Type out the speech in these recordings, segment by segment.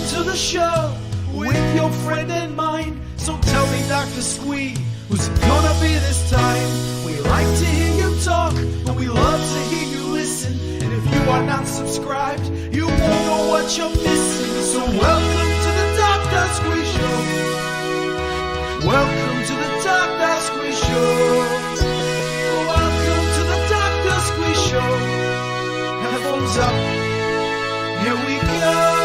to the show with your friend and mine. So tell me, Doctor Squee, who's it gonna be this time? We like to hear you talk, but we love to hear you listen. And if you are not subscribed, you won't know what you're missing. So welcome to the Doctor Squee Show. Welcome to the Doctor Squee Show. Welcome to the Doctor Squee Show. Headphones up. Here we go.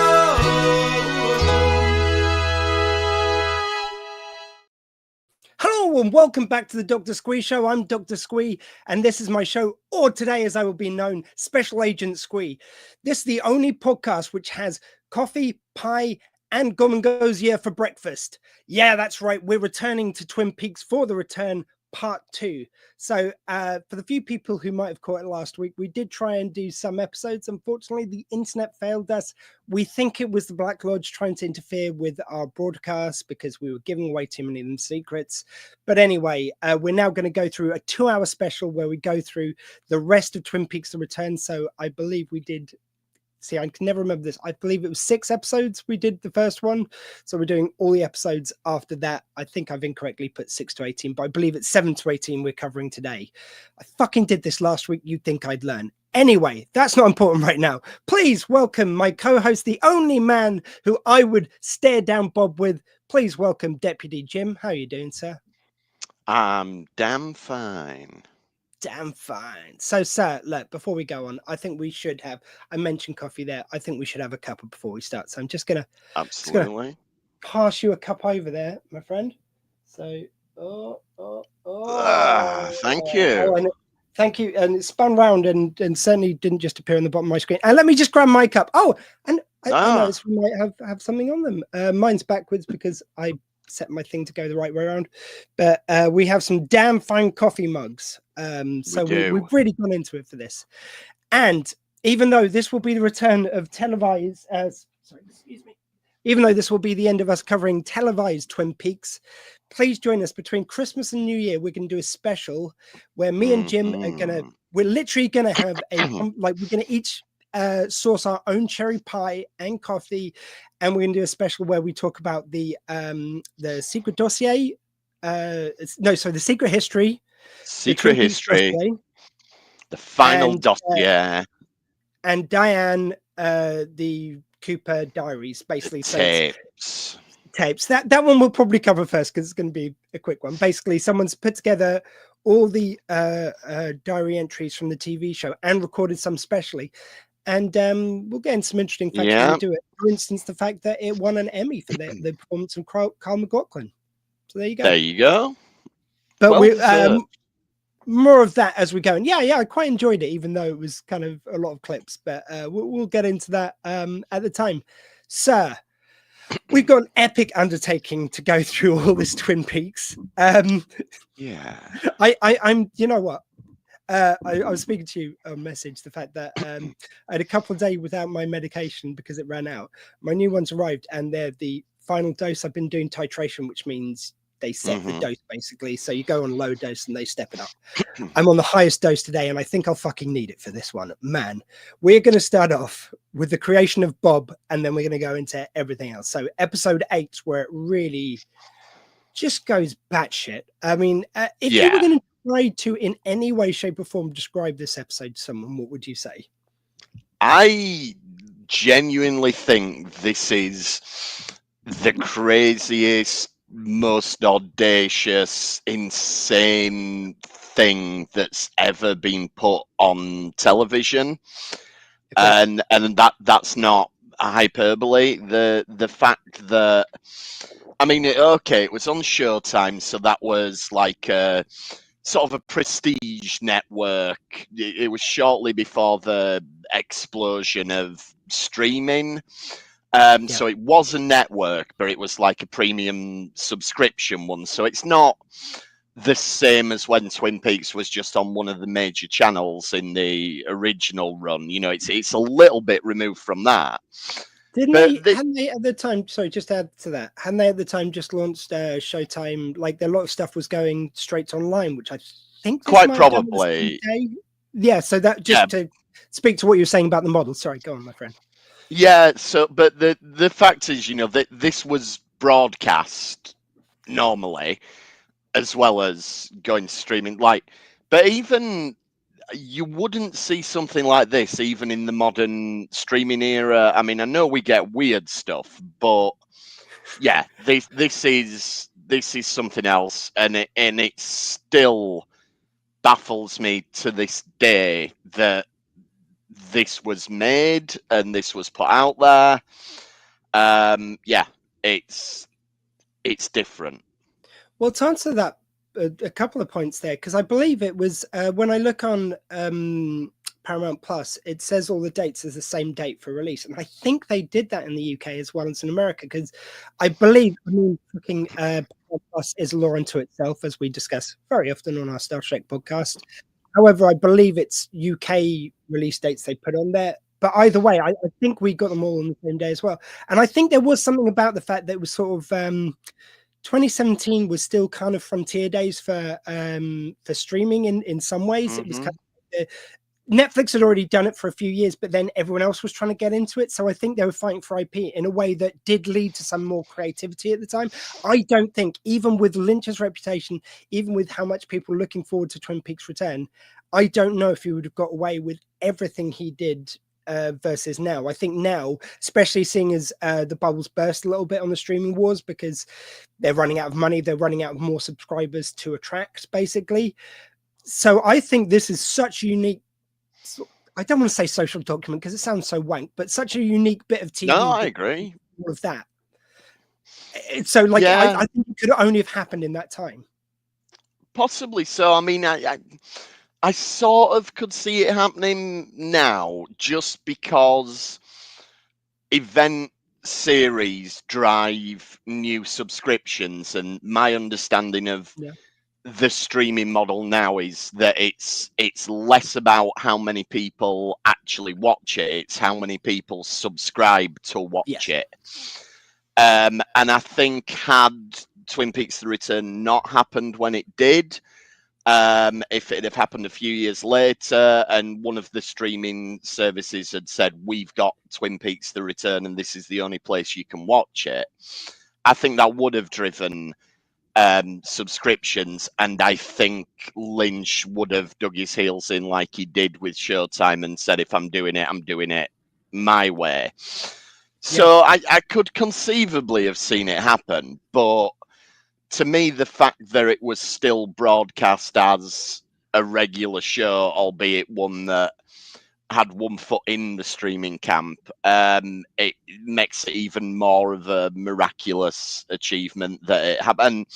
Hello and welcome back to the Doctor Squee Show. I'm Doctor Squee and this is my show, or today as I will be known, Special Agent Squee. This is the only podcast which has coffee, pie and gum and goes for breakfast. Yeah, that's right. We're returning to Twin Peaks for the return part 2. So for the few people who might have caught it last week, we did try and do some episodes. Unfortunately, the internet failed us. We think it was the Black Lodge trying to interfere with our broadcast because we were giving away too many of them secrets. But anyway, we're now going to go through a 2-hour special where we go through the rest of Twin Peaks The Return. So I believe we did... See, I can never remember this. I believe it was 6 episodes we did the first one. So we're doing all the episodes after that. I think I've incorrectly put 6 to 18, but I believe it's 7 to 18 we're covering today. I fucking did this last week. You'd think I'd learn. Anyway, that's not important right now. Please welcome my co-host, the only man who I would stare down Bob with. Please welcome Deputy Jim. How are you doing, sir? I'm damn fine. Damn fine. So, sir, look, before we go on, I think we should have, I mentioned coffee there. I think we should have a cup before we start. So I'm just going to pass you a cup over there, my friend. So, thank you. Thank you. And it spun round and certainly didn't just appear on the bottom of my screen. And let me just grab my cup. Oh, and I noticed we might have something on them. Mine's backwards because I set my thing to go the right way around, but we have some damn fine coffee mugs. So we've really gone into it for this. And even though this will be the return of televised, even though this will be the end of us covering televised Twin Peaks, please join us between Christmas and New Year. We're going to do a special where me and Jim are we're literally going to have we're going to each source our own cherry pie and coffee, and we're going to do a special where we talk about the secret dossier. The secret history. Secret history. Dossier, the final dossier. And Diane, the Cooper diaries, basically. Tapes. That one we'll probably cover first because it's going to be a quick one. Basically, someone's put together all the diary entries from the TV show and recorded some specially. And we'll get into some interesting facts when we do it. For instance, the fact that it won an Emmy for the performance of Carl McLaughlin. So there you go. There you go. But well, more of that as we go. And yeah, I quite enjoyed it, even though it was kind of a lot of clips. But we'll get into that at the time. Sir, we've got an epic undertaking to go through all this Twin Peaks. I'm, you know what? I was speaking to you on message, the fact that I had a couple of days without my medication because it ran out. My new ones arrived and they're the final dose. I've been doing titration, which means they set the dose basically. So you go on low dose and they step it up. I'm on the highest dose today and I think I'll fucking need it for this one. Man, we're going to start off with the creation of Bob and then we're going to go into everything else. So episode 8, where it really just goes batshit. I mean, if you were going to try to in any way, shape or form describe this episode to someone, what would you say? I genuinely think this is the craziest, most audacious, insane thing that's ever been put on television. And that's not hyperbole. The fact that, I mean, okay, it was on Showtime, so that was like a sort of a prestige network. It was shortly before the explosion of streaming. So it was a network, but it was like a premium subscription one. So it's not the same as when Twin Peaks was just on one of the major channels in the original run. You know, it's a little bit removed from that. Hadn't they at the time, sorry, just add to that, hadn't they at the time just launched Showtime? Like a lot of stuff was going straight online, which I think quite probably. Yeah, so that just to speak to what you were saying about the model. Sorry, go on, my friend. Yeah, so but the fact is, that this was broadcast normally as well as going streaming. But even you wouldn't see something like this even in the modern streaming era. I mean, I know we get weird stuff, but yeah, this is something else, and it still baffles me to this day that this was made and this was put out there. Yeah, it's different. Well, to answer that, a couple of points there, because I believe it was when I look on Paramount Plus, it says all the dates as the same date for release, and I think they did that in the UK as well as in America, because I believe, fucking Paramount Plus is a law unto itself, as we discuss very often on our Star Trek podcast. However, I believe it's UK release dates they put on there. But either way, I think we got them all on the same day as well. And I think there was something about the fact that it was sort of 2017 was still kind of frontier days for streaming in some ways. It was kind of, Netflix had already done it for a few years, but then everyone else was trying to get into it. So I think they were fighting for IP in a way that did lead to some more creativity at the time. I don't think, even with Lynch's reputation, even with how much people are looking forward to Twin Peaks Return, I don't know if he would have got away with everything he did versus now. I think now, especially seeing as the bubbles burst a little bit on the streaming wars because they're running out of money, they're running out of more subscribers to attract, basically. So I think this is such a unique, I don't want to say social document because it sounds so wank, but such a unique bit of TV. No, I agree. All of that. So, like, Yeah. I think it could only have happened in that time. Possibly so. I mean, I sort of could see it happening now just because event series drive new subscriptions, and my understanding of the streaming model now is that it's less about how many people actually watch it, it's how many people subscribe to watch it. And I think had Twin Peaks The Return not happened when it did, if it had happened a few years later and one of the streaming services had said, we've got Twin Peaks The Return and this is the only place you can watch it, I think that would have driven subscriptions, and I think Lynch would have dug his heels in like he did with Showtime and said, if I'm doing it my way. So I could conceivably have seen it happen, but to me, the fact that it was still broadcast as a regular show, albeit one that had one foot in the streaming camp, it makes it even more of a miraculous achievement that it happened. And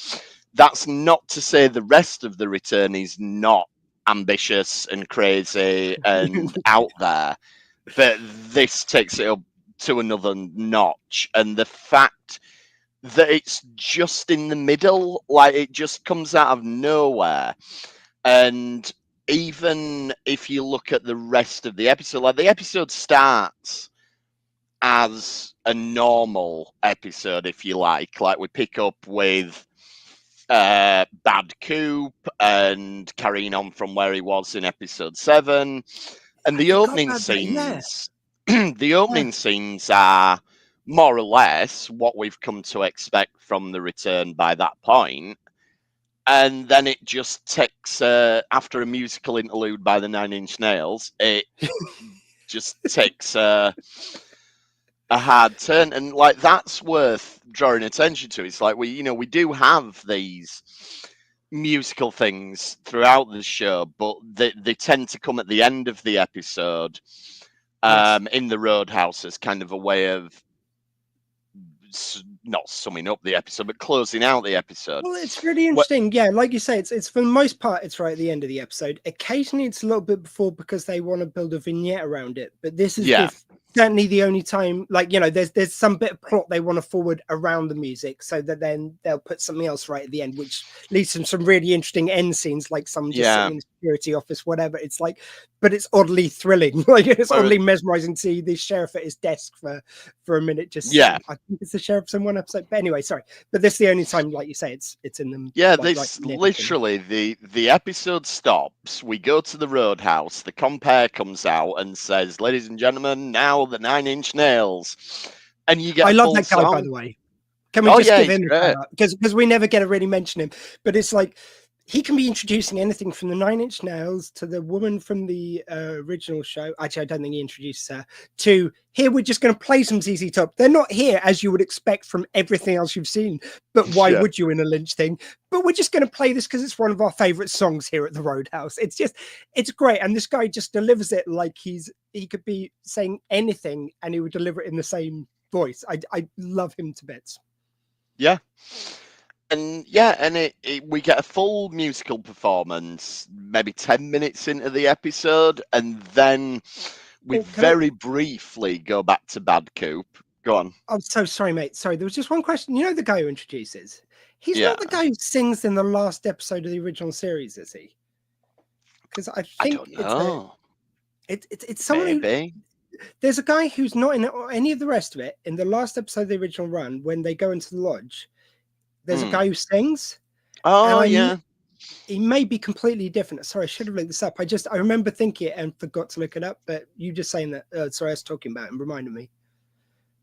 that's not to say the rest of The Return is not ambitious and crazy and out there, but this takes it up to another notch. And the fact that it's just in the middle, like it just comes out of nowhere. And even if you look at the rest of the episode, like the episode starts as a normal episode, if you like we pick up with bad Coop and carrying on from where he was in episode 7, and the opening scenes the opening scenes are more or less what we've come to expect from The Return by that point. And then it just takes, after a musical interlude by the Nine Inch Nails, it just takes a hard turn. And like, that's worth drawing attention to. It's like, we do have these musical things throughout the show, but they tend to come at the end of the episode in the Roadhouse as kind of a way of not summing up the episode, but closing out the episode. Well, it's really interesting. Yeah, like you say, it's for the most part, it's right at the end of the episode. Occasionally, it's a little bit before because they want to build a vignette around it. But this is certainly the only time, like, there's some bit of plot they want to forward around the music, so that then they'll put something else right at the end, which leads to some really interesting end scenes, like someone just sitting in the security office, whatever. It's like, but it's oddly thrilling. Like, it's oddly mesmerizing to see the sheriff at his desk for a minute. Just I think it's the sheriff's in one episode. But anyway, sorry. But this is the only time, like you say, it's in them. Yeah, this literally the episode stops. We go to the Roadhouse. The compere comes out and says, "Ladies and gentlemen, now power, the 9 Inch Nails. And you get I a love full that guy, by song. the way. Can we Oh, just yeah, give he's him a great. shout out? Because we never get to really mention him. But it's like he can be introducing anything from the 9 Inch Nails to the woman from the original show. Actually, I don't think he introduces her. To here, we're just going to play some ZZ Top. They're not here as you would expect from everything else you've seen. But why Yeah. would you in a Lynch thing? But we're just going to play this because it's one of our favorite songs here at the Roadhouse. It's great. And this guy just delivers it like he could be saying anything and he would deliver it in the same voice. I love him to bits. Yeah. And yeah, and we get a full musical performance, maybe 10 minutes into the episode, and then we very briefly go back to Bad Coop. Go on. I'm so sorry, mate. Sorry, there was just one question. You know the guy who introduces? He's Yeah. not the guy who sings in the last episode of the original series, is he? Because I think don't know. it's someone Maybe. there's a guy who's not in any of the rest of it. In the last episode of the original run, when they go into the lodge, there's a guy who sings. Oh, yeah. He may be completely different. Sorry, I should have looked this up. I remember thinking it and forgot to look it up. But you just saying that, sorry, I was talking about it and reminded me.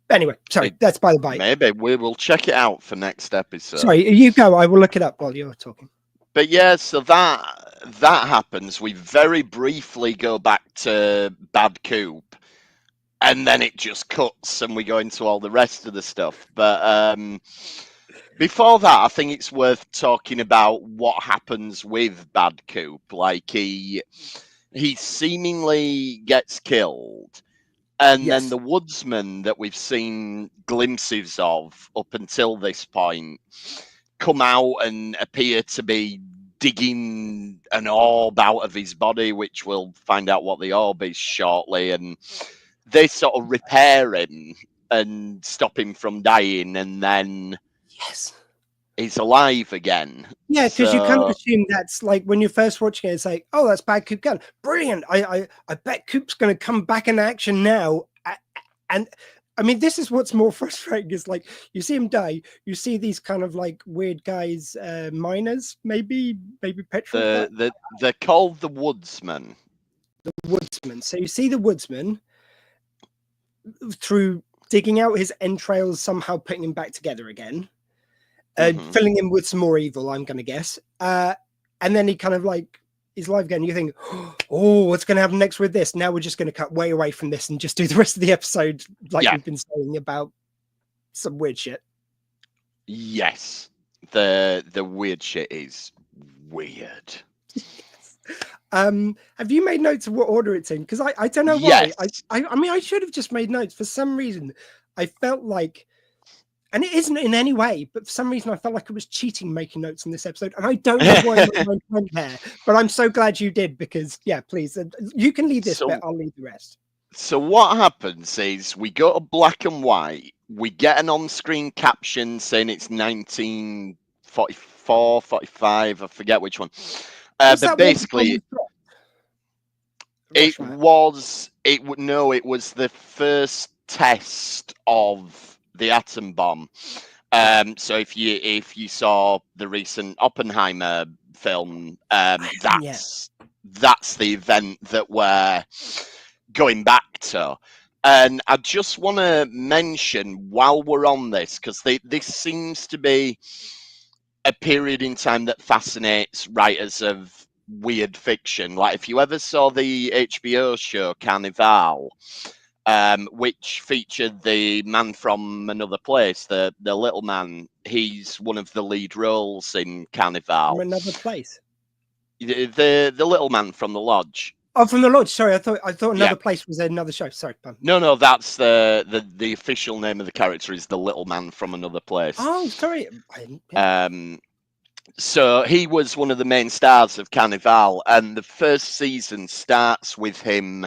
But anyway, sorry, that's by the by. Maybe we will check it out for next episode. Sorry, you go. I will look it up while you're talking. But yeah, so that happens. We very briefly go back to Bad Coop, and then it just cuts, and we go into all the rest of the stuff. But before that, I think it's worth talking about what happens with Bad Coop. Like he seemingly gets killed, and then the woodsman that we've seen glimpses of up until this point come out and appear to be digging an orb out of his body, which we'll find out what the orb is shortly, and they sort of repair him and stop him from dying, and then he's alive again. Yeah, because you kind of assume that's like when you're first watching it, it's like, oh, that's Bad Coop gun. Brilliant. I bet Coop's going to come back in action now. And I mean, this is what's more frustrating is like you see him die, you see these kind of like weird guys, miners, maybe petrol. They're called the woodsman. The woodsman. So you see the woodsman through digging out his entrails, somehow putting him back together again. Filling him with some more evil, I'm going to guess. And then he kind of like, he's alive again. You think, oh, what's going to happen next with this? Now we're just going to cut way away from this and just do the rest of the episode like we've been saying about some weird shit. Yes. The weird shit is weird. Have you made notes of what order it's in? Because I don't know why. I mean, I should have just made notes. For some reason, I felt like, and it isn't in any way, but for some reason I felt like I was cheating making notes on this episode, and I don't know why my mind went there. But I'm so glad you did, because yeah, please, you can lead this bit, I'll lead the rest. So what happens is we go to black and white, we get an on-screen caption saying it's 1944, 45, I forget which one. But basically it was the first test of the atom bomb. So if you saw the recent Oppenheimer film, that's the event that we're going back to. And I just want to mention while we're on this, because this seems to be a period in time that fascinates writers of weird fiction. Like if you ever saw the HBO show Carnival, which featured the man from another place, the little man. He's one of the lead roles in Carnival. From another place? The little man from the lodge. Oh, from the lodge. Sorry, I thought another place was another show. Sorry. No, that's the official name of the character is the little man from another place. Oh, sorry. So he was one of the main stars of Carnival, and the first season starts with him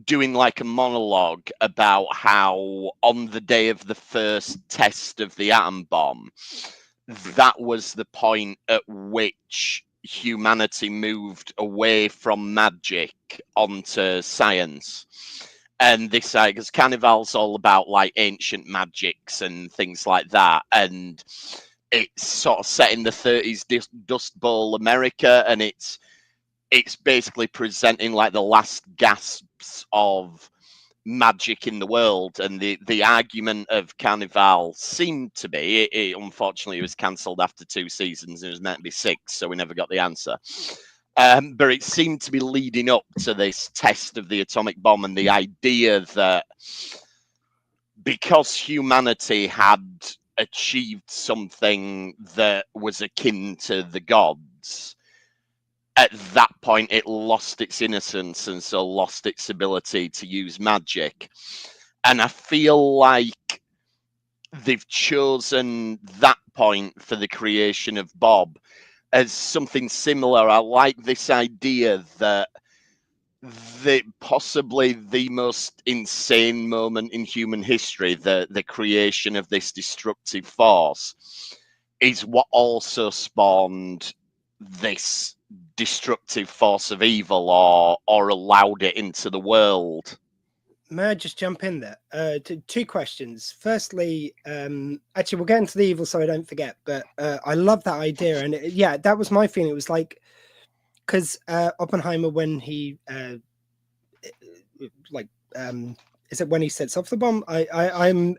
doing like a monologue about how on the day of the first test of the atom bomb, that was the point at which humanity moved away from magic onto science. And this, because Carnival's all about like ancient magics and things like that, and it's sort of set in the 30s Dust Bowl America, and it's basically presenting like the last gasps of magic in the world, and the argument of Carnival seemed to be, it unfortunately was cancelled after 2 seasons, it was meant to be 6, so we never got the answer. But it seemed to be leading up to this test of the atomic bomb, and the idea that because humanity had achieved something that was akin to the gods, at that point it lost its innocence and so lost its ability to use magic. And I feel like they've chosen that point for the creation of Bob as something similar. I like this idea that possibly the most insane moment in human history, the creation of this destructive force, is what also spawned this destructive force of evil, or allowed it into the world. May I just jump in there? 2 questions. Firstly, actually, we'll get into the evil so I don't forget, but I love that idea. And yeah, that was my feeling. It was like, because Oppenheimer, when he, is it when he sets off the bomb? I've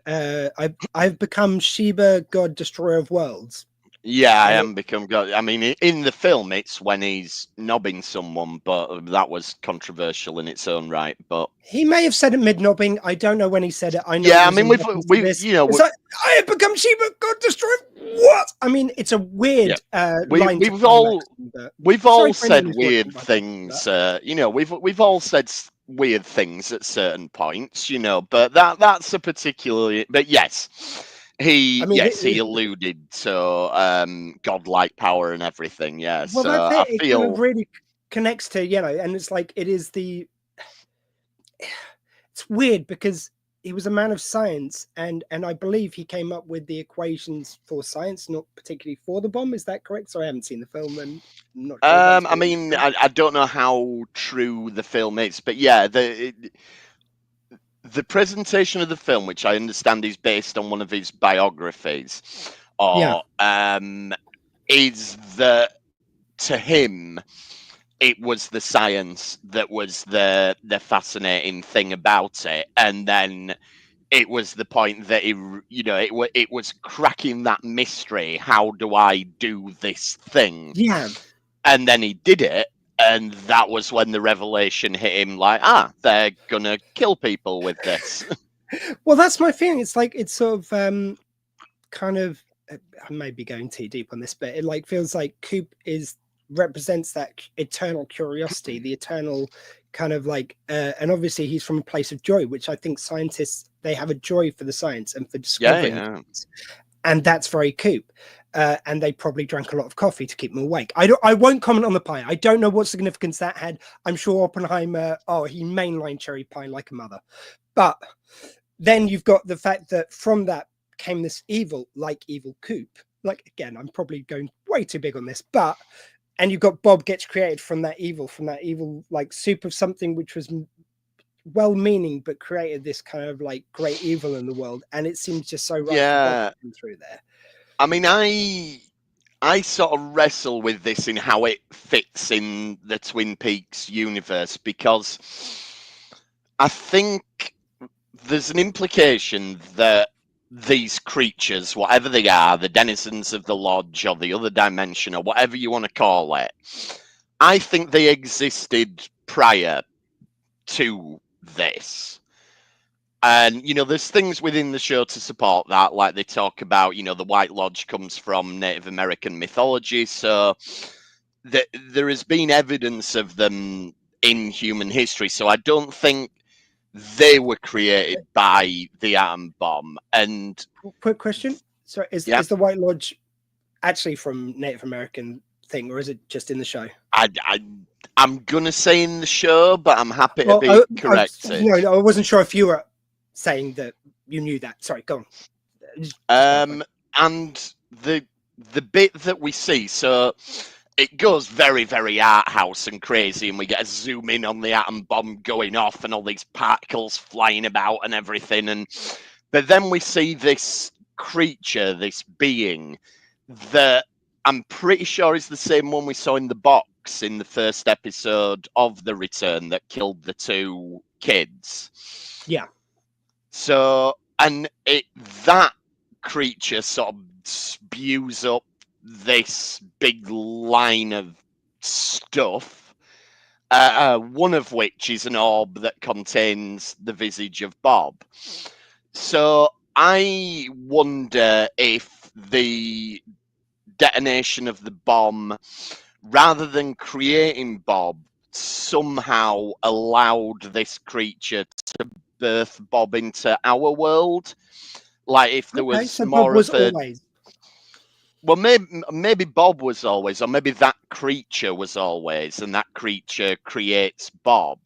become Sheba, God, destroyer of worlds. Yeah, I am become God. I mean, in the film, it's when he's nobbing someone, but that was controversial in its own right. But he may have said it mid-nobbing. I don't know when he said it. I know. Yeah, I mean, we've you know, like, I have become Sheba, God destroyer. What? I mean, it's a weird line. We've all said weird things. You know, we've all said weird things at certain points. You know, but that's a particularly. But yes. He alluded to godlike power and everything. Yeah, well, so that's it. I feel it kind of really connects to, you know, and it's like it's weird because he was a man of science, and I believe he came up with the equations for science, not particularly for the bomb. Is that correct? So I haven't seen the film, and I'm not sure I mean, I don't know how true the film is, but yeah, the presentation of the film, which I understand is based on one of his biographies, is that to him it was the science that was the fascinating thing about it, and then it was the point that it was cracking that mystery. How do I do this thing? Yeah, and then he did it. And that was when the revelation hit him, like, they're gonna kill people with this. Well, that's my feeling. It's like, it's sort of kind of, I may be going too deep on this, but it like feels like Coop represents that eternal curiosity, the eternal kind of like, and obviously he's from a place of joy, which I think scientists, they have a joy for the science and for discovering things. And that's very Coop. And they probably drank a lot of coffee to keep them awake. I won't comment on the pie. I don't know what significance that had. I'm sure Oppenheimer, he mainlined cherry pie like a mother. But then you've got the fact that from that came this evil Coop. Like, again, I'm probably going way too big on this, but, and you've got Bob gets created from that evil like soup of something which was well-meaning, but created this kind of like great evil in the world. And it seems just so right for Bob to come through there. I mean, I sort of wrestle with this in how it fits in the Twin Peaks universe, because I think there's an implication that these creatures, whatever they are, the denizens of the lodge or the other dimension or whatever you want to call it, I think they existed prior to this. And, you know, there's things within the show to support that, like they talk about, you know, the White Lodge comes from Native American mythology. So there has been evidence of them in human history. So I don't think they were created by the atom bomb. And quick question. So is the White Lodge actually from Native American thing, or is it just in the show? I'm going to say in the show, but I'm happy to be corrected. I wasn't sure if you were saying that you knew that. Sorry, go on. And the bit that we see, so it goes very, very art house and crazy, and we get a zoom in on the atom bomb going off and all these particles flying about and everything. But then we see this creature, this being that I'm pretty sure is the same one we saw in the box in the first episode of The Return that killed the 2 kids. Yeah. So, and that creature sort of spews up this big line of stuff, one of which is an orb that contains the visage of Bob. So I wonder if the detonation of the bomb, rather than creating Bob, somehow allowed this creature to birth Bob into our world. Like if there was so more Bob was of a... always. Well, maybe Bob was always, or maybe that creature was always, and that creature creates Bob.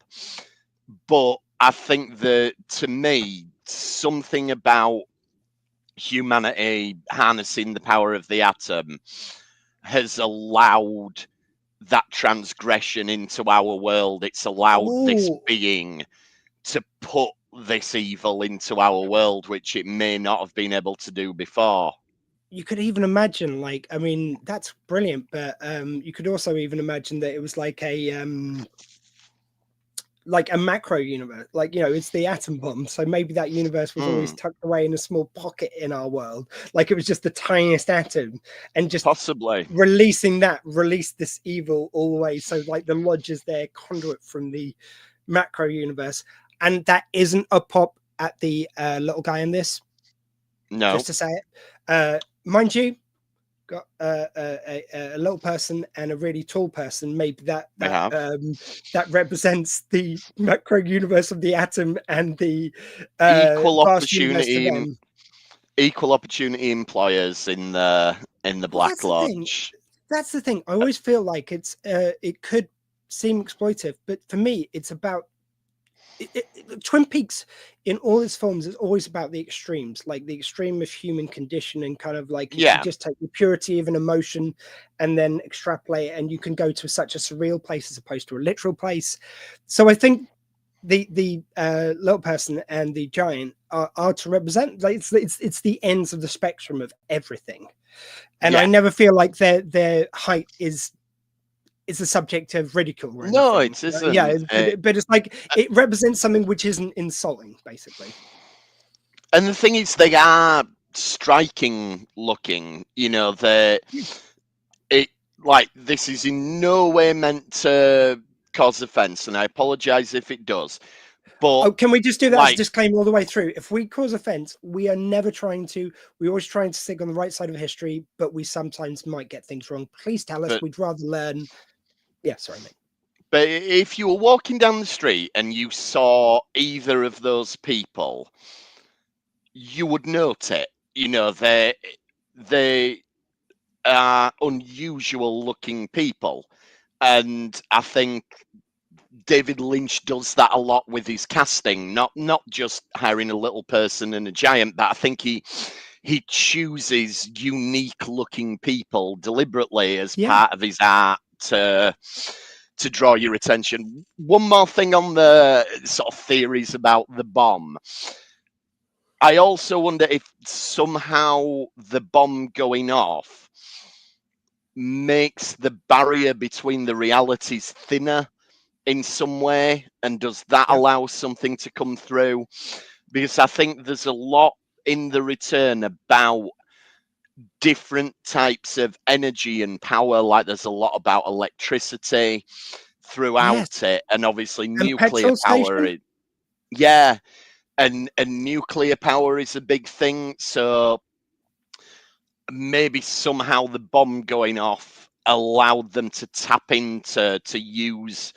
But I think that, to me, something about humanity harnessing the power of the atom has allowed that transgression into our world. It's allowed this Ooh. being to put this evil into our world, which it may not have been able to do before. You could even imagine, like, I mean, that's brilliant, but you could also even imagine that it was like a macro universe, like, you know, it's the atom bomb, so maybe that universe was always tucked away in a small pocket in our world, like it was just the tiniest atom, and just possibly released this evil all the way. So like the lodge is their conduit from the macro universe, and that isn't a pop at the little guy in this. No, just to say it, mind you, got a little person and a really tall person. Maybe that represents the macro universe of the atom and the vast universe to them. Equal opportunity employers in the Black Lodge. That's the thing. I always feel like it could seem exploitive, but for me, it's about Twin Peaks in all its forms is always about the extremes, like the extreme of human condition, and kind of like you just take the purity of an emotion and then extrapolate, and you can go to such a surreal place as opposed to a literal place. So I think the little person and the giant are to represent, like, it's the ends of the spectrum of everything, and I never feel like their height is the subject of ridicule. No, it isn't. Yeah, but it's like it represents something which isn't insulting, basically. And the thing is, they are striking looking. You know, this is in no way meant to cause offence, and I apologise if it does. But can we just do that as a disclaimer all the way through? If we cause offence, we are never trying to. We're always trying to stick on the right side of history, but we sometimes might get things wrong. Please tell us. We'd rather learn. Yeah, sorry, mate. But if you were walking down the street and you saw either of those people, you would note it. You know, they are unusual looking people. And I think David Lynch does that a lot with his casting, not just hiring a little person and a giant, but I think he chooses unique looking people deliberately as part of his art to draw your attention. One more thing on the sort of theories about the bomb. I also wonder if somehow the bomb going off makes the barrier between the realities thinner in some way, and does that allow something to come through? Because I think there's a lot in The Return about different types of energy and power. Like there's a lot about electricity throughout it, and obviously nuclear power. And nuclear power is a big thing. So maybe somehow the bomb going off allowed them to tap into, to use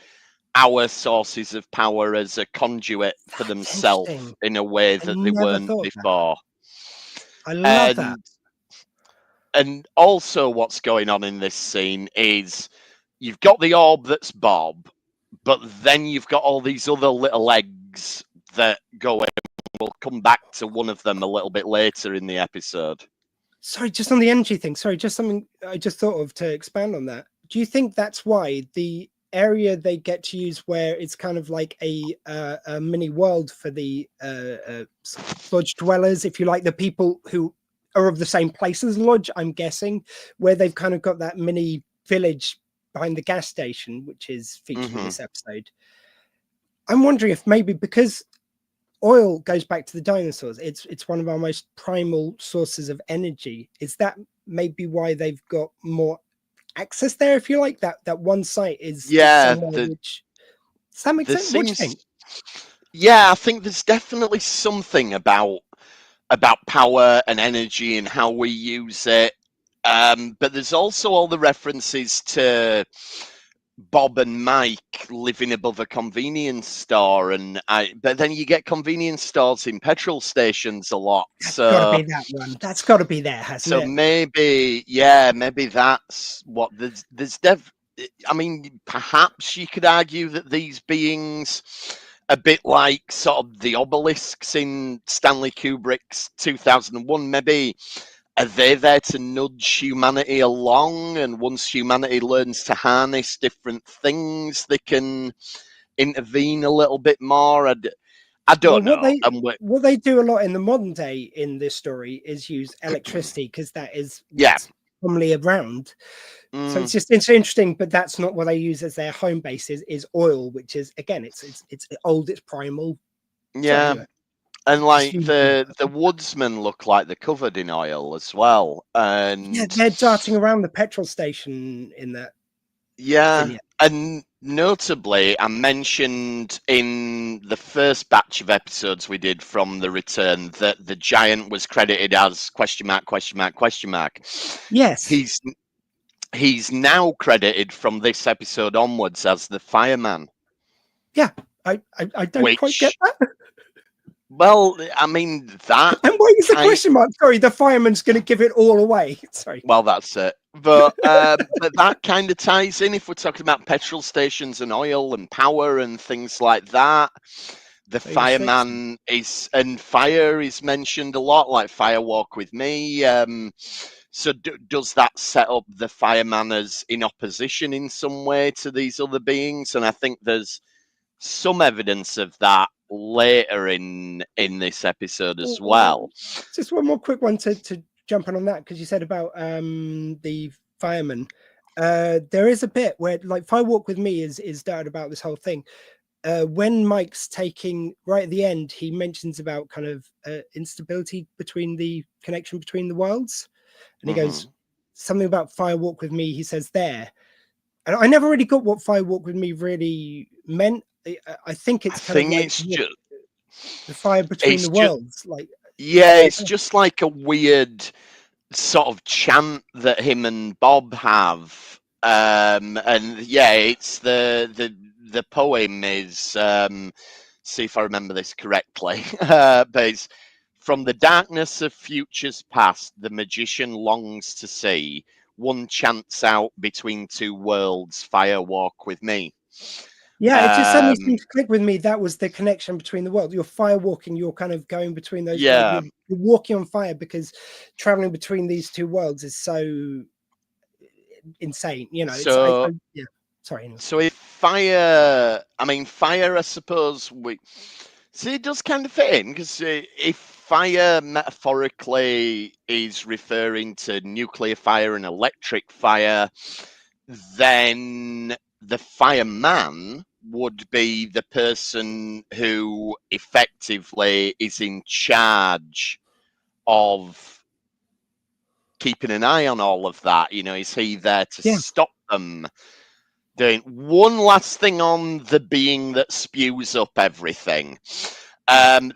our sources of power as a conduit for themselves in a way that they weren't before. I love that. And also what's going on in this scene is you've got the orb that's Bob, but then you've got all these other little eggs that go in. We'll come back to one of them a little bit later in the episode. Sorry, just on the energy thing. Sorry, just something I just thought of to expand on that. Do you think that's why the area they get to use, where it's kind of like a mini world for the lodge dwellers, if you like, the people who are of the same place as lodge, I'm guessing, where they've kind of got that mini village behind the gas station, which is featured in this episode. I'm wondering if maybe because oil goes back to the dinosaurs, it's one of our most primal sources of energy. Is that maybe why they've got more access there, if you like? That one site is Yeah, somewhere which, does that make there sense? What do you seems. think? Yeah, I think there's definitely something about power and energy and how we use it. But there's also all the references to Bob and Mike living above a convenience store, but then you get convenience stores in petrol stations a lot. That's got to So be that one. That's got to be there, hasn't it? maybe, maybe that's what I mean, perhaps you could argue that these beings, a bit like sort of the obelisks in Stanley Kubrick's 2001, maybe are they there to nudge humanity along? And once humanity learns to harness different things, they can intervene a little bit more. I Well, don't know. what they do a lot in the modern day in this story is use electricity, because that is Yeah. what's commonly around. So Mm, it's interesting, but that's not what they use as their home base. Is oil, which is, again, it's old, it's primal. So yeah. anyway, And just like using the that. woodsmen look like they're covered in oil as well. Yeah, And they're darting around the petrol station in that yeah, vignette. and notably, I mentioned in the first batch of episodes we did from the return that the giant was credited as question mark, question mark, question mark. Yes. He's now credited from this episode onwards as the fireman. Yeah, I don't quite get that. Well, I mean that. And why is the question mark? Sorry, the fireman's going to give it all away. Sorry. Well, that's it. But that kind of ties in if we're talking about petrol stations and oil and power and things like that. The fireman and fire is mentioned a lot, like Fire Walk with Me. So does that set up the fireman as in opposition in some way to these other beings? And I think there's some evidence of that later in this episode as well. Just one more quick one to jump on that, because you said about the fireman. There is a bit where, like, Fire Walk with Me is started about this whole thing. When Mike's taking, right at the end, he mentions about kind of instability between the connection between the worlds, and he goes something about Fire Walk with Me. He says there, and I never really got what Fire Walk with Me really meant. I think it's kind of like It's just the fire between the worlds, like. Yeah, it's just like a weird sort of chant that him and Bob have. And yeah, it's the poem is see if I remember this correctly. But it's from the darkness of futures past, the magician longs to see. One chants out between two worlds, fire walk with me. Yeah, it just suddenly seemed to click with me. That was the connection between the world. You're fire walking, you're kind of going between those. Yeah. You're walking on fire, because traveling between these two worlds is so insane. You know, So, yeah. Sorry. Anyway. So if fire, I suppose see, it does kind of fit in, because if fire metaphorically is referring to nuclear fire and electric fire, then the fireman would be the person who effectively is in charge of keeping an eye on all of that. You know, is he there to stop them doing one last thing on the being that spews up everything?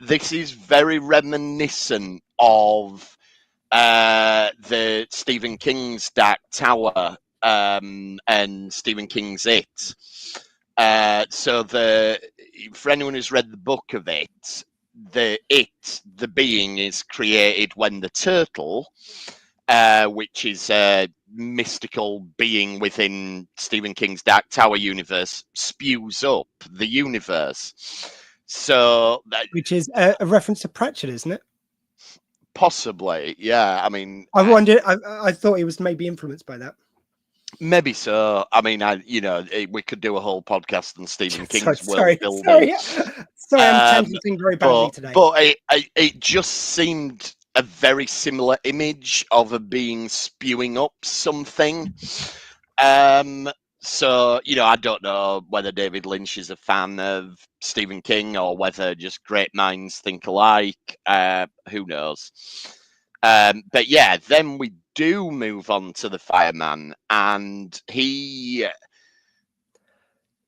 This is very reminiscent of the Stephen King's Dark Tower and Stephen King's It. So for anyone who's read the book of it, the being is created when the turtle, which is a mystical being within Stephen King's Dark Tower universe, spews up the universe. So which is a reference to Pratchett, isn't it? Possibly, yeah. I mean, I wondered. I thought he was maybe influenced by that. Maybe so. I mean, we could do a whole podcast on Stephen King's world building. Sorry, I'm tangenting very badly today. But it just seemed a very similar image of a being spewing up something. So, you know, I don't know whether David Lynch is a fan of Stephen King or whether just great minds think alike. Who knows? But yeah, then we do move on to the fireman, and it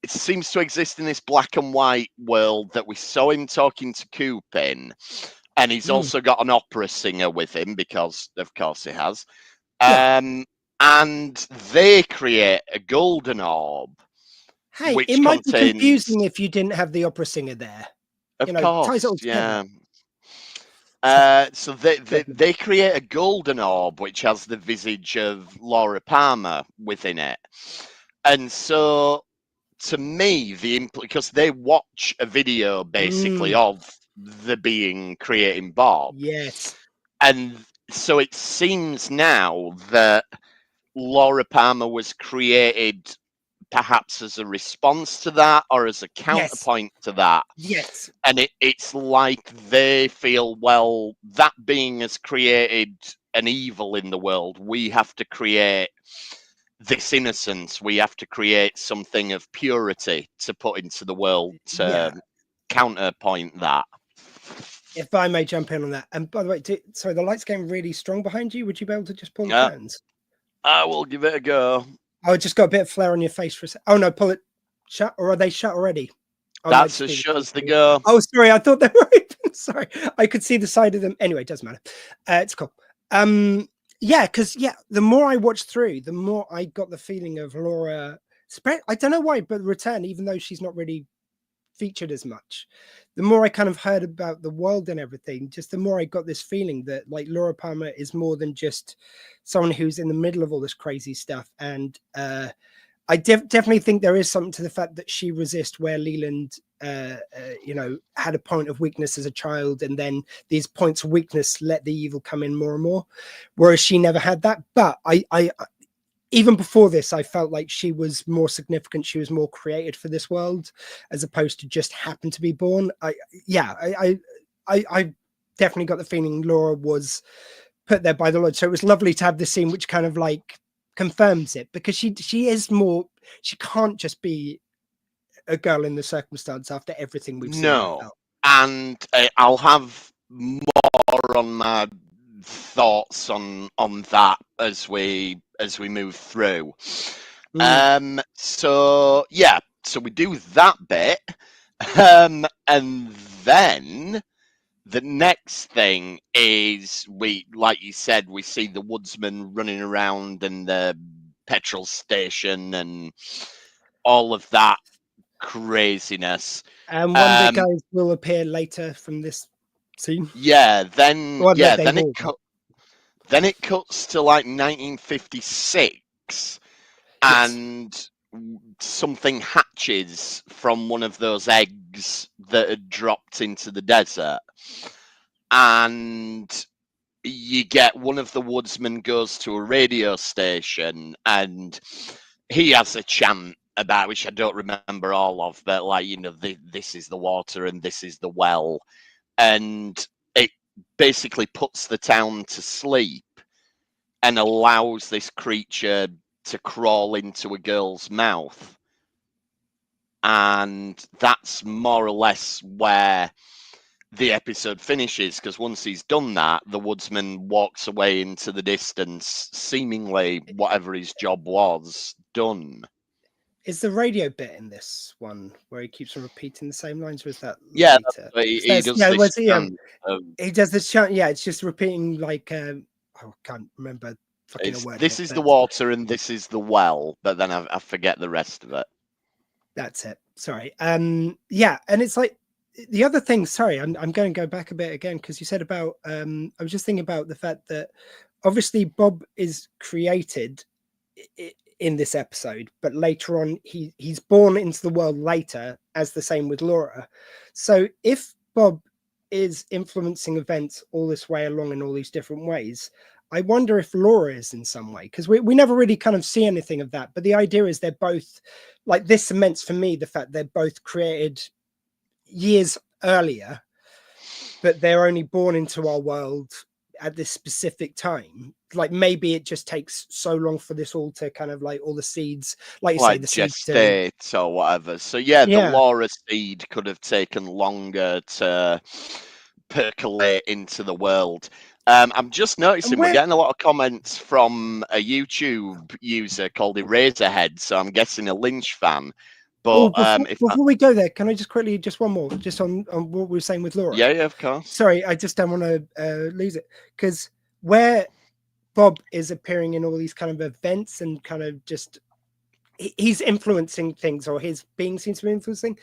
seems to exist in this black and white world that we saw him talking to Coop in. And he's also got an opera singer with him because, of course, he has. And they create a golden orb. Hey, which it might be contains, confusing if you didn't have the opera singer there. of You know, ties course, it all together. So they create a golden orb which has the visage of Laura Palmer within it, and so to me, because they watch a video basically of the being creating Bob, Yes, and so it seems now that Laura Palmer was created perhaps as a response to that or as a counterpoint to that. yes, And it's like they feel, well, that being has created an evil in the world. We have to create this innocence. We have to create something of purity to put into the world to counterpoint that. If I may jump in on that. And by the way, sorry, the light's getting really strong behind you. Would you be able to just pull the curtains? I will give it a go. Oh, it just got a bit of flare on your face for a second. Oh no, pull it shut, or are they shut already? Oh, That's as shut as they go. Oh, sorry, I thought they were open. Sorry, I could see the side of them. Anyway, it doesn't matter. It's cool. Yeah, because the more I watched through, the more I got the feeling of Laura. I don't know why, but Return, even though she's not really featured as much, the more I kind of heard about the world and everything, just the more I got this feeling that like Laura Palmer is more than just someone who's in the middle of all this crazy stuff. And I definitely think there is something to the fact that she resists where Leland had a point of weakness as a child, and then these points of weakness let the evil come in more and more, whereas she never had that. But I even before this, I felt like she was more significant. She was more created for this world, as opposed to just happen to be born. I definitely got the feeling Laura was put there by the Lord. So it was lovely to have this scene, which kind of like confirms it, because she is more. She can't just be a girl in the circumstance after everything we've seen. No, and I'll have more on my thoughts on that as we move through. So we do that bit, and then the next thing is like you said, we see the woodsman running around in the petrol station and all of that craziness. And one of the guys will appear later from this scene. Then it cuts to like 1956, and something hatches from one of those eggs that had dropped into the desert, and you get one of the woodsmen goes to a radio station, and he has a chant about, which I don't remember all of, but like, this is the water and this is the well, and it basically puts the town to sleep and allows this creature to crawl into a girl's mouth. And that's more or less where the episode finishes, because once he's done that, the woodsman walks away into the distance, seemingly whatever his job was done. Is the radio bit in this one where he keeps on repeating the same lines? Was that later? He does this chant. Yeah, it's just repeating like I can't remember fucking a word. This is the water and this is the well, but then I forget the rest of it. That's it. Sorry. Yeah, and it's like the other thing. Sorry, I'm going to go back a bit again, because you said about I was just thinking about the fact that obviously Bob is created in this episode, but later on he's born into the world later, as the same with Laura. So if Bob is influencing events all this way along in all these different ways, I wonder if Laura is in some way, because we never really kind of see anything of that. But the idea is they're both, like, this cements for me the fact they're both created years earlier, but they're only born into our world at this specific time. Like maybe it just takes so long for this all to kind of like all the seeds, like you say, like the seeds to gestate or whatever. So yeah, the yeah. Laura seed could have taken longer to percolate into the world. I'm just noticing And we're where getting a lot of comments from a YouTube user called Eraserhead, so I'm guessing a Lynch fan. But if that, before we go there, can I just quickly just one more just on what we were saying with Laura? yeah, of course. Sorry, I just don't want to lose it because where Bob is appearing in all these kind of events and kind of just he's influencing things, or his being seems to be influencing.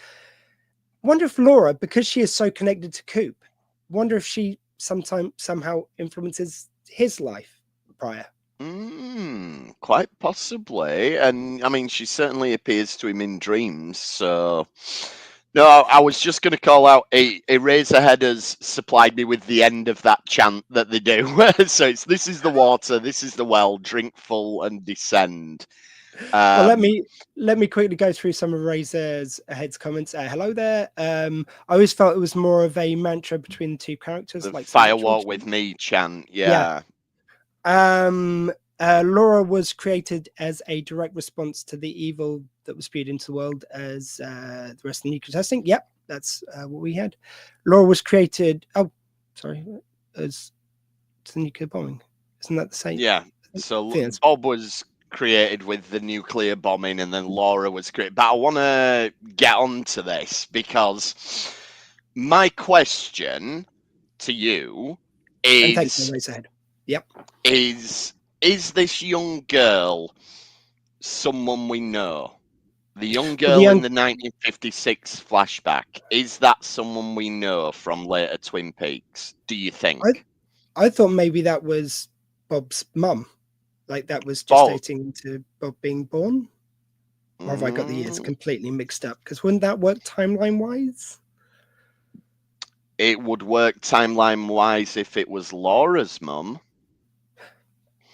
Wonder if Laura, because she is so connected to Coop, wonder if she somehow influences his life prior. Quite possibly. And I mean, she certainly appears to him in dreams. So, no, I was just going to call out Eraserhead has supplied me with the end of that chant that they do. So it's this is the water, this is the well, drink full and descend. Well, let me quickly go through some of Razorhead's comments. Hello there. I always felt it was more of a mantra between the two characters, The like firewalk with me chant. Yeah. Laura was created as a direct response to the evil that was spewed into the world as the rest of the nuclear testing. Yep, that's what we had. Laura was created. Oh, sorry, as to the nuclear bombing. Isn't that the same? Yeah. So Bob was created with the nuclear bombing, and then Laura was created. But I want to get on to this because my question to you And thanks is: for Razorhead. Yep. Is this young girl someone we know? The young girl in the 1956 flashback, is that someone we know from later Twin Peaks? Do you think? I thought maybe that was Bob's mum. Like that was gestating to Bob being born? Or have I got the years completely mixed up? Because wouldn't that work timeline-wise? It would work timeline-wise if it was Laura's mum.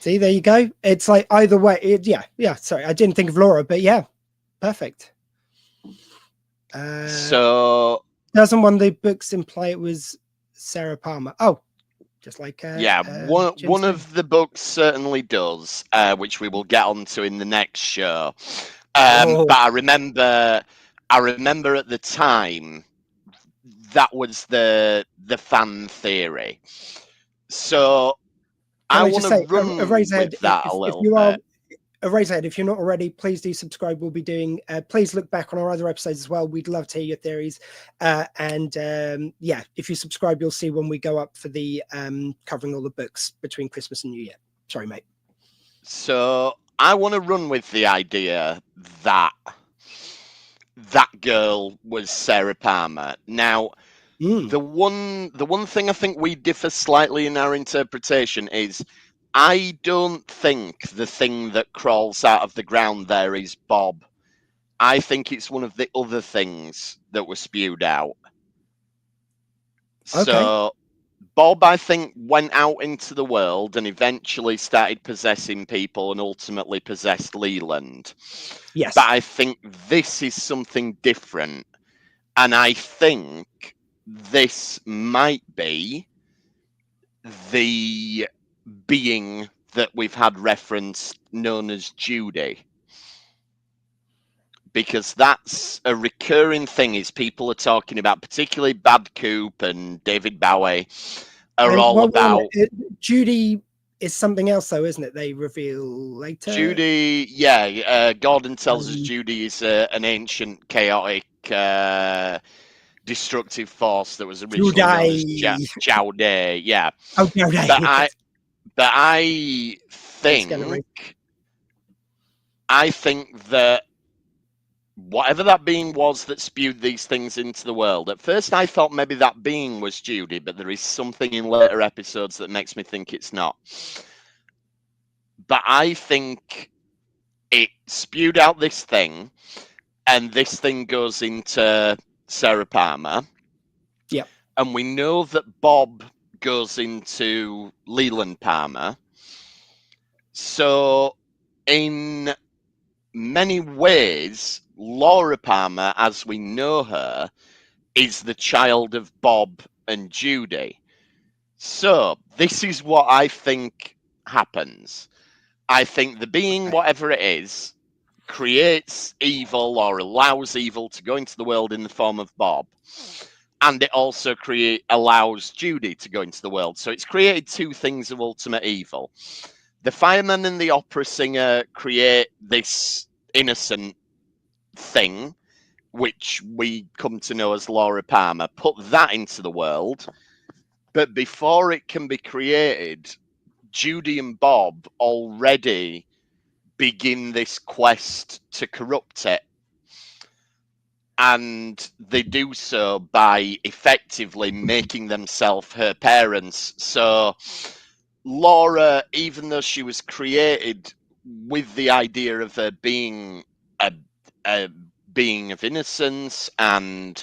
See, there you go. It's like either way. Yeah. Sorry, I didn't think of Laura, but yeah, perfect. So doesn't one of the books imply it was Sarah Palmer? Oh, just like one of the books certainly does, which we will get onto in the next show. But I remember at the time that was the fan theory. So I want to run with that a little bit. Eraserhead, if you're not already, please do subscribe. We'll be doing, please look back on our other episodes as well. We'd love to hear your theories. Yeah, if you subscribe, you'll see when we go up for the covering all the books between Christmas and New Year. Sorry, mate. So I want to run with the idea that that girl was Sarah Palmer. Now, the one thing I think we differ slightly in our interpretation is I don't think the thing that crawls out of the ground there is Bob. I think it's one of the other things that were spewed out. Okay. So Bob, I think, went out into the world and eventually started possessing people and ultimately possessed Leland. Yes. But I think this is something different. And I think this might be the being that we've had referenced known as Judy, because that's a recurring thing is people are talking about, particularly Bad Coop and David Bowie are all about Judy is something else though, isn't it? They reveal later. Judy, Gordon tells us Judy is an ancient chaotic destructive force that was originally known as Jowday. Yeah. Oh, Jowday. But I think that whatever that being was that spewed these things into the world, at first I thought maybe that being was Judy, but there is something in later episodes that makes me think it's not. But I think it spewed out this thing, and this thing goes into Sarah Palmer. Yeah. And we know that Bob goes into Leland Palmer. So in many ways, Laura Palmer, as we know her, is the child of Bob and Judy. So this is what I think happens. I think the being, whatever it is, creates evil or allows evil to go into the world in the form of Bob. And it also allows Judy to go into the world. So it's created two things of ultimate evil. The fireman and the opera singer create this innocent thing, which we come to know as Laura Palmer, put that into the world. But before it can be created, Judy and Bob already begin this quest to corrupt it. And they do so by effectively making themselves her parents. So Laura, even though she was created with the idea of her being a being of innocence and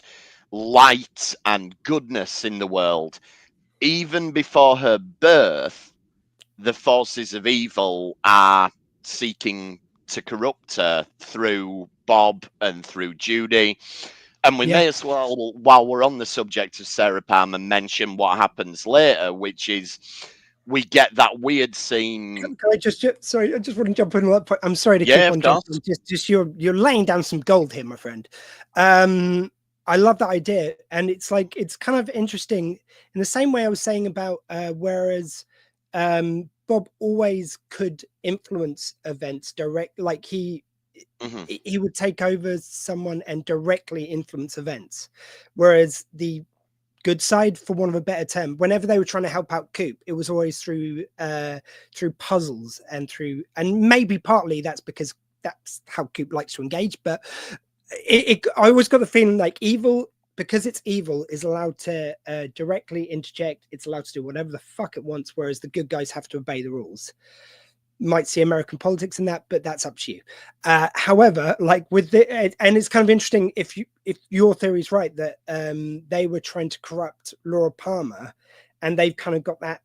light and goodness in the world, even before her birth, the forces of evil are seeking to corrupt her through Bob and through Judy. And we may as well, while we're on the subject of Sarah Palmer, mention what happens later, which is we get that weird scene. Can I sorry, I just want to jump in on that point. I'm sorry to Yeah, keep on jumping. Just you're laying down some gold here, my friend. I love that idea, and it's like it's kind of interesting in the same way I was saying about whereas Bob always could influence events direct, like he would take over someone and directly influence events, whereas the good side, for want of a better term, whenever they were trying to help out Coop, it was always through puzzles and maybe partly that's because that's how Coop likes to engage, but I always got the feeling like evil, because it's evil, is allowed to directly interject. It's allowed to do whatever the fuck it wants, whereas the good guys have to obey the rules. Might see American politics in that, but that's up to you. However, like with and it's kind of interesting if your theory is right that they were trying to corrupt Laura Palmer, and they've kind of got that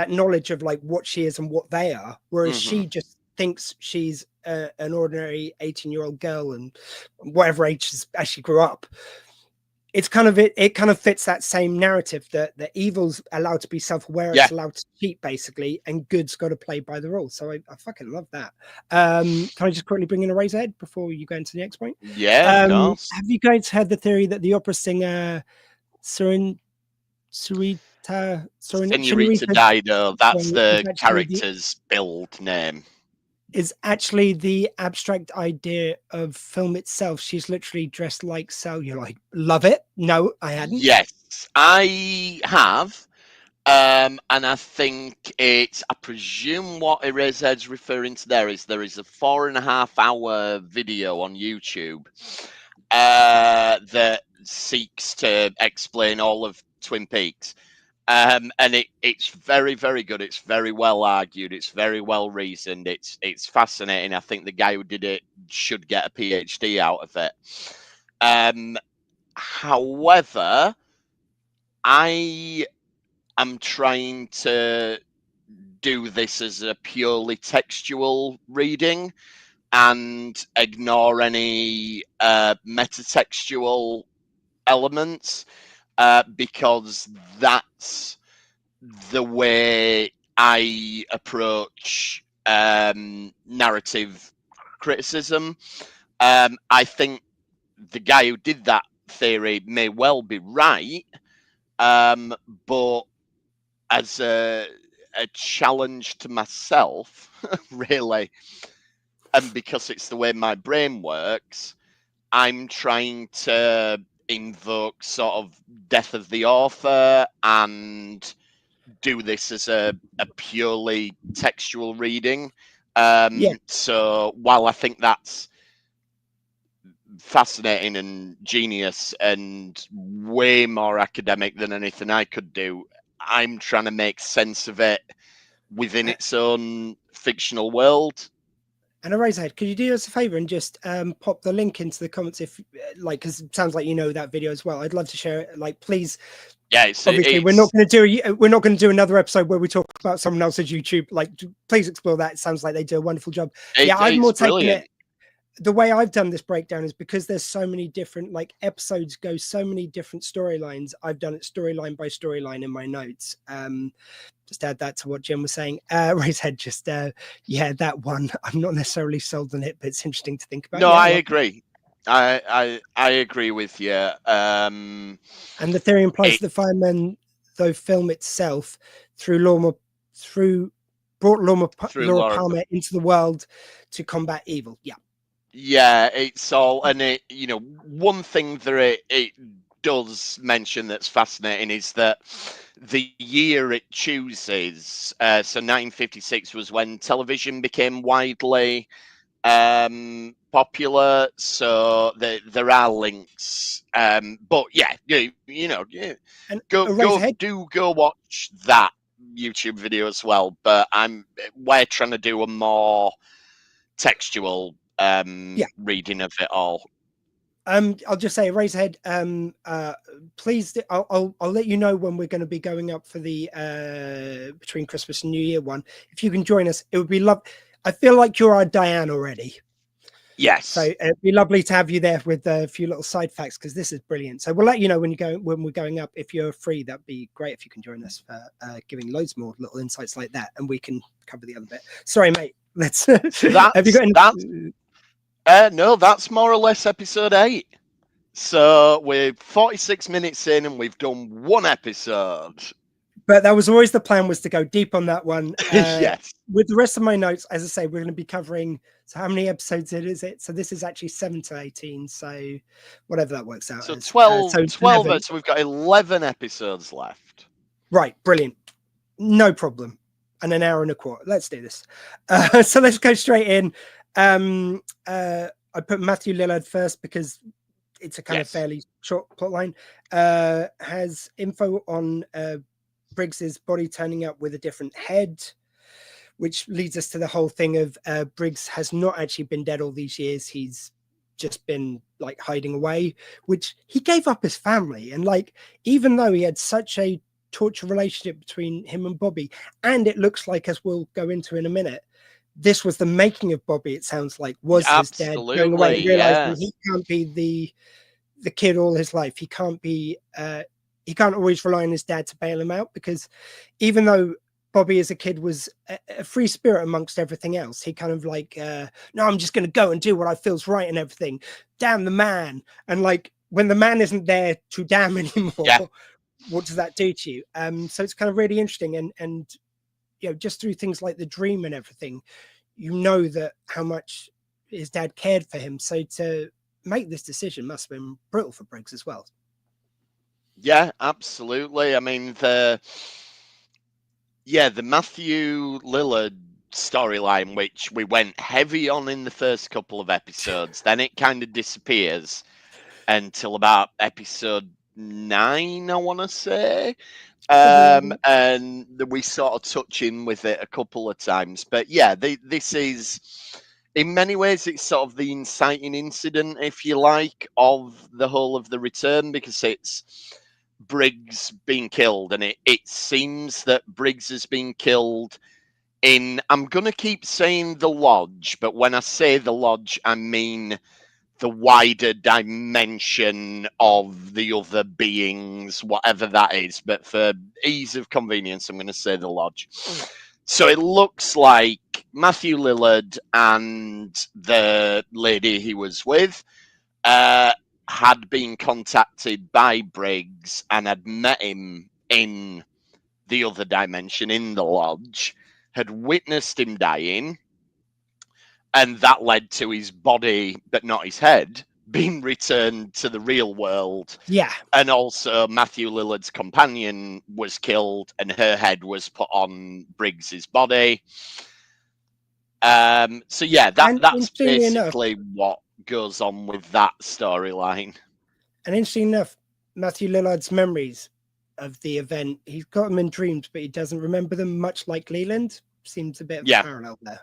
knowledge of like what she is and what they are, whereas she just thinks she's an ordinary 18-year-old girl and whatever age as she grew up. It's kind of it kind of fits that same narrative that the evil's allowed to be self-aware, it's allowed to cheat basically, and good's got to play by the rules. So I fucking love that. Can I just quickly bring in a Razorhead before you go into the next point? Yeah, of course. Have you guys heard the theory that the opera singer Senorita Dido, that's the character's build name, is actually the abstract idea of film itself? She's literally dressed like Sal. You're like, love it? No, I hadn't. Yes, I have. And I think I presume what Eraserhead's referring to there is a 4.5-hour video on YouTube that seeks to explain all of Twin Peaks. And it's very, very good. It's very well argued. It's very well reasoned. It's fascinating. I think the guy who did it should get a PhD out of it. However, I am trying to do this as a purely textual reading and ignore any metatextual elements. Because that's the way I approach narrative criticism. I think the guy who did that theory may well be right, but as a challenge to myself, really, and because it's the way my brain works, I'm trying to invoke sort of death of the author and do this as a purely textual reading. So while I think that's fascinating and genius and way more academic than anything I could do, I'm trying to make sense of it within its own fictional world. And Eraserhead, could you do us a favor and just pop the link into the comments if, like, because it sounds like you know that video as well. I'd love to share it. Like, please. Yeah, obviously we're not going to do another episode where we talk about someone else's YouTube. Like, please explore that. It sounds like they do a wonderful job. I've more taken it the way I've done this breakdown is because there's so many different like episodes go so many different storylines. I've done it storyline by storyline in my notes. Just add that to what Jim was saying. Ray's head just yeah, that one. I'm not necessarily sold on it, but it's interesting to think about. No, Yeah, I agree. I agree with you. And the theory implies the firemen, though film itself brought Laura Palmer into the world to combat evil. Yeah. Yeah, it's all, and it, you know, one thing that it does mention that's fascinating is that the year it chooses, so 1956 was when television became widely popular, so there are links, but yeah, you know, yeah, And go watch that YouTube video as well. But we're trying to do a more textual reading of it all. I'll just say, Razorhead, please, I'll let you know when we're going to be going up for the between Christmas and New Year one. If you can join us, it would be lovely. I feel like you're our Diane already. Yes. So it'd be lovely to have you there with a few little side facts, because this is brilliant. So we'll let you know when we're going up. If you're free, that'd be great if you can join us for giving loads more little insights like that, and we can cover the other bit. Sorry, mate. Let's. Have you got any? No, that's more or less episode 8. So we're 46 minutes in and we've done one episode. But that was always the plan, was to go deep on that one. Yes. With the rest of my notes, as I say, we're going to be covering, so how many episodes is it? So this is actually 7 to 18. So whatever that works out. So as. 12, so we've got 11 episodes left. Right. Brilliant. No problem. And an hour and a quarter. Let's do this. So let's go straight in. I put Matthew Lillard first because it's a kind of fairly short plot line. Has info on Briggs's body turning up with a different head, which leads us to the whole thing of Briggs has not actually been dead all these years. He's just been like hiding away, which he gave up his family. And like, even though he had such a torture relationship between him and Bobby, and it looks like, as we'll go into in a minute, this was the making of Bobby, it sounds like, was his dad going away and realizing he can't be the kid all his life. He can't always rely on his dad to bail him out, because even though Bobby as a kid was a free spirit amongst everything else, he kind of like, no, I'm just going to go and do what I feel's right and everything. Damn the man. And like, when the man isn't there to damn anymore, what does that do to you? So it's kind of really interesting. And you know, just through things like the dream and everything, you know that how much his dad cared for him. So to make this decision must have been brutal for Briggs as well. Yeah, absolutely. I mean, the Matthew Lillard storyline, which we went heavy on in the first couple of episodes, then it kind of disappears until about episode 9, I want to say. And we sort of touch in with it a couple of times. But yeah, this is, in many ways, it's sort of the inciting incident, if you like, of the whole of the return, because it's Briggs being killed, and it seems that Briggs has been killed in, I'm going to keep saying the lodge, but when I say the lodge, I mean the wider dimension of the other beings, whatever that is. But for ease of convenience, I'm going to say the lodge. So it looks like Matthew Lillard and the lady he was with had been contacted by Briggs and had met him in the other dimension, in the lodge, had witnessed him dying, and that led to his body, but not his head, being returned to the real world. Yeah. And also Matthew Lillard's companion was killed and her head was put on Briggs's body. So yeah, that's basically what goes on with that storyline. And interesting enough, Matthew Lillard's memories of the event, he's got them in dreams, but he doesn't remember them, much like Leland. Seems a bit of a parallel there.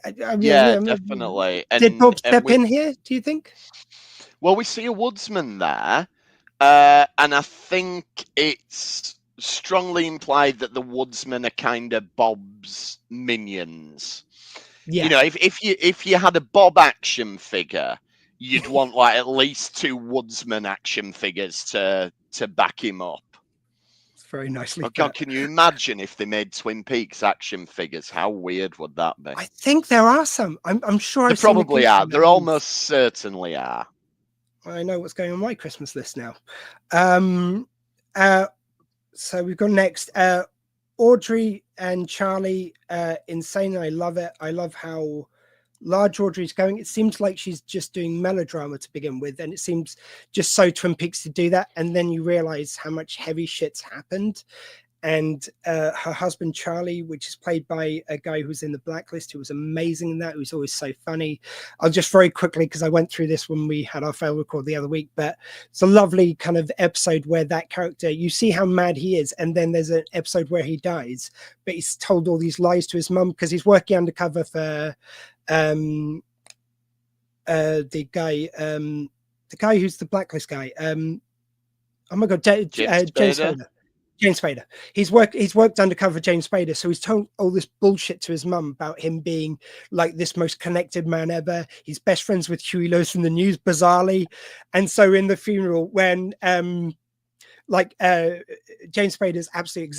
Definitely. Did Bob step in here, do you think? Well, we see a woodsman there, and I think it's strongly implied that the woodsmen are kind of Bob's minions. Yeah. You know, if you had a Bob action figure, you'd want like at least 2 Woodsman action figures to back him up. It's very nicely Oh God, put. can you imagine if they made Twin Peaks action figures? How weird would that be? I think there are some. I'm sure They I've seen a probably Coop are. one There that is. almost certainly are. I know what's going on my Christmas list now. So we've got next Audrey and Charlie. Insane. I love it. I love how large Audrey's going. It seems like she's just doing melodrama to begin with, and it seems just so Twin Peaks to do that. And then you realize how much heavy shit's happened. And her husband Charlie, which is played by a guy who's in the Blacklist, who was amazing in that, who's always so funny. I'll just very quickly, because I went through this when we had our fail record the other week, but it's a lovely kind of episode where that character, you see how mad he is, and then there's an episode where he dies, but he's told all these lies to his mum because he's working undercover for the guy who's the Blacklist guy. Oh my God, James Spader. James Spader. He's worked undercover for James Spader, so he's told all this bullshit to his mum about him being like this most connected man ever. He's best friends with Huey Lewis from the News, bizarrely. And so in the funeral, when James Spader is absolutely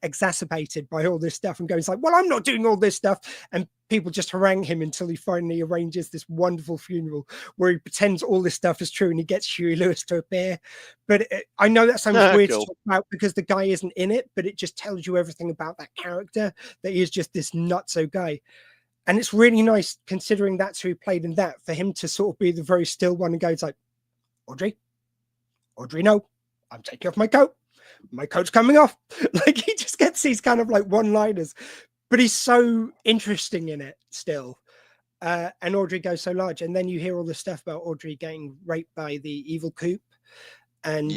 exacerbated by all this stuff and goes like, well, I'm not doing all this stuff. And people just harangue him until he finally arranges this wonderful funeral where he pretends all this stuff is true and he gets Huey Lewis to appear. But I know that sounds weird to talk about because the guy isn't in it, but it just tells you everything about that character, that he is just this nutso guy. And it's really nice, considering that's who he played in that, for him to sort of be the very still one and goes like, Audrey, no. I'm taking off my coat. My coat's coming off. Like, he just gets these kind of like one-liners, but he's so interesting in it still. And Audrey goes so large. And then you hear all the stuff about Audrey getting raped by the evil Coop and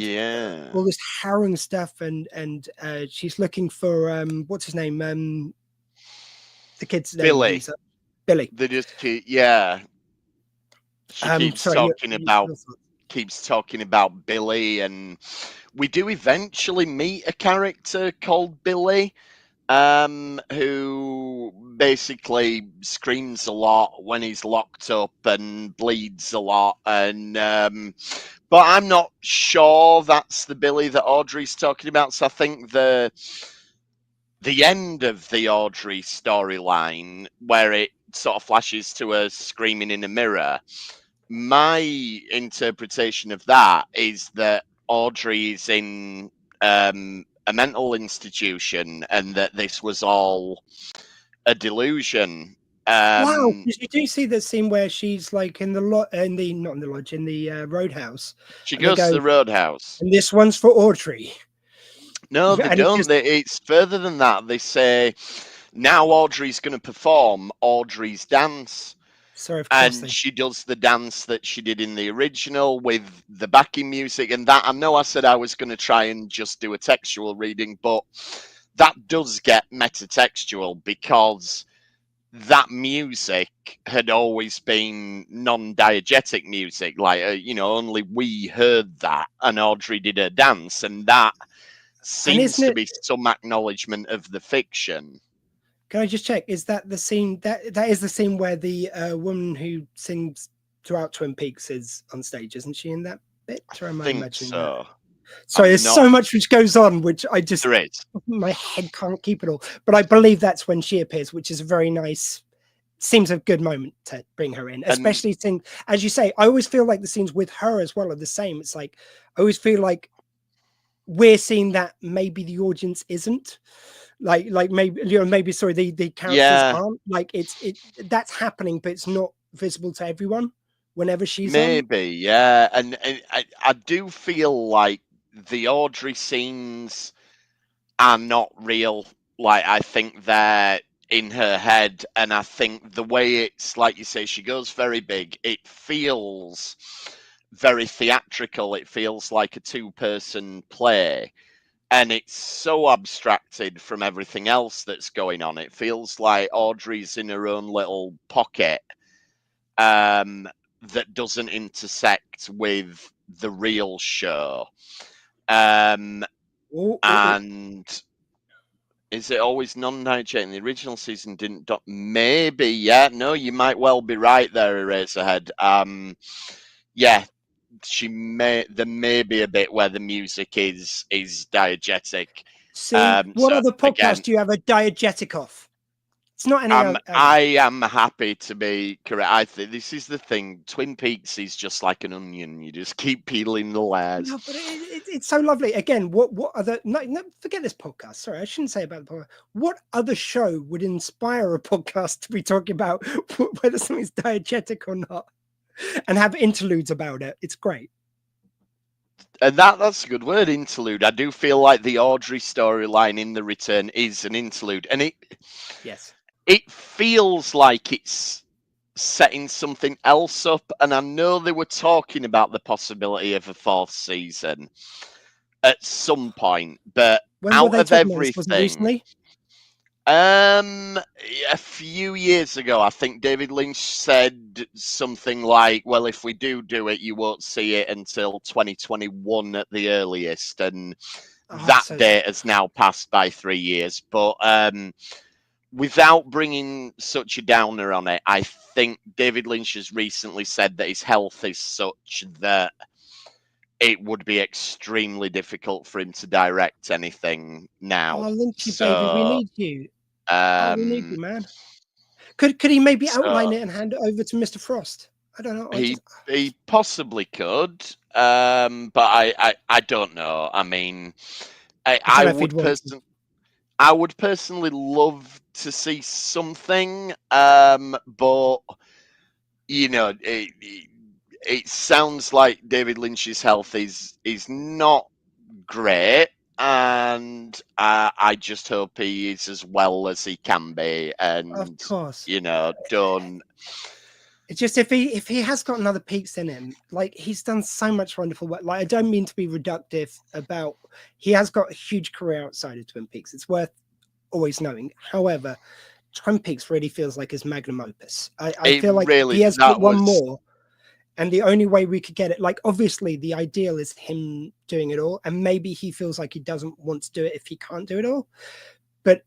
all this harrowing stuff. And she's looking for, what's his name? The kid's name. Billy. Billy. They just keep, yeah. She keeps talking about Billy, and we do eventually meet a character called Billy, who basically screams a lot when he's locked up and bleeds a lot, and but I'm not sure that's the Billy that Audrey's talking about. So I think the end of the Audrey storyline, where it sort of flashes to her screaming in a mirror, my interpretation of that is that Audrey is in a mental institution and that this was all a delusion. Wow, because you do see the scene where she's like in the roadhouse. She goes to the roadhouse. And this one's for Audrey. No, they don't. It's further than that. They say, now Audrey's going to perform Audrey's dance. So and she does the dance that she did in the original with the backing music. And that, I know I said I was going to try and just do a textual reading, but that does get metatextual because that music had always been non-diegetic music. Like, only we heard that, and Audrey did her dance, and that seems to be some acknowledgement of the fiction. Can I just check? Is that the scene that is the scene where the woman who sings throughout Twin Peaks is on stage? Isn't she in that bit? Or am I imagining so? That? Sorry, there's so much which goes on, which I just my head can't keep it all. But I believe that's when she appears, which is a very nice. Seems a good moment to bring her in, especially as you say. I always feel like the scenes with her as well are the same. It's like I always feel like we're seeing that maybe the audience isn't. Like maybe the characters aren't, like that's happening, but it's not visible to everyone whenever she's on. And I do feel like the Audrey scenes are not real. Like, I think they're in her head, and I think the way it's, like you say, she goes very big, it feels very theatrical. It feels like a 2-person play. And it's so abstracted from everything else that's going on. It feels like Audrey's in her own little pocket that doesn't intersect with the real show. And Is it always non-diegetic? The original season didn't. Maybe, yeah. No, you might well be right there, Eraserhead. Yeah, there may be a bit where the music is diegetic. See, what So other podcast again, do you have a diegetic of? It's not any other. I am happy to be correct. I think this is the thing. Twin Peaks is just like an onion. You just keep peeling the layers. No, but it's so lovely. Again, what other? No, forget this podcast. Sorry, I shouldn't say about the podcast. What other show would inspire a podcast to be talking about whether something's diegetic or not, and have interludes about it? It's great. And that's a good word, interlude. I do feel like the Audrey storyline in The Return is an interlude, and it feels like it's setting something else up. And I know they were talking about the possibility of a 4th season at some point, but out of everything, was it recently? A few years ago, I think David Lynch said something like, well, if we do it, you won't see it until 2021 at the earliest. And that date has now passed by 3 years. But without bringing such a downer on it, I think David Lynch has recently said that his health is such that it would be extremely difficult for him to direct anything now. Oh, Lynchy, baby, we need you. We need you, man. Could he maybe outline it and hand it over to Mr. Frost? I don't know. He possibly could, but I don't know. I mean, I would personally love to see something, but you know, it sounds like David Lynch's health is not great. And I just hope he is as well as he can be, and of course, don't. It's just if he has got another Peaks in him, like he's done so much wonderful work. Like I don't mean to be reductive about, he has got a huge career outside of Twin Peaks. It's worth always knowing. However, Twin Peaks really feels like his magnum opus. I feel like he has got one more. And the only way we could get it, like, obviously the ideal is him doing it all. And maybe he feels like he doesn't want to do it if he can't do it all. But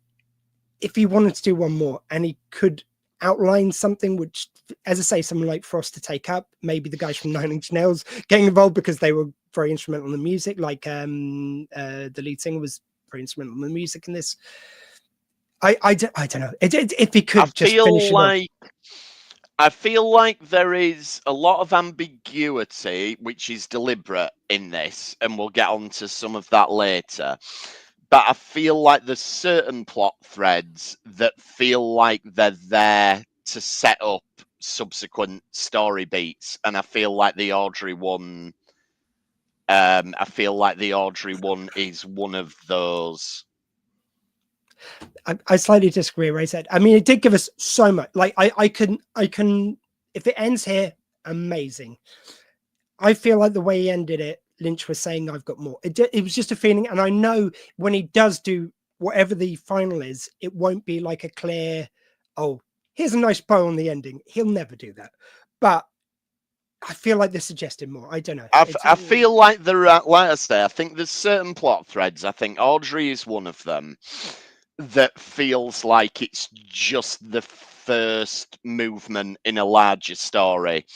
if he wanted to do one more and he could outline something, which, as I say, someone like Frost to take up, maybe the guys from 9 Inch Nails getting involved because they were very instrumental in the music. Like the lead singer was very instrumental in the music in this. I don't know. If he could just finish it off. I feel like there is a lot of ambiguity, which is deliberate in this, and we'll get onto some of that later. But I feel like there's certain plot threads that feel like they're there to set up subsequent story beats, and I feel like the Audrey one. I feel like the Audrey one is one of those. I slightly disagree, Ray said. I mean, it did give us so much. Like I can, if it ends here, amazing. I feel like the way he ended it, Lynch was saying, I've got more. It was just a feeling. And I know when he does do whatever the final is, it won't be like a clear, oh, here's a nice bow on the ending. He'll never do that. But I feel like they're suggesting more. I don't know. I feel like there are, like I say, I think there's certain plot threads. I think Audrey is one of them that feels like it's just the first movement in a larger story.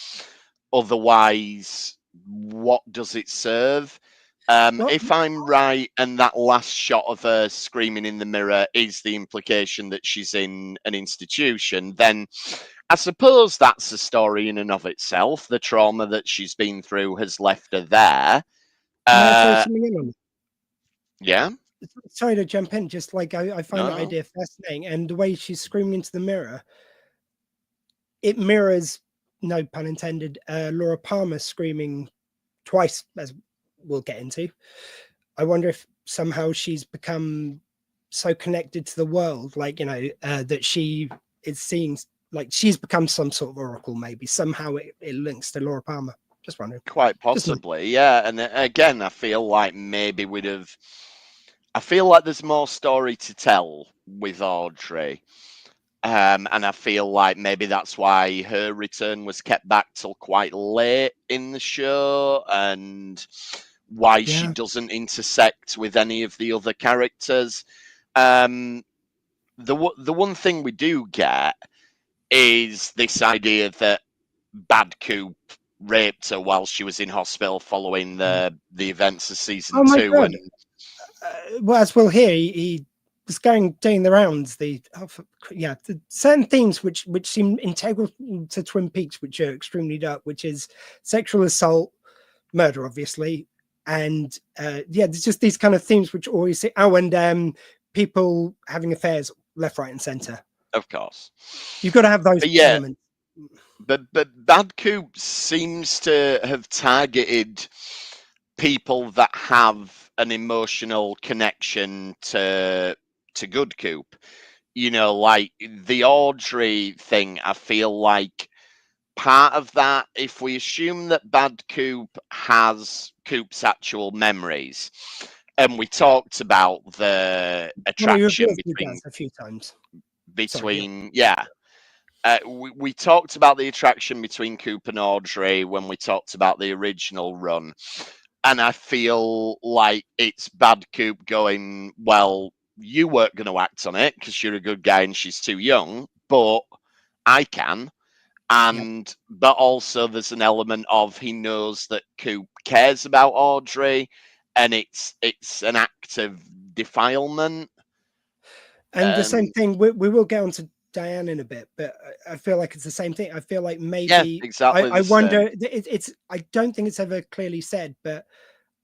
Otherwise, what does it serve? If I'm right, and that last shot of her screaming in the mirror is the implication that she's in an institution, then I suppose that's a story in and of itself. The trauma that she's been through has left her there. Yeah. Sorry to jump in. Just like I find that idea fascinating, and the way she's screaming into the mirror, it mirrors, no pun intended, Laura Palmer screaming twice, as we'll get into. I wonder if somehow she's become so connected to the world, like, that she is seeing, like she's become some sort of oracle. Maybe somehow it links to Laura Palmer. Just wondering. Quite possibly, yeah. And again, I feel like maybe I feel like there's more story to tell with Audrey. And I feel like maybe that's why her return was kept back till quite late in the show, and why she doesn't intersect with any of the other characters. The one thing we do get is this idea that Bad Coop raped her while she was in hospital following the events of season Oh my 2, God. and Well, as we'll hear, he was doing the rounds. Certain themes which seem integral to Twin Peaks, which are extremely dark, which is sexual assault, murder, obviously, and there's just these kind of themes which always say, and people having affairs left, right, and center. of course, You've got to have those elements. But Bad Coop seems to have targeted people that have an emotional connection to Good Coop. You know, like the Audrey thing, I feel like part of that, if we assume that Bad Coop has Coop's actual memories, and we talked about the attraction between a few times. we talked about the attraction between Coop and Audrey when we talked about the original run. And I feel like it's Bad Coop going, well, you weren't going to act on it because you're a good guy and she's too young, but I can. And but also there's an element of he knows that Coop cares about Audrey, and it's an act of defilement. And the same thing, we will get onto Diane in a bit, but I feel like it's the same thing. I feel like maybe exactly. I wonder. It's I don't think it's ever clearly said, but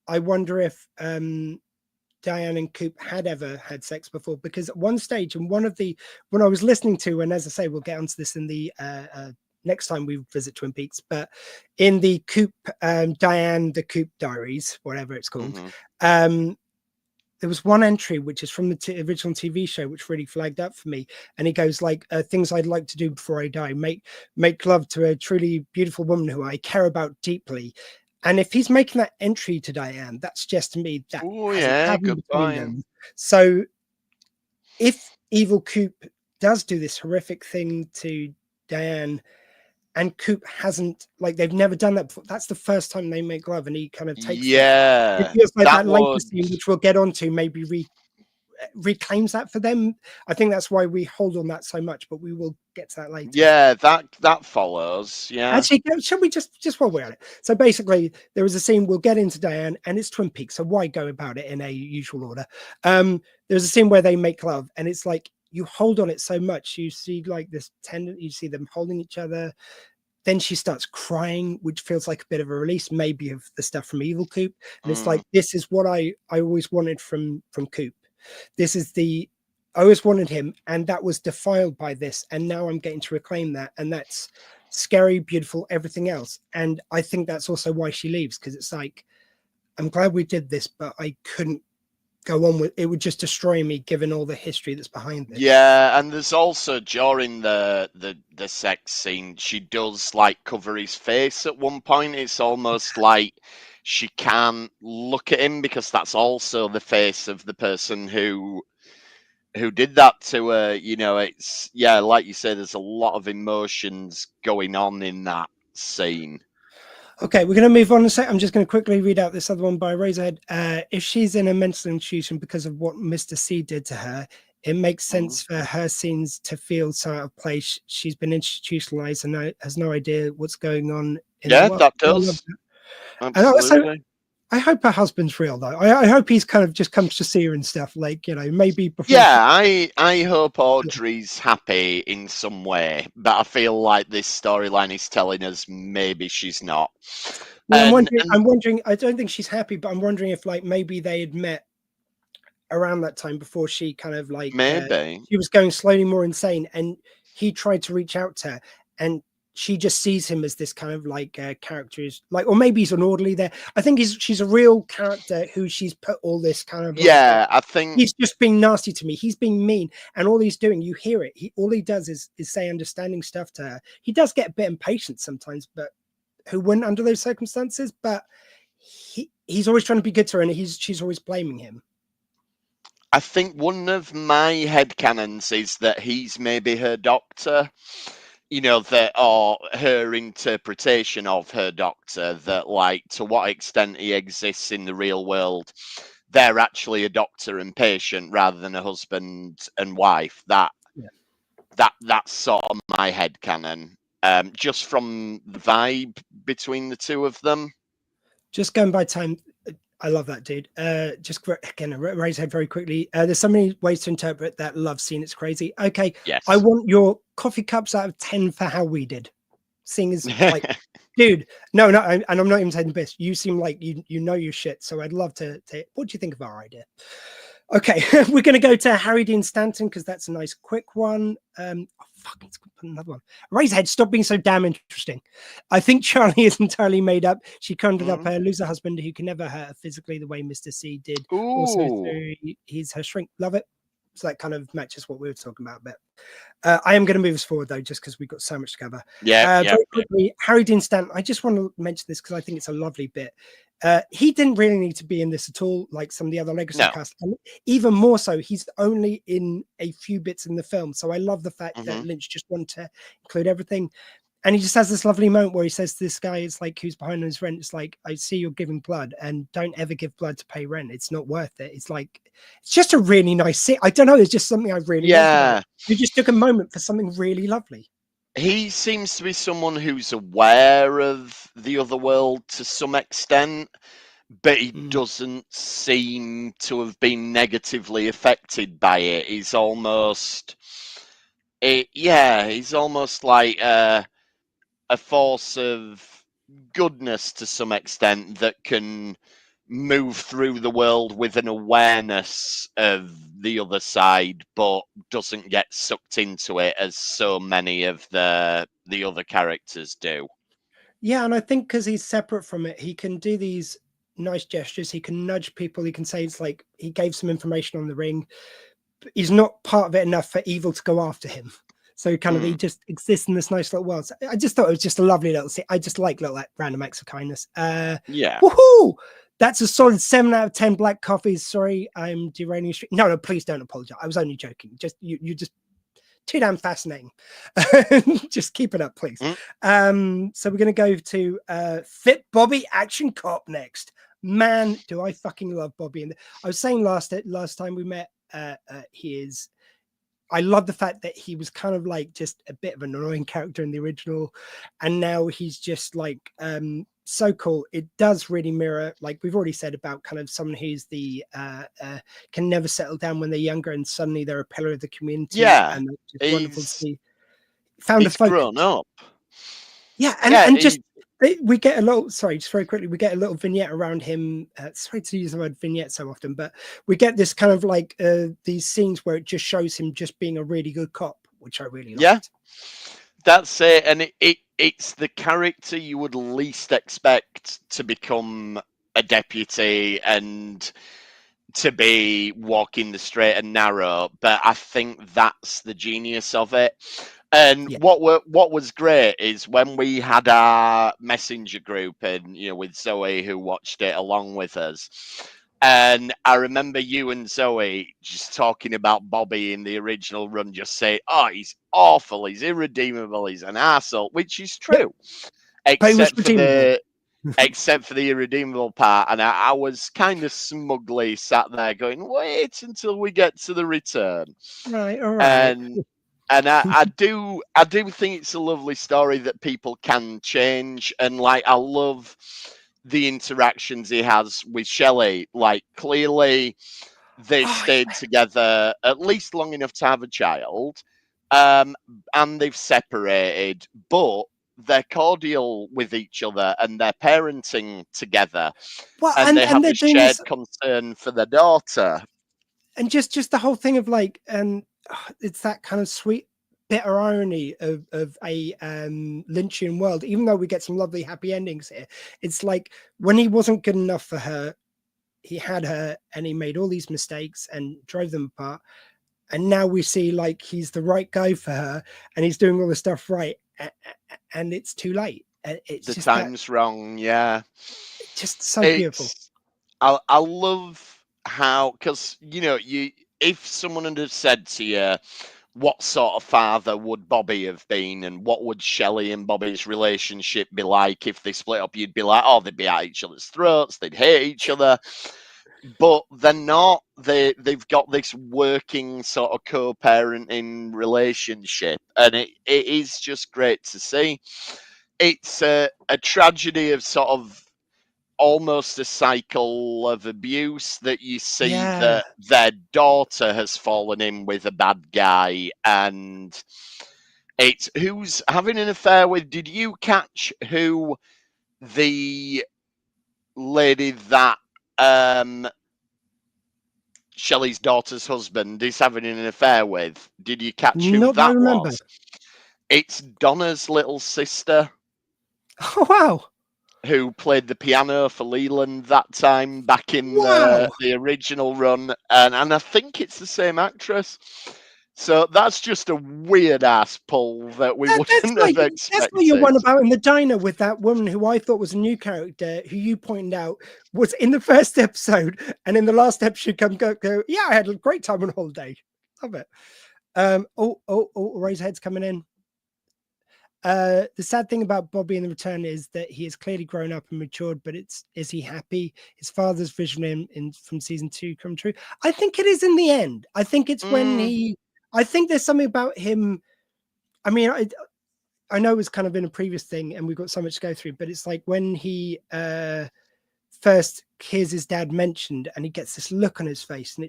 I wonder if Diane and Coop had ever had sex before, because at one stage and when I was listening to, and as I say, we'll get onto this in the next time we visit Twin Peaks, but in the Coop Diane the Coop Diaries, whatever it's called, there was one entry which is from the original TV show which really flagged up for me, and he goes like, things I'd like to do before I die: make love to a truly beautiful woman who I care about deeply. And if he's making that entry to Diane, that's just to me that hasn't happened between them. So if evil Coop does do this horrific thing to Diane, and Coop hasn't, like, they've never done that before, that's the first time they make love, and he kind of takes it feels like that later scene, which we'll get onto, maybe reclaims that for them. I think that's why we hold on that so much, but we will get to that later. Yeah, that follows. Yeah. Actually, shall we just while we're at it? So basically, there was a scene, we'll get into Diane, and it's Twin Peaks, so why go about it in a usual order? There's a scene where they make love, and it's like you hold on it so much. You see like this tendon, you see them holding each other. Then she starts crying, which feels like a bit of a release, maybe of the stuff from Evil Coop. And it's like, this is what I always wanted from Coop. This is I always wanted him, and that was defiled by this, and now I'm getting to reclaim that, and that's scary, beautiful, everything else. And I think that's also why she leaves, because it's like, I'm glad we did this, but I couldn't go on with it. Would just destroy me given all the history that's behind this. Yeah, and there's also during the sex scene, she does like cover his face at one point. It's almost like she can't look at him because that's also the face of the person who did that to her. You know, it's like you say, there's a lot of emotions going on in that scene. Okay, we're going to move on a sec. I'm just going to quickly read out this other one by Razorhead. If she's in a mental institution because of what Mr. C did to her, it makes sense for her scenes to feel so out of place. She's been institutionalized and has no idea what's going on in the world. That does. Absolutely. I hope her husband's real, though. I hope he's kind of just comes to see her and stuff, like, you know, maybe before. Yeah, I hope Audrey's happy in some way, but I feel like this storyline is telling us maybe she's not. Well, I'm wondering, I don't think she's happy, but I'm wondering if, like, maybe they had met around that time before she kind of, like, maybe she was going slowly more insane, and he tried to reach out to her, and she just sees him as this kind of like character, is like, or maybe he's an orderly there. I think she's a real character who she's put all this kind of I think he's just being nasty to me, he's being mean, and all he's doing, you hear it, all he does is say understanding stuff to her. He does get a bit impatient sometimes, but who wouldn't under those circumstances? But he's always trying to be good to her, and she's always blaming him. I think one of my headcanons is that he's maybe her doctor. You know, that, or her interpretation of her doctor, that, like, to what extent he exists in the real world, they're actually a doctor and patient rather than a husband and wife. That's sort of my headcanon. Just from the vibe between the two of them. Just going by time, I love that, dude. Just again, raise head very quickly. There's so many ways to interpret that love scene. It's crazy. Okay, Yes. I want your coffee cups out of 10 for how we did. Seeing as like, dude, no, and I'm not even saying the best. You seem like you know your shit. So I'd love to. What do you think of our idea? Okay, we're going to go to Harry Dean Stanton because that's a nice quick one. Oh, fuck, let's put another one. Razorhead, stop being so damn interesting. I think Charlie is entirely made up. She conjured up her loser husband who can never hurt her physically the way Mr. C did. Ooh. Also, he's her shrink. Love it. So that kind of matches what we were talking about. But I am going to move us forward, though, just because we've got so much to cover. Very quickly, Harry Dean Stanton, I just want to mention this because I think it's a lovely bit. He didn't really need to be in this at all, like some of the other legacy cast. And even more so, he's only in a few bits in the film. So I love the fact that Lynch just wanted to include everything. And he just has this lovely moment where he says to this guy, it's like, who's behind his rent? It's like, I see you're giving blood and don't ever give blood to pay rent. It's not worth it. It's like, it's just a really nice scene. I don't know. It's just something I really love. You just took a moment for something really lovely. He seems to be someone who's aware of the other world to some extent, but he doesn't seem to have been negatively affected by it. He's almost, he's almost like a force of goodness to some extent that can move through the world with an awareness of the other side, but doesn't get sucked into it as so many of the other characters do. Yeah, and I think because he's separate from it, he can do these nice gestures. He can nudge people. He can say it's like he gave some information on the ring. But he's not part of it enough for evil to go after him. So kind of he just exists in this nice little world. So I just thought it was just a lovely little scene. I just like little random acts of kindness. Woohoo! That's a solid 7 out of 10 black coffees. Sorry, I'm derailing. No, please don't apologize. I was only joking. Just you just too damn fascinating. Just keep it up, please. So we're gonna go to Fit Bobby Action Cop next. Man, do I fucking love Bobby. And I was saying last time we met, I love the fact that he was kind of like just a bit of an annoying character in the original, and now he's just like so cool. It does really mirror, like we've already said, about kind of someone who's the can never settle down when they're younger, and suddenly they're a pillar of the community. And it's wonderful to see. Found a focus. Grown up. And just we get a little, sorry, just very quickly, we get a little vignette around him. Sorry to use the word vignette so often, but we get this kind of like these scenes where it just shows him just being a really good cop, which I really liked. Yeah, that's it. And it's the character you would least expect to become a deputy and to be walking the straight and narrow. But I think that's the genius of it. And what was great is when we had our messenger group and with Zoe who watched it along with us, and I remember you and Zoe just talking about Bobby in the original run, just saying, "Oh, he's awful, he's irredeemable, he's an asshole," which is true, except for the irredeemable part. And I was kind of smugly sat there going, "Wait until we get to the return." Right, all right. And I do think it's a lovely story that people can change. And like, I love the interactions he has with Shelley. Like, clearly they've stayed together at least long enough to have a child, and they've separated, but they're cordial with each other and they're parenting together. And they have a shared concern for their daughter. And just the whole thing of like, it's that kind of sweet bitter irony of a Lynchian world. Even though we get some lovely happy endings here, it's like when he wasn't good enough for her, he had her and he made all these mistakes and drove them apart. And now we see like he's the right guy for her and he's doing all the stuff right, and it's too late. It's the just time's wrong. Yeah, it's just so beautiful. I love how, because if someone had have said to you, what sort of father would Bobby have been, and what would Shelley and Bobby's relationship be like if they split up, you'd be like, oh, they'd be at each other's throats, they'd hate each other. but they're not. They've got this working sort of co-parenting relationship, and it is just great to see. It's a tragedy of sort of almost a cycle of abuse that you see Yeah. that their daughter has fallen in with a bad guy, and it's who's having an affair with. Did you catch who the lady that Shelley's daughter's husband is having an affair with? Did you catch who Not that I that remember. was? It's Donna's little sister, Oh, wow. who played the piano for Leland that time back in Wow. the original run, and I think it's the same actress. So that's just a weird ass pull that we wouldn't have That's like your one expected. about in the diner with that woman who I thought was a new character, who you pointed out was in the first episode, and in the last episode go, yeah, I had a great time on holiday. Love it. Raise heads coming in. The sad thing about Bobby in the return is that he has clearly grown up and matured, but is he happy? His father's vision in from season 2 come true? I think it is in the end. I think it's when I think there's something about him. I mean, I know it was kind of in a previous thing and we've got so much to go through, but it's like when he first hears his dad mentioned and he gets this look on his face, and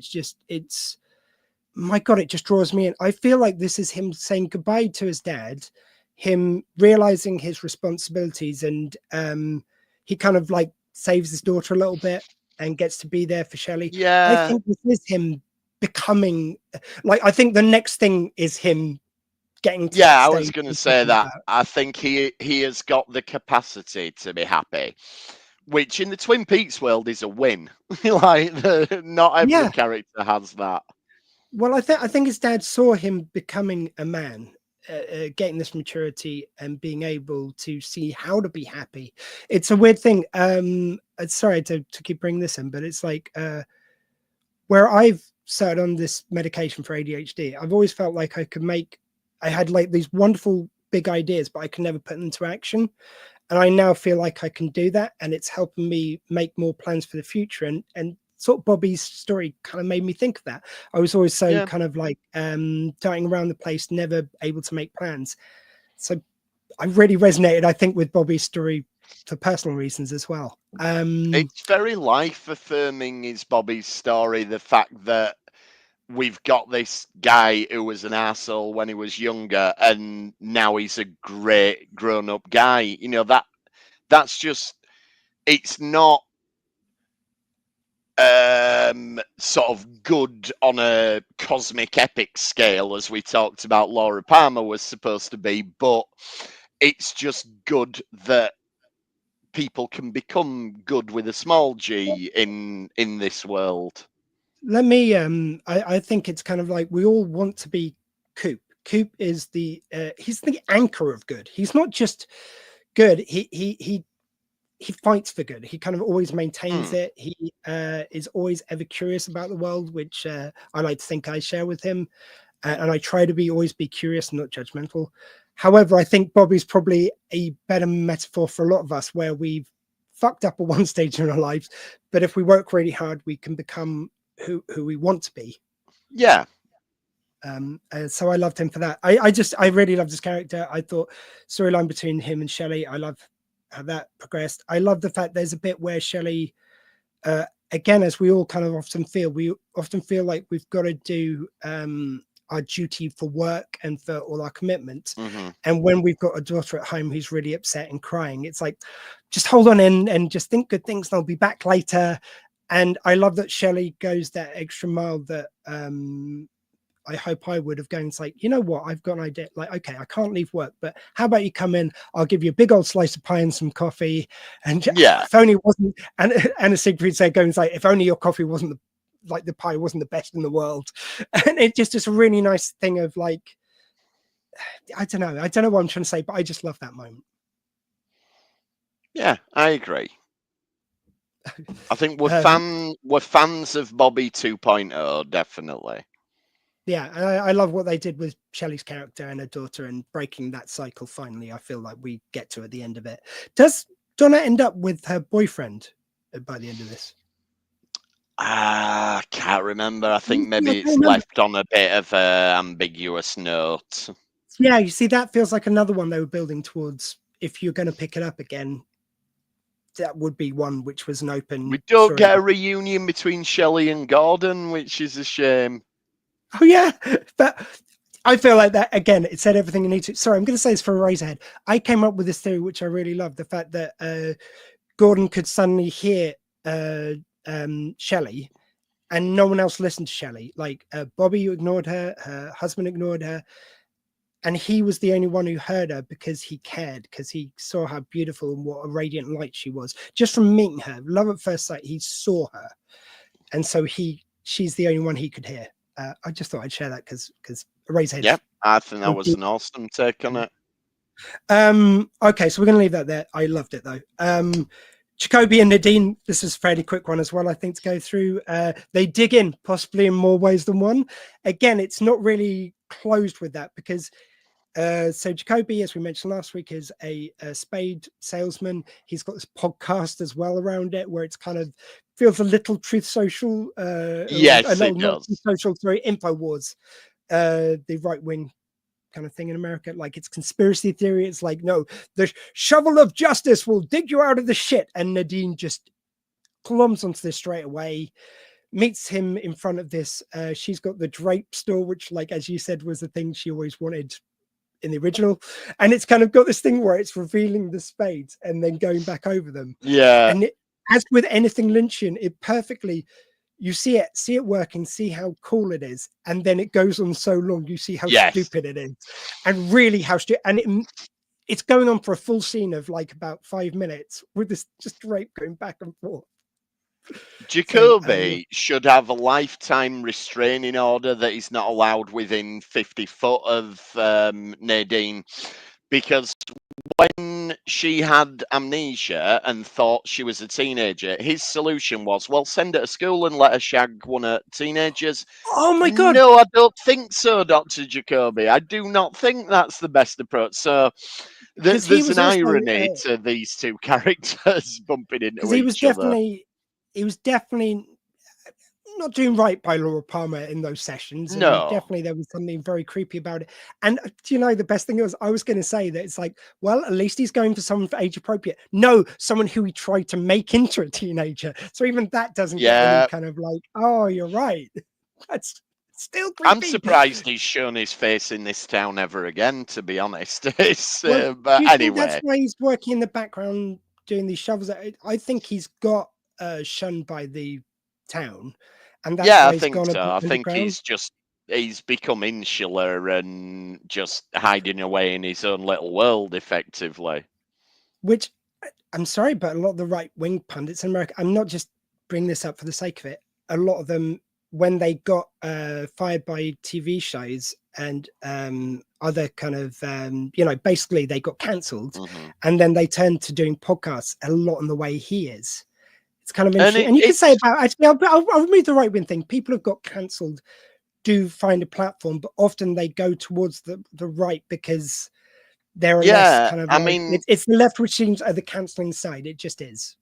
it's my God, it just draws me in. I feel like this is him saying goodbye to his dad, him realizing his responsibilities, and he kind of like saves his daughter a little bit and gets to be there for Shelley. I Yeah, think this is him becoming, like, I think the next thing is him getting to that yeah, I was stage going to we're say talking that. about. I think he has got the capacity to be happy, which in the Twin Peaks world is a win. Like, not every Yeah. character has that. Well, I think his dad saw him becoming a man, getting this maturity and being able to see how to be happy. It's a weird thing. Sorry to keep bringing this in, but it's like where I've sat on this medication for ADHD, I've always felt like I had like these wonderful big ideas, but I can never put them into action. And I now feel like I can do that, and it's helping me make more plans for the future. And sort of Bobby's story kind of made me think of that. I was always so Yeah, kind of like darting around the place, never able to make plans. So I really resonated, I think, with Bobby's story for personal reasons as well. it's very life affirming, is Bobby's story. The fact that we've got this guy who was an asshole when he was younger, and now he's a great grown up guy. You know, that's just, it's not sort of good on a cosmic epic scale, as we talked about Laura Palmer was supposed to be, but it's just good that people can become good with a small g in this world. Let me I think it's kind of like we all want to be Coop. Coop is he's the anchor of good. He's not just good. He fights for good. He kind of always maintains it. He is always ever curious about the world, which I like to think I share with him. And I try to always be curious and not judgmental. However, I think Bobby's probably a better metaphor for a lot of us, where we've fucked up at one stage in our lives, but if we work really hard, we can become who we want to be. Yeah. So I loved him for that. I really loved his character. I thought storyline between him and Shelley, I love how that progressed. I love the fact there's a bit where Shelley, again, as we all kind of often feel like we've got to do our duty for work and for all our commitments. And when we've got a daughter at home who's really upset and crying, it's like, just hold on in and just think good things, and I'll be back later. And I love that Shelley goes that extra mile that I hope I would have gone. It's like, you know what, I've got an idea. Like, okay, I can't leave work, but how about you come in? I'll give you a big old slice of pie and some coffee. And Yeah. if only it wasn't, and as Siegfried said, going like, if only your coffee wasn't the pie wasn't the best in the world. And it just is a really nice thing of like, I don't know what I'm trying to say, but I just love that moment. Yeah, I agree. I think we're fans of Bobby 2.0, definitely. Yeah, and I love what they did with Shelley's character and her daughter, and breaking that cycle. Finally, I feel like we get to at the end of it. Does Donna end up with her boyfriend by the end of this? I can't remember. I think I maybe don't it's remember. left on a bit of a ambiguous note. Yeah, you see, that feels like another one they were building towards. If you're going to pick it up again, that would be one which was an open We don't story. get a reunion between Shelley and Gordon, which is a shame. Oh yeah, but I feel like that again. It said everything you need to. Sorry, I'm going to say this for Eraserhead. I came up with this theory, which I really love: the fact that Gordon could suddenly hear Shelley, and no one else listened to Shelley. Like Bobby ignored her, her husband ignored her, and he was the only one who heard her because he cared, because he saw how beautiful and what a radiant light she was just from meeting her. Love at first sight. He saw her, and so she's the only one he could hear. I just thought I'd share that because Eraserhead. Yep, I think that was an awesome take on it. Okay, so we're going to leave that there. I loved it though. Jacoby and Nadine, this is a fairly quick one as well, I think, to go through. They dig in possibly in more ways than one. Again, it's not really closed with that because so Jacoby, as we mentioned last week, is a spade salesman. He's got this podcast as well around it where it's kind of feels a little Truth Social. Yes, no, it not does. Truth Social, sorry, InfoWars, the right wing kind of thing in America. Like it's conspiracy theory. It's like, no, the shovel of justice will dig you out of the shit. And Nadine just clumps onto this straight away, meets him in front of this. She's got the drape store, which, like, as you said, was the thing she always wanted in the original. And it's kind of got this thing where it's revealing the spades and then going back over them. Yeah. And as with anything Lynchian, it perfectly, you see it working, see how cool it is, and then it goes on so long. You see how stupid it is, and really how stupid. And it's going on for a full scene of like about 5 minutes with this just rape going back and forth. Jacoby should have a lifetime restraining order that he's not allowed within 50 foot of Nadine, because when she had amnesia and thought she was a teenager, his solution was, well, send her to school and let her shag one of teenagers. Oh my God. No, I don't think so, Dr. Jacoby. I do not think that's the best approach. So there's an irony to these two characters bumping into each other. He was definitely not doing right by Laura Palmer in those sessions. And No. definitely there was something very creepy about it. And do you know, the best thing was, I was going to say that it's like, well, at least he's going for someone for age appropriate. No, someone who he tried to make into a teenager. So even that doesn't get any kind of like, oh, you're right. That's still creepy. I'm surprised he's shown his face in this town ever again, to be honest. Well, but anyway, that's why he's working in the background doing these shovels. I think he's got shunned by the town, and that's why I he's think gone so. I think he's become insular and just hiding away in his own little world, effectively. Which, I'm sorry, but a lot of the right wing pundits in America, I'm not just bringing this up for the sake of it. A lot of them, when they got fired by TV shows and other kind of, basically they got cancelled, and then they turned to doing podcasts a lot in the way he is. It's kind of interesting. And you can say about, actually, I'll remove the right wing thing. People have got cancelled do find a platform, but often they go towards the right because they're less kind of, it's the left which seems the cancelling side. It just is.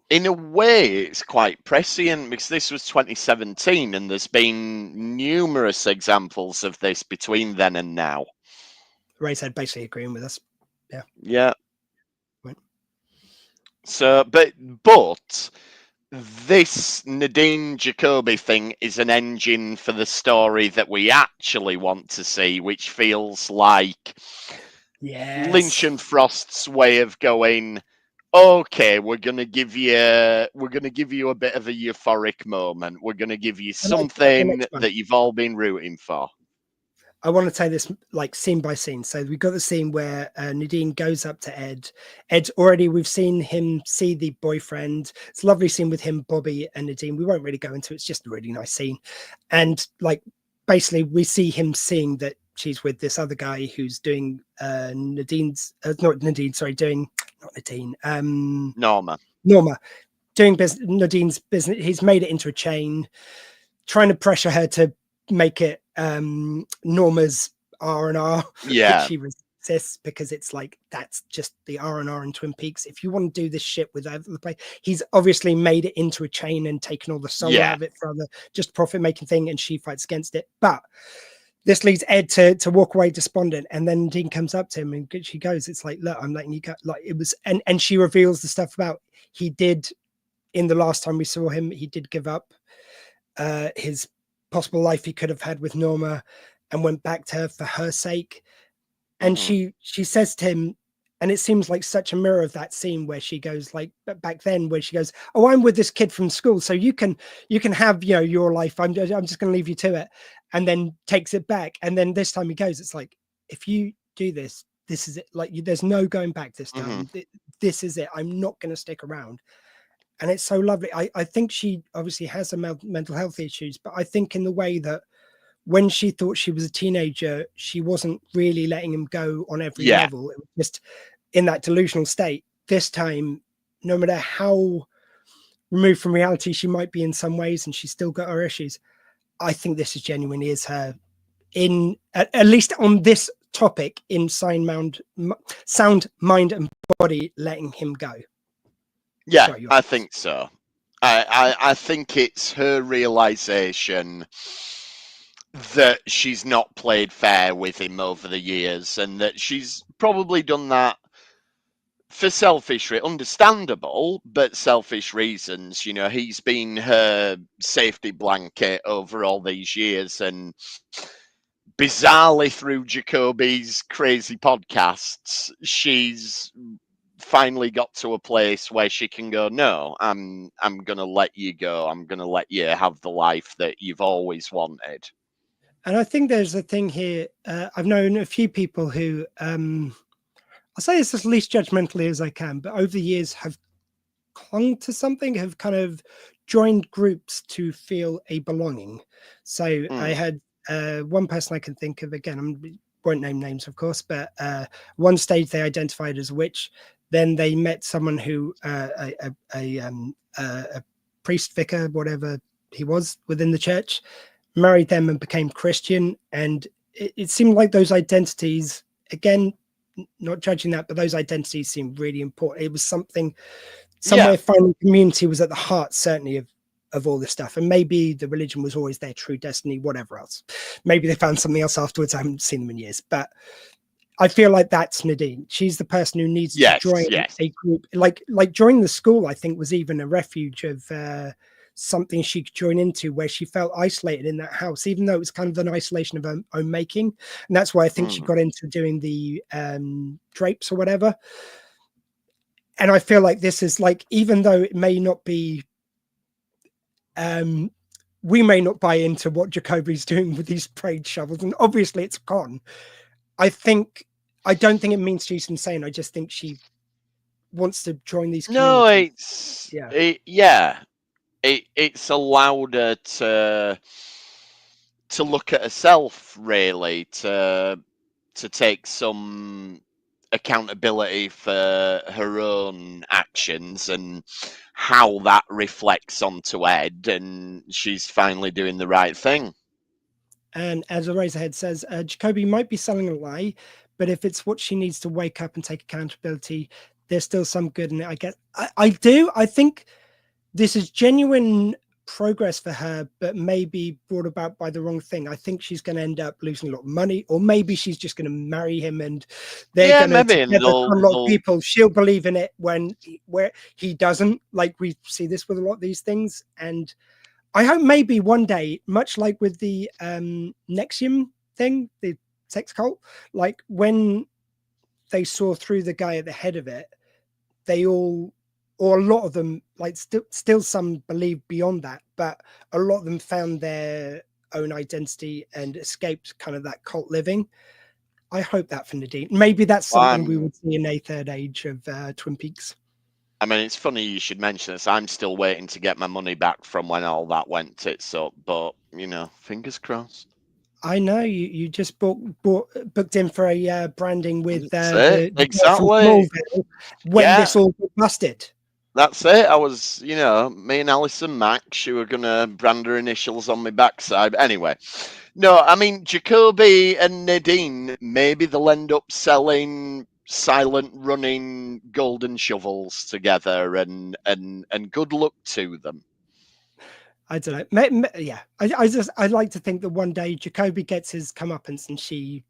In a way, it's quite prescient because this was 2017 and there's been numerous examples of this between then and now. Ray said basically agreeing with us. Yeah. Yeah. Right. So, but this Nadine Jacoby thing is an engine for the story that we actually want to see, which feels like Lynch and Frost's way of going, okay, we're gonna give you a bit of a euphoric moment. We're gonna give you something that you've all been rooting for. I want to say this like scene by scene. So we've got the scene where Nadine goes up to Ed. Ed's already, we've seen him see the boyfriend. It's a lovely scene with him, Bobby and Nadine. We won't really go into it. It's just a really nice scene. And like, basically we see him seeing that she's with this other guy who's doing Norma, doing Nadine's business. He's made it into a chain, trying to pressure her to make it Norma's R&R, which she exists because it's like that's just the R&R in Twin Peaks. If you want to do this shit with the play, he's obviously made it into a chain and taken all the soul out of it for the just profit making thing, and she fights against it. But this leads Ed to walk away despondent, and then Dean comes up to him and she goes, "It's like, look, I'm letting you go." Like it was, and she reveals the stuff about he did in the last time we saw him, he did give up his possible life he could have had with Norma and went back to her for her sake. And she says to him, and it seems like such a mirror of that scene where she goes like back then where she goes, "Oh, I'm with this kid from school, so you can have, you know, your life. I'm just going to leave you to it," and then takes it back. And then this time he goes, "It's like, if you do this, this is it. Like there's no going back this time. This is it. I'm not going to stick around." And it's so lovely. I think she obviously has some mental health issues, but I think in the way that when she thought she was a teenager, she wasn't really letting him go on every level. It was just in that delusional state. This time, no matter how removed from reality she might be in some ways, and she's still got her issues, I think this is genuinely is her in, at least on this topic, in sound, mind, and body, letting him go. Yeah, Sorry, I think so. I think it's her realization that she's not played fair with him over the years, and that she's probably done that for selfish, understandable, but selfish reasons. You know, he's been her safety blanket over all these years, and bizarrely through Jacoby's crazy podcasts, she's finally got to a place where she can go, "No, I'm gonna let you go. I'm gonna let you have the life that you've always wanted." And I think there's a thing here. I've known a few people who, I'll say this as least judgmentally as I can, but over the years have clung to something, have kind of joined groups to feel a belonging. So I had one person I can think of, again, I won't name names, of course, but one stage they identified as a witch. Then they met someone who, a priest, vicar, whatever he was within the church, married them and became Christian. And it seemed like those identities, again, not judging that, but those identities seemed really important. It was something, somewhere finding community was at the heart, certainly, of all this stuff. And maybe the religion was always their true destiny, whatever else. Maybe they found something else afterwards. I haven't seen them in years, but I feel like that's Nadine. She's the person who needs to join a group. Like joining the school, I think, was even a refuge of something she could join into, where she felt isolated in that house, even though it was kind of an isolation of her own making. And that's why I think she got into doing the drapes or whatever. And I feel like this is like, even though it may not be, we may not buy into what Jacoby's doing with these parade shovels, and obviously it's a con. I don't think it means she's insane. I just think she wants to join these communities. It's allowed her to look at herself, really, to take some accountability for her own actions and how that reflects onto Ed, and she's finally doing the right thing. And as Eraserhead says, Jacoby might be selling a lie, but if it's what she needs to wake up and take accountability, there's still some good in it. I guess I do. I think this is genuine progress for her, but maybe brought about by the wrong thing. I think she's going to end up losing a lot of money, or maybe she's just going to marry him, and they're going to a lot of people. She'll believe in it where he doesn't. Like we see this with a lot of these things, and I hope maybe one day, much like with the Nexium thing, the sex cult, like when they saw through the guy at the head of it, they all, or a lot of them, like still some believe beyond that, but a lot of them found their own identity and escaped kind of that cult living. I hope that for Nadine. Maybe that's something we would see in a third age of Twin Peaks. I mean, it's funny you should mention this. I'm still waiting to get my money back from when all that went tits up, but, you know, fingers crossed. I know you just booked in for a branding with exactly when this all got busted. That's it. I was, me and Alison Mack, she were gonna brand her initials on my backside. But anyway, No, I mean Jacoby and Nadine, maybe they'll end up selling silent running golden shovels together, and good luck to them. I don't know. Yeah, I like to think that one day Jacoby gets his comeuppance and she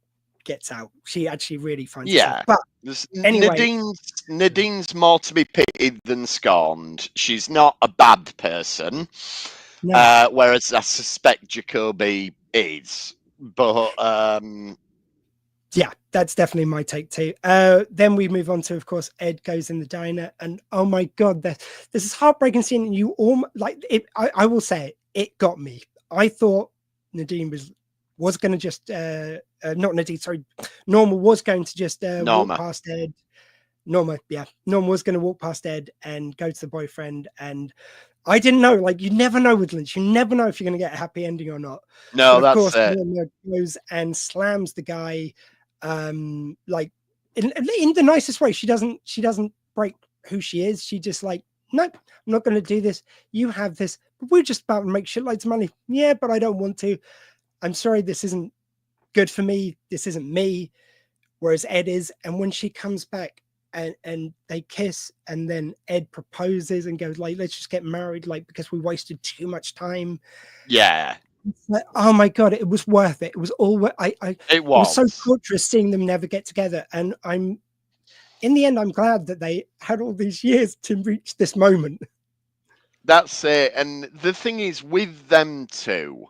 gets out. She actually really finds herself. Yeah. But anyway, Nadine's more to be pitied than scorned. She's not a bad person. no. Whereas I suspect Jacoby is. But Yeah, that's definitely my take too. Then we move on to, of course, Ed goes in the diner, and oh my god, this is heartbreaking scene. And you all like it. I will say it got me. I thought Nadine was going to just not Nadine, sorry, Norma was going to just walk past Ed. Norma was going to walk past Ed and go to the boyfriend, and I didn't know. Like, you never know with Lynch. You never know if you're going to get a happy ending or not. No, but of that's course, it. Norma goes and slams the guy, like in the nicest way. She doesn't break who she is. She just like, nope, I'm not going to do this. You have this, but we're just about to make shitloads of money. Yeah, but I don't want to. I'm sorry, this isn't good for me. This isn't me. Whereas Ed is, and when she comes back and they kiss, and then Ed proposes and goes like, let's just get married, like, because we wasted too much time. Yeah. Like, oh my god, it was worth it. It was all it was so torturous seeing them never get together. And in the end, I'm glad that they had all these years to reach this moment. That's it. And the thing is, with them two,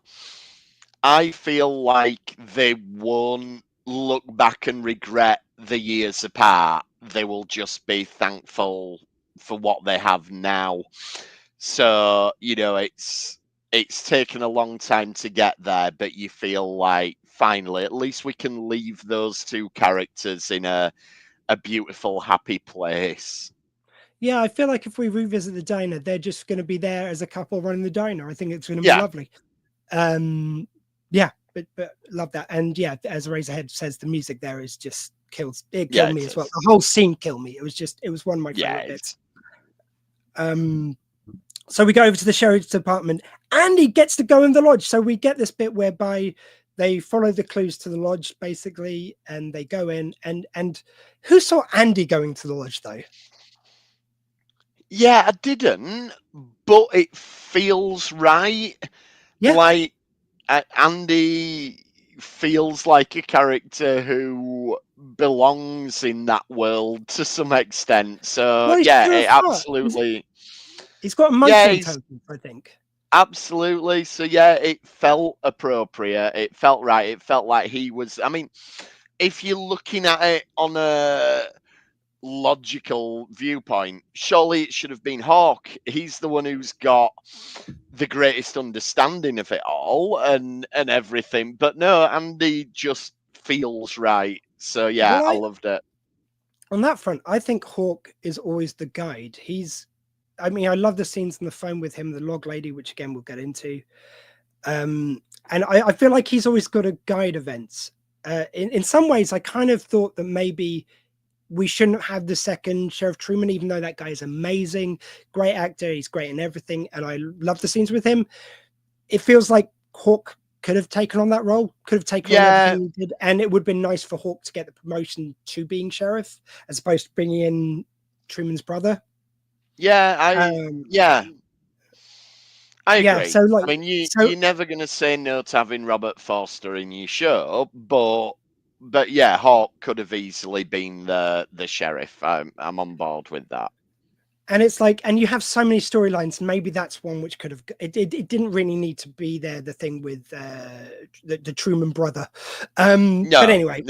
I feel like they won't look back and regret the years apart. They will just be thankful for what they have now. So, you know, it's taken a long time to get there, but you feel like finally, at least we can leave those two characters in a beautiful, happy place. Yeah, I feel like if we revisit the diner, they're just going to be there as a couple running the diner. I think it's going to be lovely. Yeah, but love that. And yeah, as Razorhead says, the music there is just kills. It killed me as well. The whole scene killed me. It was one of my favorite bits. So we go over to the sheriff's department. Andy gets to go in the lodge. So we get this bit whereby they follow the clues to the lodge, basically, and they go in. And who saw Andy going to the lodge, though? Yeah, I didn't, but it feels right. Yeah. Like Andy feels like a character who belongs in that world to some extent. So well, yeah, it absolutely. He's got emotional intelligence, I think. Absolutely. So yeah, it felt appropriate. It felt right. It felt like he was. I mean, if you're looking at it on a logical viewpoint, surely it should have been Hawk. He's the one who's got the greatest understanding of it all and everything. But no, Andy just feels right. So yeah, I loved it. On that front, I think Hawk is always the guide. I mean, I love the scenes on the phone with him, the log lady, which again we'll get into. And I feel like he's always got to guide events. In some ways, I kind of thought that maybe we shouldn't have the second Sheriff Truman, even though that guy is amazing, great actor, he's great in everything, and I love the scenes with him. It feels like Hawk could have taken on that role, could have taken on everything he did, and it would have been nice for Hawk to get the promotion to being sheriff, as opposed to bringing in Truman's brother. Yeah, I agree. Yeah, so like, I mean, you're never going to say no to having Robert Forster in your show, but yeah, Hawk could have easily been the sheriff. I'm on board with that. And it's like, and you have so many storylines. Maybe that's one which could have. It didn't really need to be there. The thing with the Truman brother. But anyway,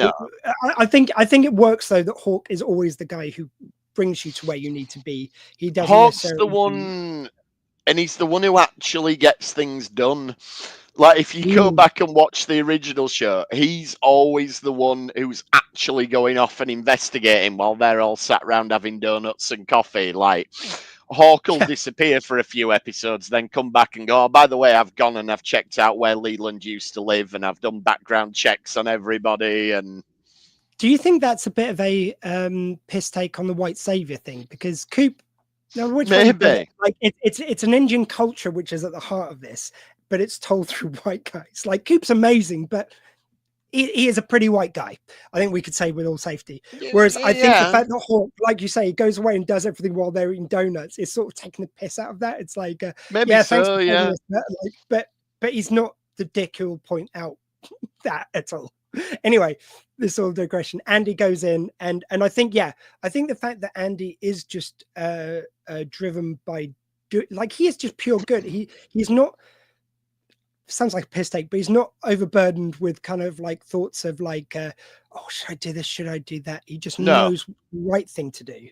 I think it works though that Hawk is always the guy who brings you to where you need to be. He doesn't. Hawk's the one, and he's the one who actually gets things done. Like, if you go back and watch the original show, he's always the one who's actually going off and investigating while they're all sat around having donuts and coffee. Like, Hawk will disappear for a few episodes, then come back and go, oh, by the way, I've gone and I've checked out where Leland used to live and I've done background checks on everybody. And do you think that's a bit of a piss take on the white savior thing? Because Coop, now which maybe like it's an Indian culture which is at the heart of this. but it's told through white guys. Like Coop's amazing, but he is a pretty white guy. I think we could say with all safety. Whereas I think the fact that Hawk, like you say, he goes away and does everything while they're eating donuts is sort of taking the piss out of that. It's like, maybe yeah, so, thanks for yeah. this, but he's not the dick who will point out that at all. Anyway, this all digression. Andy goes in, and I think, yeah, I think the fact that Andy is just driven by like he is just pure good. He's not. Sounds like a piss take, but he's not overburdened with kind of like thoughts of like, oh, should I do this? Should I do that? He just knows the right thing to do.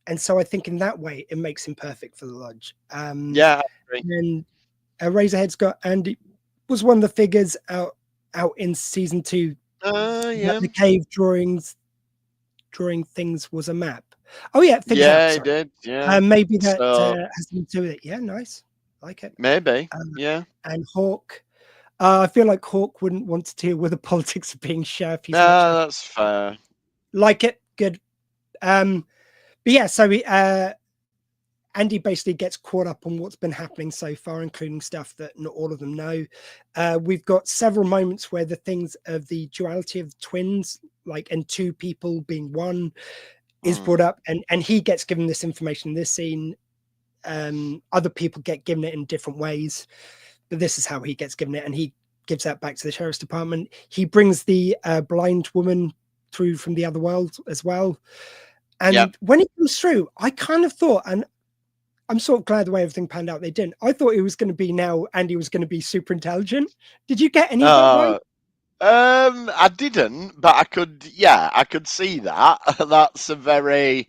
And so I think in that way, it makes him perfect for the lodge. Yeah, I agree. And Razorhead's got Andy was one of the figures out in season 2. Yeah. The cave drawing things was a map. Oh yeah, figures yeah, out, he did. Yeah, maybe that so, has something to do with it. Yeah, nice, like it. maybe. Yeah. And Hawk. I feel like Hawk wouldn't want to deal with the politics of being sheriff. He's That's fair. Like it, good. But yeah, so Andy basically gets caught up on what's been happening so far, including stuff that not all of them know. We've got several moments where the things of the duality of the twins, like and two people being one, is brought up, and he gets given this information in this scene. Other people get given it in different ways, but this is how he gets given it, and he gives that back to the sheriff's department. He brings the blind woman through from the other world as well. And when he comes through, I kind of thought, and I'm sort of glad the way everything panned out, they didn't. I thought it was going to be now Andy was going to be super intelligent. Did you get any of that? I didn't, but I could see that. That's a very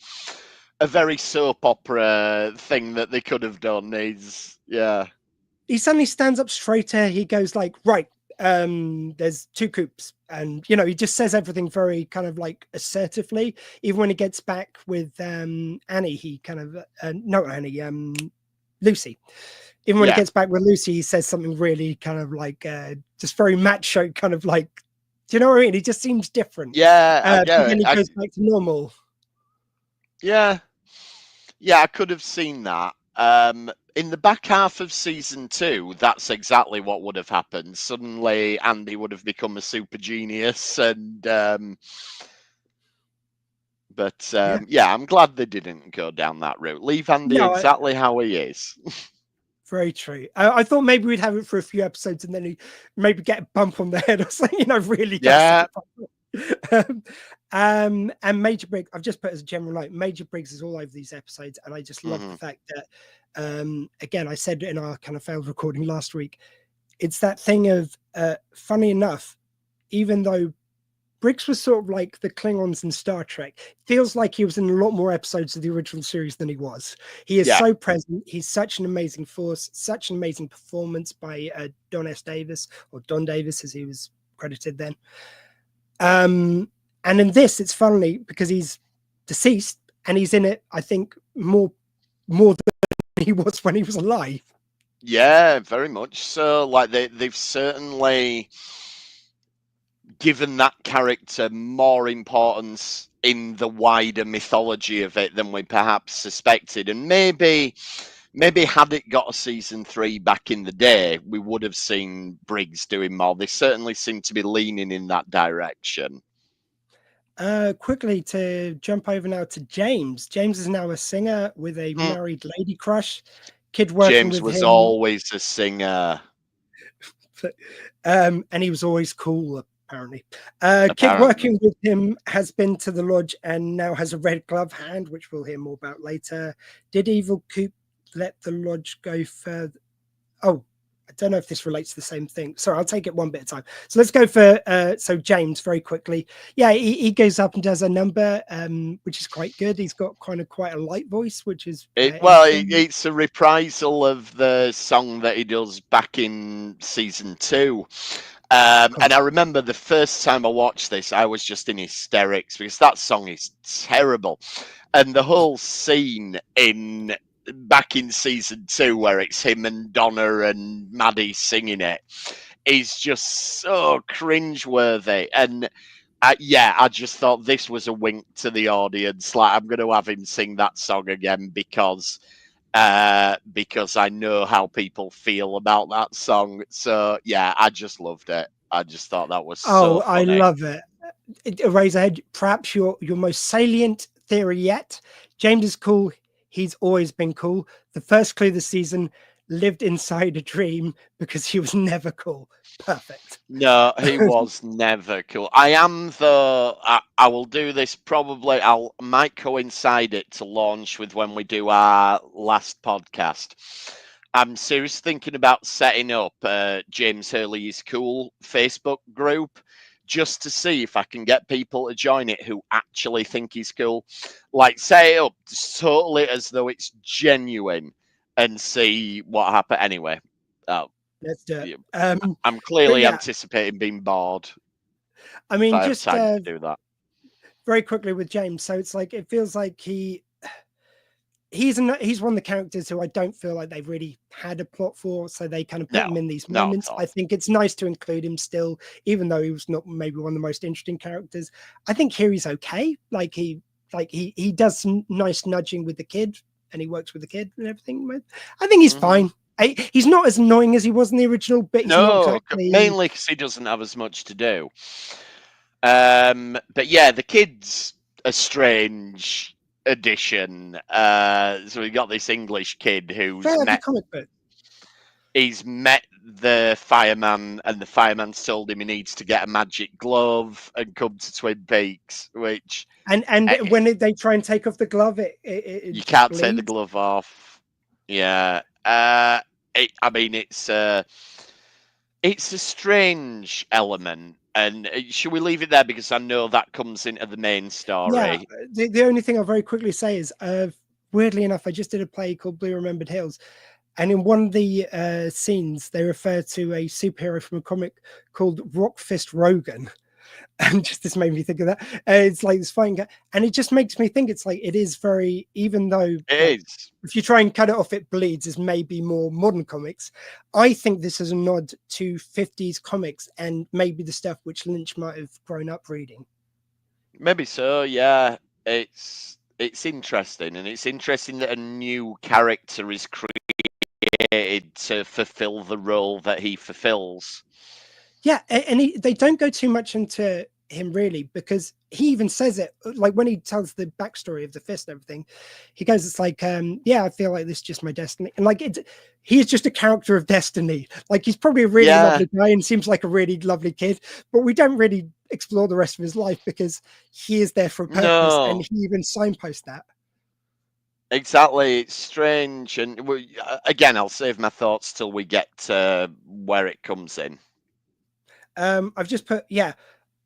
soap opera thing that they could have done. He suddenly stands up straighter. He goes like, right, there's 2 Coops, and he just says everything very kind of like assertively. Even when he gets back with Annie, he kind of Lucy. Even when he gets back with Lucy, he says something really kind of like just very macho, kind of like, do you know what I mean? He just seems different. I get then he goes back to normal. Yeah, I could have seen that. In the back half of season 2, that's exactly what would have happened. Suddenly, Andy would have become a super genius, and I'm glad they didn't go down that route. Leave Andy exactly how he is. Very true. I thought maybe we'd have it for a few episodes, and then he maybe get a bump on the head or something. Really. Yeah. And Major Briggs, I've just put as a general note, Major Briggs is all over these episodes, and I just love the fact that again, I said in our kind of failed recording last week, it's that thing of funny enough, even though Briggs was sort of like the Klingons in Star Trek, feels like he was in a lot more episodes of the original series than he was. He is so present. He's such an amazing force, such an amazing performance by Don Davis, or Don Davis as he was credited then. And in this, it's funny because he's deceased, and he's in it, I think, more than he was when he was alive. Yeah, very much so. Like they've certainly given that character more importance in the wider mythology of it than we perhaps suspected. And maybe had it got a season 3 back in the day, we would have seen Briggs doing more. They certainly seem to be leaning in that direction. Quickly to jump over now to James. James is now a singer with a married lady crush. Kid working James with was him. always a singer. And he was always cool, apparently. Kid working with him has been to the lodge and now has a red glove hand, which we'll hear more about later. Did Evil Coop let the lodge go further? Oh, I don't know if this relates to the same thing. Sorry, I'll take it one bit at a time. So let's go for so James very quickly. Yeah, he goes up and does a number, which is quite good. He's got kind of quite a light voice, which is it's a reprisal of the song that he does back in season 2. And I remember the first time I watched this, I was just in hysterics because that song is terrible, and the whole scene back in season 2 where it's him and Donna and Maddie singing it is just so cringeworthy. And I just thought this was a wink to the audience, like I'm going to have him sing that song again because because I know how people feel about that song. So yeah, I just loved it. I just thought that was so Oh, I funny. love it. Eraserhead, perhaps your most salient theory yet. James is cool. He's always been cool. The first clue this season, lived inside a dream because he was never cool. Perfect. No, he was never cool. I am though. I will do this probably. Might coincide it to launch with when we do our last podcast. I'm seriously thinking about setting up James Hurley is Cool Facebook group just to see if I can get people to join it who actually think he's cool. Like set it up totally as though it's genuine and see what happens. Anyway, Let's do it. I'm But clearly yeah, anticipating being bored I if mean, I have just time to do that. very quickly with James. So it's like it feels like he's one of the characters who I don't feel like they've really had a plot for, so they kind of put him in these not at moments. all. I think it's nice to include him still, even though he was not maybe one of the most interesting characters. I think here he's okay. Like he does some nice nudging with the kid, and he works with the kid and everything. I think he's fine. He's not as annoying as he was in the original, but he's not No, exactly. mainly because he doesn't have as much to do. But yeah, the kid's a strange addition. So we got this English kid who's Fair like a met. comic book. He's met the fireman, and the fireman's told him he needs to get a magic glove and come to Twin Peaks, which And when they try and take off the glove, you can't take the bleeds. glove off. Yeah. I mean, it's a strange element, and should we leave it there because I know that comes into the main story. Yeah, the only thing I'll very quickly say is, weirdly enough, I just did a play called Blue Remembered Hills, and in one of the scenes, they refer to a superhero from a comic called Rock Fist Rogan. And just this made me think of that. It's like this fighting guy, and it just makes me think it's like it is very, even though It is. if you try and cut it off, it bleeds is maybe more modern comics. I think this is a nod to 50s comics and maybe the stuff which Lynch might have grown up reading. Maybe so, yeah. It's interesting, and it's interesting that a new character is created to fulfill the role that he fulfills. Yeah, and they don't go too much into him really, because he even says it, like when he tells the backstory of the fist and everything, he goes, it's like, yeah, I feel like this is just my destiny. And like he is just a character of destiny. Like he's probably a really lovely guy and seems like a really lovely kid, but we don't really explore the rest of his life because he is there for a purpose, and he even signposts that. Exactly, it's strange, and again, I'll save my thoughts till we get to where it comes in. I've just put, yeah,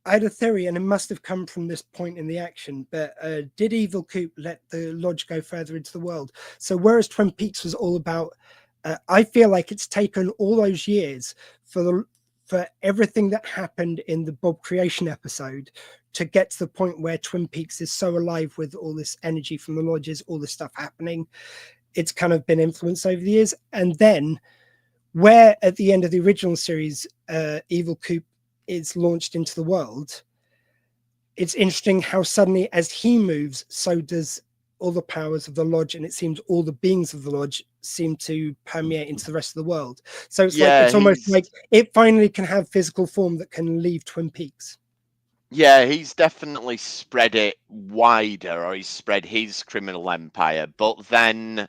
I had a theory, and it must have come from this point in the action, but did Evil Coop let the lodge go further into the world? So whereas Twin Peaks was all about, I feel like it's taken all those years for everything that happened in the Bob Creation episode to get to the point where Twin Peaks is so alive with all this energy from the lodges, all this stuff happening. It's kind of been influenced over the years. And then where at the end of the original series, Evil Coop is launched into the world, it's interesting how suddenly as he moves, so does all the powers of the lodge, and it seems all the beings of the lodge seem to permeate into the rest of the world. So it's like it's almost like it finally can have physical form that can leave Twin Peaks. Yeah, he's definitely spread it wider, or he's spread his criminal empire, but then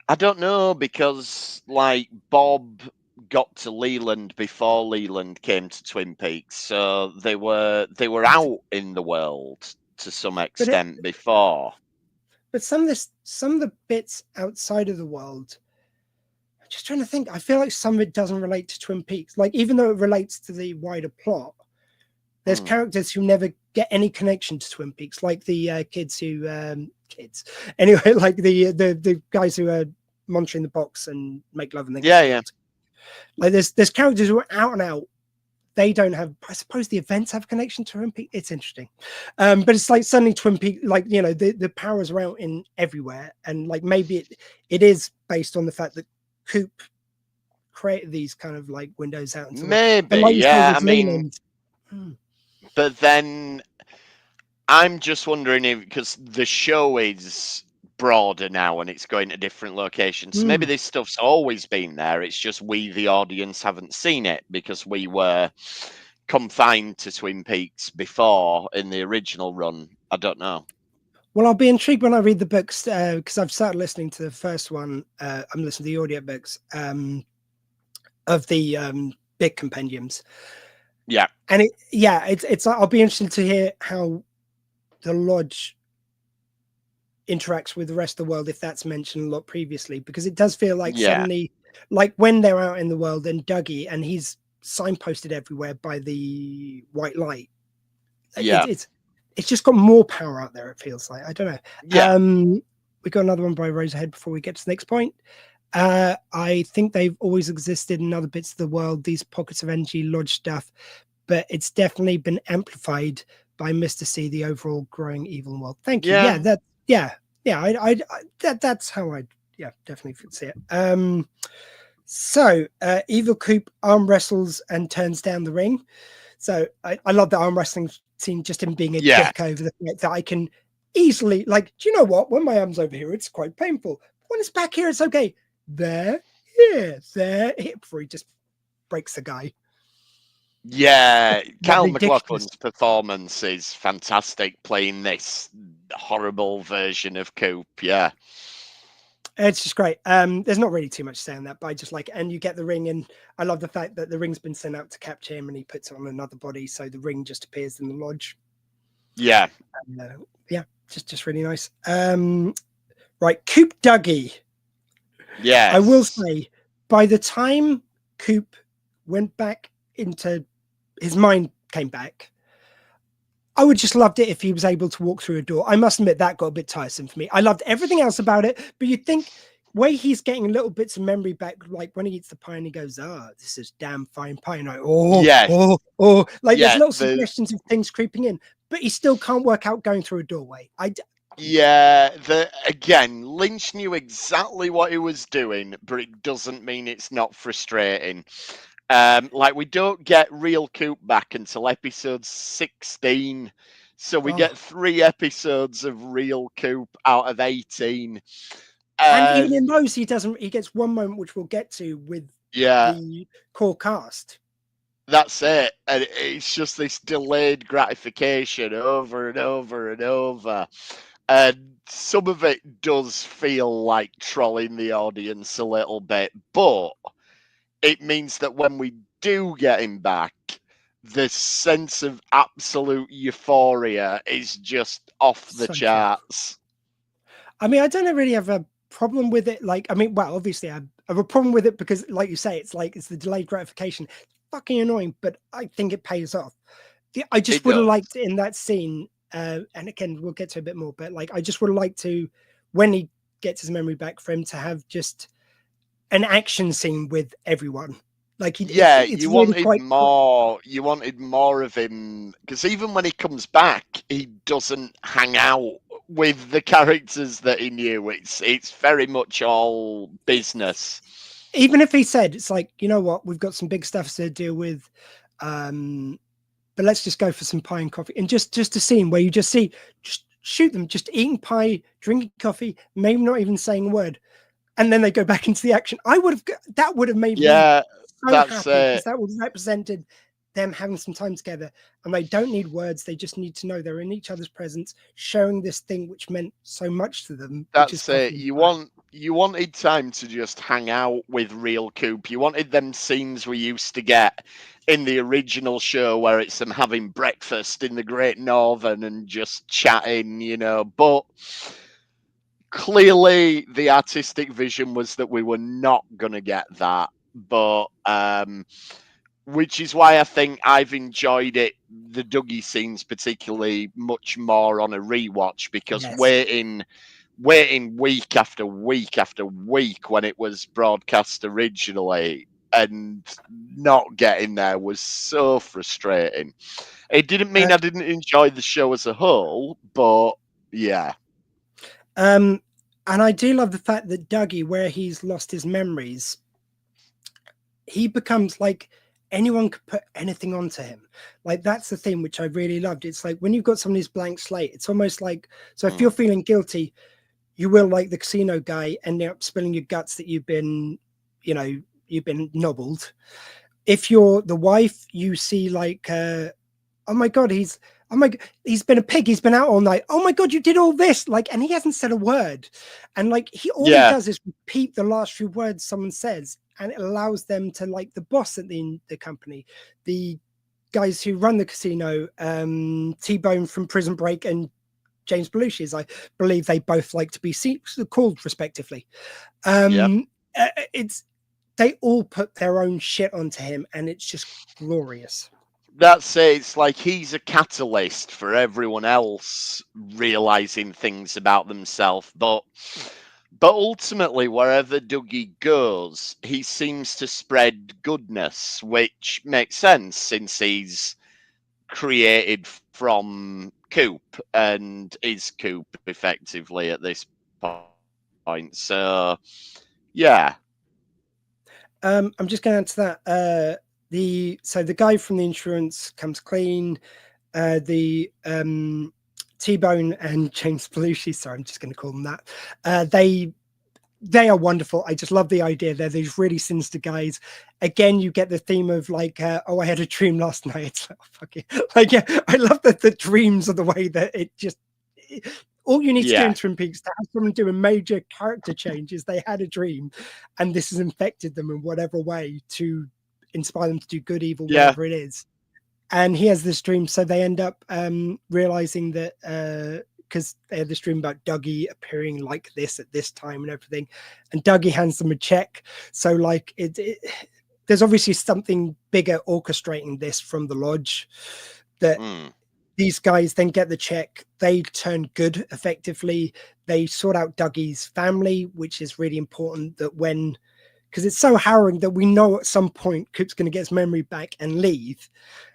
I don't know, because like Bob got to Leland before Leland came to Twin Peaks, so they were out in the world to some extent before. But some of the bits outside of the world, I'm just trying to think. I feel like some of it doesn't relate to Twin Peaks. Like even though it relates to the wider plot, there's characters who never get any connection to Twin Peaks, like the kids who anyway, like the guys who are monitoring the box and make love and things. Yeah. Like there's characters who are out and out. They don't have, I suppose the events have connection to Twin Peaks. It's interesting. But it's like suddenly Twin Peaks, like, you know, the powers are out in everywhere. And like, maybe it is based on the fact that Coop created these kind of like windows out. Into maybe, like yeah. I mean, but then I'm just wondering if, because the show is broader now and it's going to different locations. So maybe this stuff's always been there. It's just we, the audience, haven't seen it because we were confined to Twin Peaks before in the original run. I don't know. Well, I'll be intrigued when I read the books because I've started listening to the first one. I'm listening to the audio books of the big compendiums. Yeah. And it's I'll be interested to hear how the Lodge interacts with the rest of the world, if that's mentioned a lot previously, because it does feel like suddenly, like when they're out in the world and Dougie, and he's signposted everywhere by the white light. It's just got more power out there, it feels like. I don't know. Yeah. We got another one by Rosehead before we get to the next point. I think they've always existed in other bits of the world, these pockets of energy Lodge stuff, but it's definitely been amplified by Mr. C, the overall growing evil world. Thank you. That's how I definitely see it. So evil Coop arm wrestles and turns down the ring. So I love the arm wrestling scene, just him being a dick over the fact that I can easily, like, do you know what? When my arm's over here, it's quite painful. When it's back here, it's okay. There, here, before he just breaks the guy. Yeah, Kyle MacLachlan's performance is fantastic playing this horrible version of Coop. Yeah. It's just great. There's not really too much to say on that, but I just like it. And you get the ring, and I love the fact that the ring's been sent out to capture him and he puts it on another body, so the ring just appears in the lodge. Yeah. Just really nice. Right, Coop Dougie. Yeah. I will say, by the time Coop went back into his mind came back, I would just loved it if he was able to walk through a door. I must admit that got a bit tiresome for me. I loved everything else about it, but you'd think way he's getting little bits of memory back, like when he eats the pie and he goes, this is damn fine pie. And there's little suggestions of things creeping in, but he still can't work out going through a doorway. Again, Lynch knew exactly what he was doing, but it doesn't mean it's not frustrating. Like, we don't get real Coop back until episode 16, so we get 3 episodes of real Coop out of 18. And even in those, he gets one moment, which we'll get to with the core cast. That's it. And it's just this delayed gratification over and over and over. And some of it does feel like trolling the audience a little bit, but it means that when we do get him back, the sense of absolute euphoria is just off the charts. I mean, I don't really have a problem with it. Like, I mean, well, obviously I have a problem with it because, like you say, it's the delayed gratification. It's fucking annoying, but I think it pays off. I just would have liked in that scene, and again, we'll get to a bit more, but like, I just would have liked to, when he gets his memory back, for him to have just an action scene with everyone. Like, you wanted more. You wanted more of him, because even when he comes back, he doesn't hang out with the characters that he knew. It's very much all business. Even if he said, it's like, you know what, we've got some big stuff to deal with, but let's just go for some pie and coffee. And just a scene where you just shoot them just eating pie, drinking coffee, maybe not even saying a word, and then they go back into the action. That would have made me so happy, because that would have represented them having some time together, and they don't need words. They just need to know they're in each other's presence, showing this thing which meant so much to them. That's it. You wanted time to just hang out with real Coop. You wanted them scenes we used to get in the original show where it's them having breakfast in the Great Northern and just chatting, but clearly the artistic vision was that we were not going to get that, but which is why I think I've enjoyed the Dougie scenes particularly much more on a rewatch, because waiting week after week after week when it was broadcast originally and not getting there was so frustrating. It didn't mean I didn't enjoy the show as a whole, but yeah. And I do love the fact that Dougie, where he's lost his memories, he becomes like anyone could put anything onto him. Like, that's the thing which I really loved. It's like when you've got somebody's blank slate, it's almost like, so if you're feeling guilty, you will, like the casino guy, ending up spilling your guts that you've been nobbled. If you're the wife, you see like, oh my God, he's been a pig. He's been out all night. Oh my God, you did all this. Like, and he hasn't said a word. And like, all he does is repeat the last few words someone says. And it allows them to, like, the boss at the company, the guys who run the casino, T-Bone from Prison Break and James Belushi, as I believe they both like to be called respectively. They all put their own shit onto him, and it's just glorious. That's it. It's like he's a catalyst for everyone else realizing things about themselves. But ultimately, wherever Dougie goes, he seems to spread goodness, which makes sense since he's created from Coop and is Coop effectively at this point. So, yeah. I'm just going to add to that. The guy from the insurance comes clean. The T-Bone and James Belushi, sorry, I'm just going to call them that. They are wonderful. I just love the idea. They're these really sinister guys. Again, you get the theme of like, oh, I had a dream last night. It's like, oh, fuck it. Like, yeah, I love that the dreams are the way that all you need to do in Twin Peaks to have someone do a major character change is they had a dream, and this has infected them in whatever way to inspire them to do good, evil, whatever it is. And he has this dream, so they end up realizing that because they had this dream about Dougie appearing like this at this time and everything, and Dougie hands them a check. So like there's obviously something bigger orchestrating this from the lodge that these guys then get the check. They turn good effectively. They sort out Dougie's family, which is really important, that because it's so harrowing that we know at some point Coop's going to get his memory back and leave.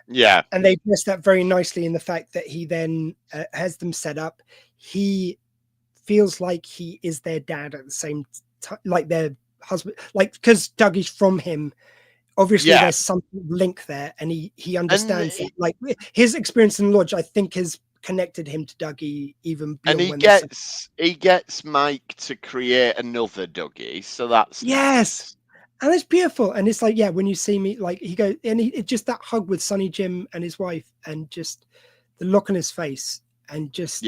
Yeah. And they dress that very nicely in the fact that he then has them set up. He feels like he is their dad at the same time, like their husband, like, because Dougie's from him. Obviously, there's some link there, and he understands that. Like his experience in Lodge, I think, has connected him to Dougie even beyond. And he gets Mike to create another Dougie, so that's nice. And it's beautiful. And it's like, when you see me, like he goes, and it just that hug with Sonny Jim and his wife, and just the look on his face, and just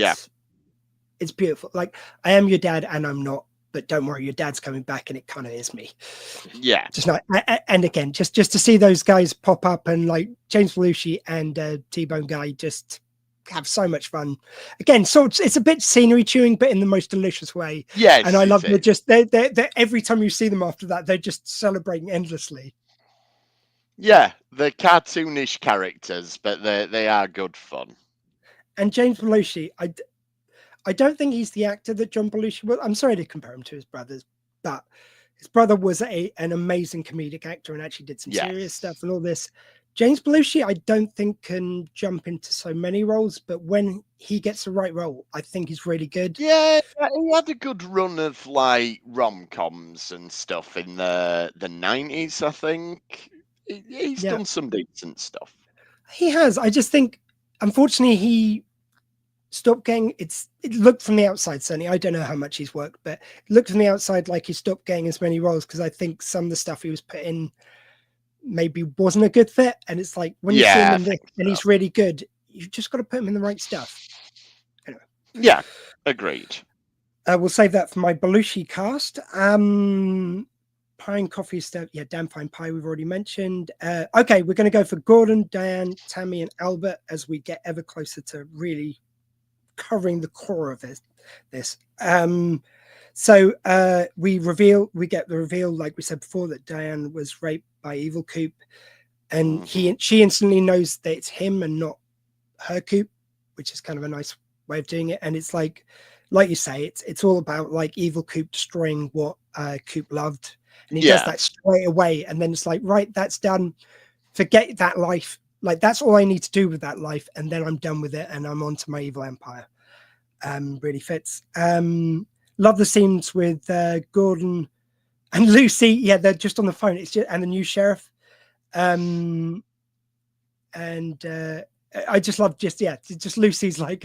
it's beautiful. Like, I am your dad, and I'm not. But don't worry, your dad's coming back, and it kind of is me. Yeah. Just not. And again, just to see those guys pop up, and like James Belushi and T-Bone guy just have so much fun. Again, so it's a bit scenery chewing, but in the most delicious way. Yes. And I love they're every time you see them after that, they're just celebrating endlessly. Yeah, they're cartoonish characters, but they are good fun. And James Belushi, I don't think he's the actor that John Belushi was. I'm sorry to compare him to his brothers, but his brother was an amazing comedic actor and actually did some serious stuff and all this. James Belushi, I don't think can jump into so many roles, but when he gets the right role, I think he's really good. Yeah, he had a good run of like rom-coms and stuff in the 90s, I think. He's done some decent stuff. He has. I just think, unfortunately, he stopped getting it looked from the outside, certainly. I don't know how much he's worked, but it looked from the outside like he stopped getting as many roles because I think some of the stuff he was put in maybe wasn't a good fit. And it's like when you see him in this and he's really good, you just got to put him in the right stuff. Anyway. Yeah, agreed. We'll save that for my Belushi cast. Pie and coffee stuff. Yeah, damn fine pie we've already mentioned. Okay, we're going to go for Gordon, Diane, Tammy, and Albert as we get ever closer to really covering the core of this. So we get the reveal, like we said before, that Diane was raped by Evil Coop, and she instantly knows that it's him and not her Coop, which is kind of a nice way of doing it. And it's like you say, it's all about like Evil Coop destroying what Coop loved, and he does that straight away. And then it's like, right, that's done. Forget that life. Like, that's all I need to do with that life, and then I'm done with it, and I'm on to my evil empire. Really fits. Love the scenes with Gordon and Lucy. Yeah, they're just on the phone. It's just, and the new sheriff. And I just love just Lucy's like,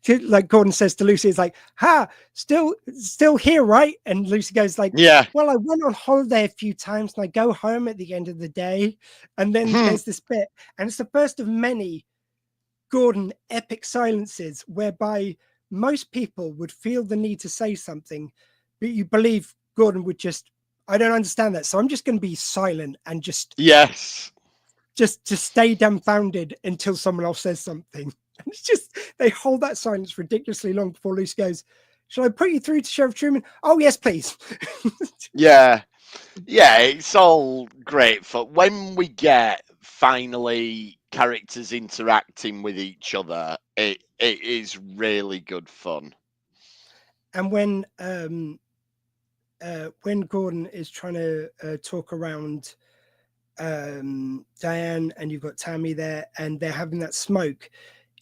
like Gordon says to Lucy, it's like, ha, still here, right? And Lucy goes like, Yeah. well, I went on holiday a few times and I go home at the end of the day. And then there's this bit, and it's the first of many Gordon epic silences whereby most people would feel the need to say something, but you believe Gordon would just, I don't understand that, so I'm just going to be silent and just stay dumbfounded until someone else says something. And it's just, they hold that silence ridiculously long before Lucy goes, shall I put you through to Sheriff Truman? Oh, yes, please. Yeah, it's all great. For when we get finally characters interacting with each other, it is really good fun. And when Gordon is trying to talk around Diane, and you've got Tammy there, and they're having that smoke,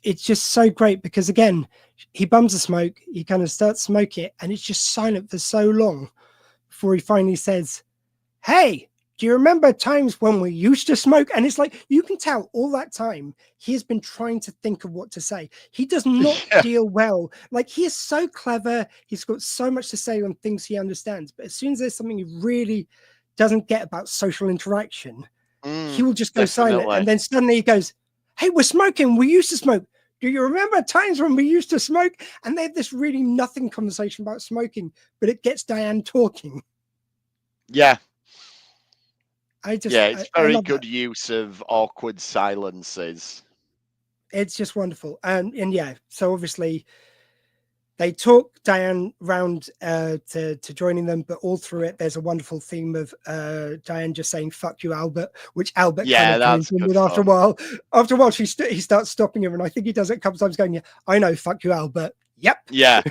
it's just so great because again, he bums the smoke, he kind of starts smoking it, and it's just silent for so long before he finally says, hey, do you remember times when we used to smoke? And it's like, you can tell all that time he has been trying to think of what to say. He does not deal well. Like, he is so clever, he's got so much to say on things he understands, but as soon as there's something he really doesn't get about social interaction, he will just go silent. And then suddenly he goes, hey, we're smoking, we used to smoke. Do you remember times when we used to smoke? And they have this really nothing conversation about smoking, but it gets Diane talking. Yeah. It's very good use of awkward silences. It's just wonderful. And yeah, so obviously they talk Diane round to joining them, but all through it, there's a wonderful theme of Diane just saying, fuck you, Albert, which Albert kind of joins in with after a while. After a while, he starts stopping him, and I think he does it a couple times going, yeah, I know, fuck you, Albert. Yep. Yeah.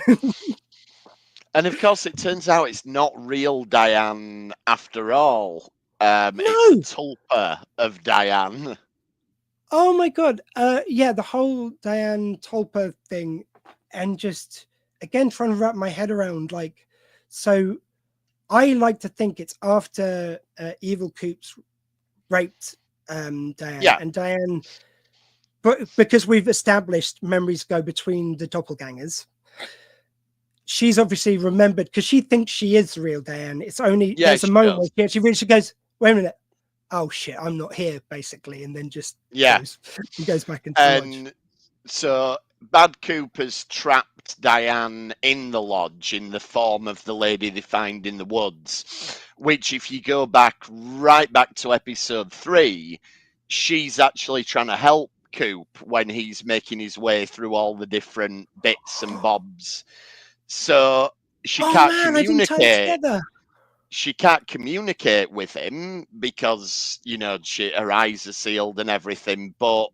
And of course, it turns out it's not real Diane after all. It's a tulpa of Diane. Oh my God. Yeah, the whole Diane tulpa thing, and just again trying to wrap my head around, like, so I like to think it's after Evil Coop's raped Diane. Yeah. And Diane, but because we've established memories go between the doppelgangers, she's obviously remembered because she thinks she is the real Diane. It's only there's a moment where she goes, wait a minute, oh shit, I'm not here, basically, and then just goes back into the lodge. So Bad Coop has trapped Diane in the lodge in the form of the lady they find in the woods, which, if you go right back to episode 3, she's actually trying to help Coop when he's making his way through all the different bits and bobs. So she can't communicate. She can't communicate with him because, her eyes are sealed and everything, but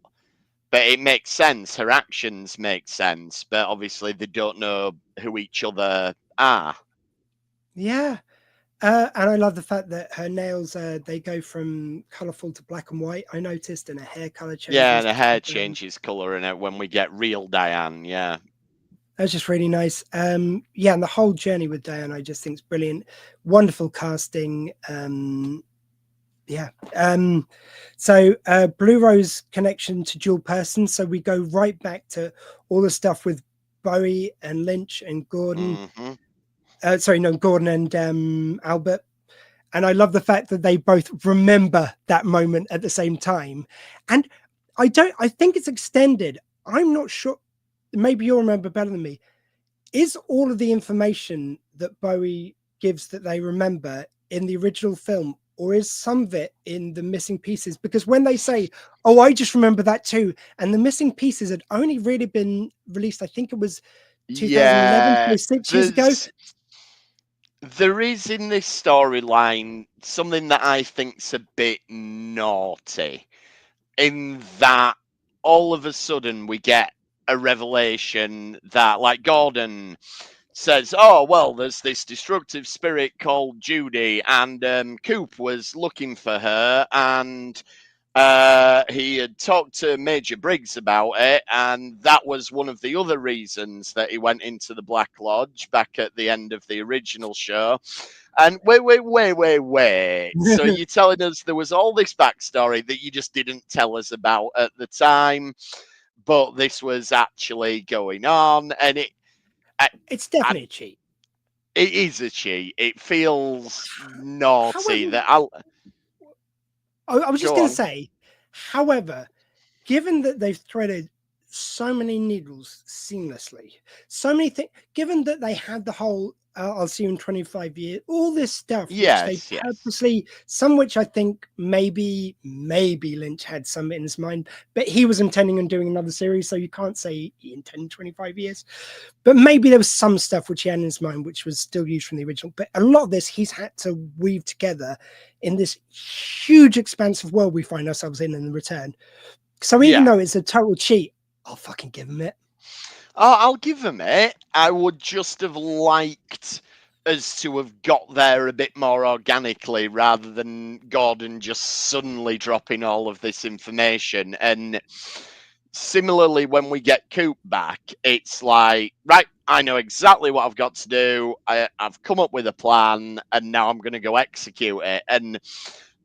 it makes sense. Her actions make sense, but obviously they don't know who each other are. Yeah. And I love the fact that her nails, they go from colourful to black and white, I noticed, and her hair colour changes. Yeah, and her hair changes colour in it when we get real Diane, yeah. That's just really nice. Yeah, and the whole journey with Diane, I just think is brilliant. Wonderful casting. Yeah. So Blue Rose connection to dual person. So we go right back to all the stuff with Bowie and Lynch and Gordon. Gordon and Albert. And I love the fact that they both remember that moment at the same time. And I think it's extended. I'm not sure. Maybe you'll remember better than me. Is all of the information that Bowie gives that they remember in the original film, or is some of it in the missing pieces? Because when they say, oh, I just remember that too, and the missing pieces had only really been released, I think it was 2011, so 6 years ago. There is in this storyline something that I think's a bit naughty, in that all of a sudden we get a revelation that, like, Gordon says, oh, well, there's this destructive spirit called Judy, and Coop was looking for her, and He had talked to Major Briggs about it, and that was one of the other reasons that he went into the Black Lodge back at the end of the original show. And wait. So you're telling us there was all this backstory that you just didn't tell us about at the time, but this was actually going on, and It's definitely a cheat. it is a cheat. It feels naughty However, that I was just go going on. to say, however, given that they've threaded so many needles seamlessly, so many things, given that they had the whole I'll see you in 25 years, all this stuff which they Yes. purposely, some which I think maybe Lynch had some in his mind, but he was intending on doing another series, so you can't say he intended 25 years. But maybe there was some stuff which he had in his mind which was still used from the original. But a lot of this he's had to weave together in this huge expansive world we find ourselves in the return. So even though it's a total cheat, I'll fucking give him it. Oh, I'll give him it. I would just have liked us to have got there a bit more organically rather than Gordon just suddenly dropping all of this information. And similarly, when we get Coop back, it's like, right, I know exactly what I've got to do. I've come up with a plan, and now I'm going to go execute it. And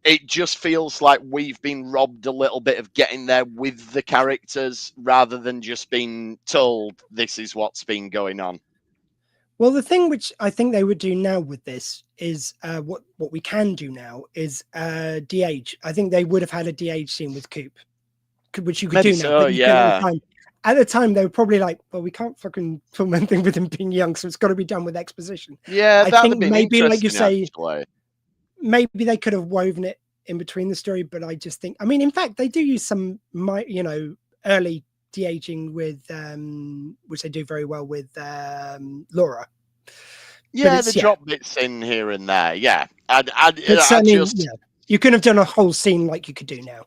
it just feels like we've been robbed a little bit of getting there with the characters rather than just being told this is what's been going on. Well, the thing which I think they would do now with this is what we can do now is de-age. I think they would have had a de-age scene with Coop, which you could Maybe do now. so, But yeah. at the time, they were probably like, well, we can't fucking film anything with him being young, so it's got to be done with exposition. Yeah, I that'd think have been maybe, like you say, actually. maybe they could have woven it in between the story, but I just think, I mean, in fact, they do use some, early de-aging with, which they do very well with Laura. Yeah, the drop bits in here and there. Yeah, you couldn't have done a whole scene like you could do now.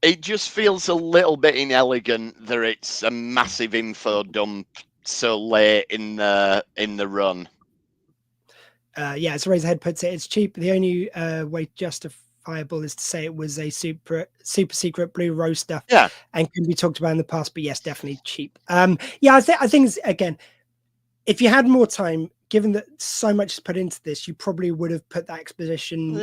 It just feels a little bit inelegant that it's a massive info dump so late in the run. As Razorhead puts it, it's cheap. The only way justifiable is to say it was a super secret blue rose stuff, and can be talked about in the past. But yes, definitely cheap. I think it's, again, if you had more time, given that so much is put into this, you probably would have put that exposition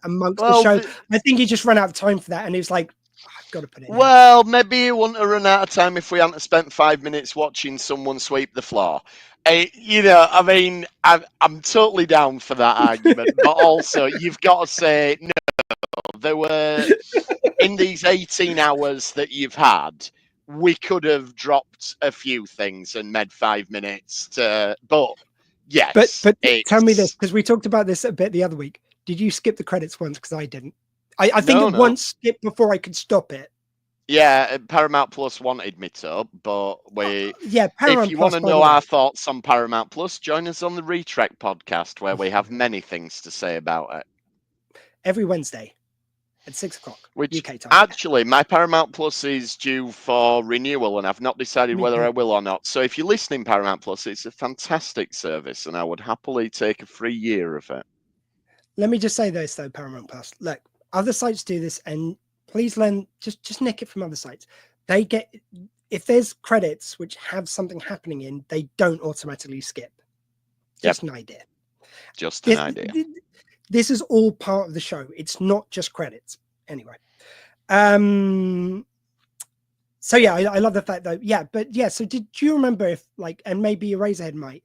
amongst the show. I think he just ran out of time for that, and he was like, I've got to put it in. Well, maybe he wouldn't have run out of time if we hadn't spent 5 minutes watching someone sweep the floor. I mean, I'm totally down for that argument, but also you've got to say, no, there were, in these 18 hours that you've had, we could have dropped a few things and made 5 minutes but yes. But tell me this, because we talked about this a bit the other week. Did you skip the credits once? Because I didn't. I think it once skipped before I could stop it. Yeah, Paramount Plus wanted me to, but Paramount if you want to know our thoughts on Paramount Plus, join us on the Retrek podcast, where we have many things to say about it. Every Wednesday at 6 o'clock UK time. Actually, my Paramount Plus is due for renewal, and I've not decided whether I will or not. So if you're listening, Paramount Plus, it's a fantastic service, and I would happily take a free year of it. Let me just say this, though, Paramount Plus. Look, other sites do this, and please learn, just nick it from other sites. They get, if there's credits which have something happening in, they don't automatically skip. Just an idea. Just an idea. This is all part of the show. It's not just credits. Anyway. So yeah, I love the fact though. Yeah, but yeah, so did you remember if, like, and maybe Eraserhead might,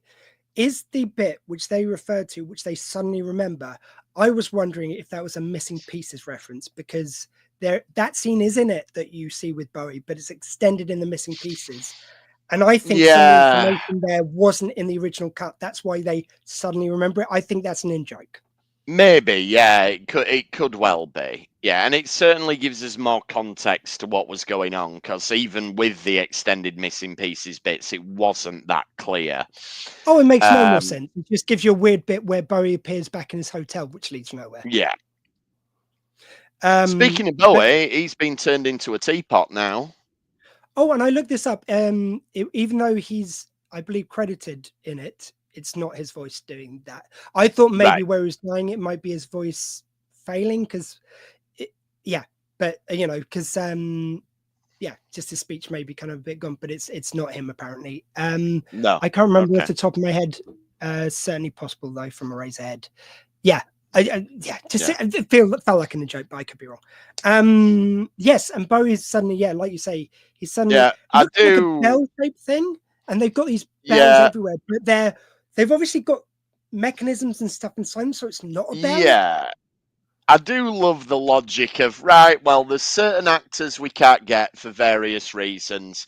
is the bit which they referred to, which they suddenly remember, I was wondering if that was a missing pieces reference, because that scene is in it that you see with Bowie, but it's extended in the missing pieces. And I think some of the information there wasn't in the original cut. That's why they suddenly remember it. I think that's an in-joke. Maybe, yeah, it could well be. Yeah, and it certainly gives us more context to what was going on, because even with the extended missing pieces bits, it wasn't that clear. Oh, it makes no more sense. It just gives you a weird bit where Bowie appears back in his hotel, which leads nowhere. Yeah. Speaking of Bowie, he's been turned into a teapot now. Oh, and I looked this up. Even though he's, I believe, credited in it, it's not his voice doing that. I thought maybe where he was dying, it might be his voice failing, because, but because yeah, just his speech may be kind of a bit gone, but it's not him apparently. No. I can't remember Okay. off the top of my head. Certainly possible though from Eraserhead. Yeah. It felt like a joke, but I could be wrong. Yes, and Bowie's suddenly, like you say, he's suddenly I looks like a do. bell-shaped thing, and they've got these bells everywhere, but they've obviously got mechanisms and stuff inside them, so it's not a bell. Yeah. I do love the logic of, right, well, there's certain actors we can't get for various reasons.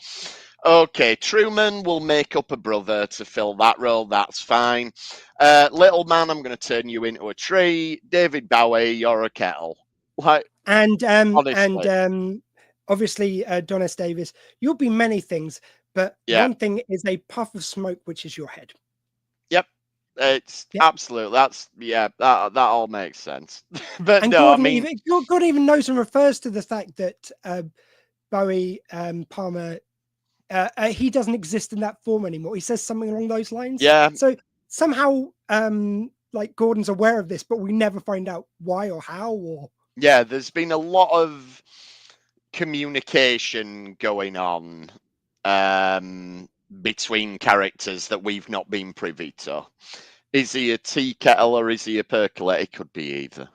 Okay, Truman will make up a brother to fill that role, that's fine. Little man, I'm going to turn you into a tree. David Bowie, you're a kettle. Like, and honestly. Obviously, Don S. Davis, you'll be many things, but one thing is a puff of smoke, which is your head. Yep. It's absolute. That's that all makes sense. But and no, Gordon, I mean, Gordon even knows and refers to the fact that Bowie Palmer, he doesn't exist in that form anymore. He says something along those lines. Yeah. So somehow, like Gordon's aware of this, but we never find out why or how. Or there's been a lot of communication going on between characters that we've not been privy to. Is he a tea kettle or is he a percolate? It could be either.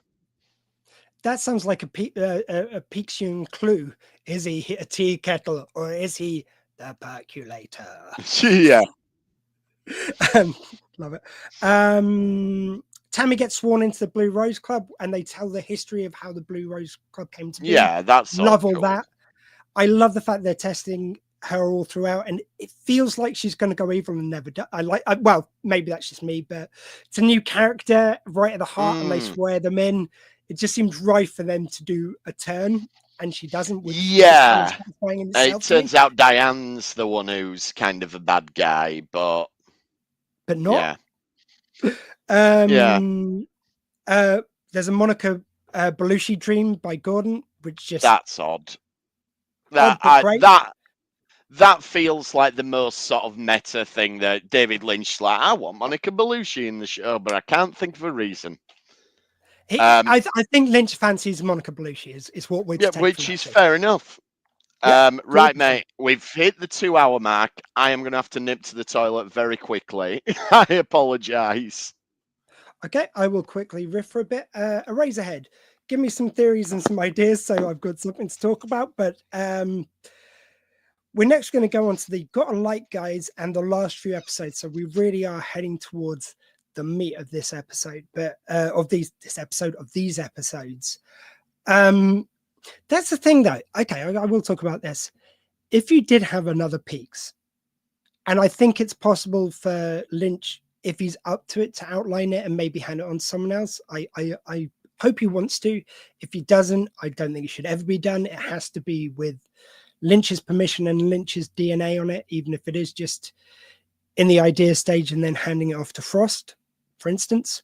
That sounds like a Pixian clue. Is he a tea kettle or is he the percolator? Yeah. Love it. Tammy gets sworn into the Blue Rose Club and they tell the history of how the Blue Rose Club came to be. Yeah, that's love all all that. I love the fact they're testing her all throughout, and it feels like she's going to go evil and never die. Well, maybe that's just me, but it's a new character right at the heart, and they swear them in. It just seems right for them to do a turn, and she doesn't. Which yeah, it turns out Diane's the one who's kind of a bad guy, but not. Yeah. There's a Monica Belushi dream by Gordon, which just that's odd. That feels like the most sort of meta thing that David Lynch's like, I want Monica Belushi in the show, but I can't think of a reason. I think Lynch fancies Monica Belushi is what we're which is fair enough. Right, mate, we've hit the 2-hour mark. I am going to have to nip to the toilet very quickly. I apologize. Okay, I will quickly riff for a bit. Eraserhead, give me some theories and some ideas so I've got something to talk about. But we're next going to go on to the Gotta Like Guys and the last few episodes. So we really are heading towards the meat of this episode, but of these episodes. That's the thing though. Okay, I will talk about this. If you did have another Peaks, and I think it's possible for Lynch, if he's up to it, to outline it and maybe hand it on to someone else. I hope he wants to. If he doesn't, I don't think it should ever be done. It has to be with Lynch's permission and Lynch's DNA on it, even if it is just in the idea stage and then handing it off to Frost, for instance.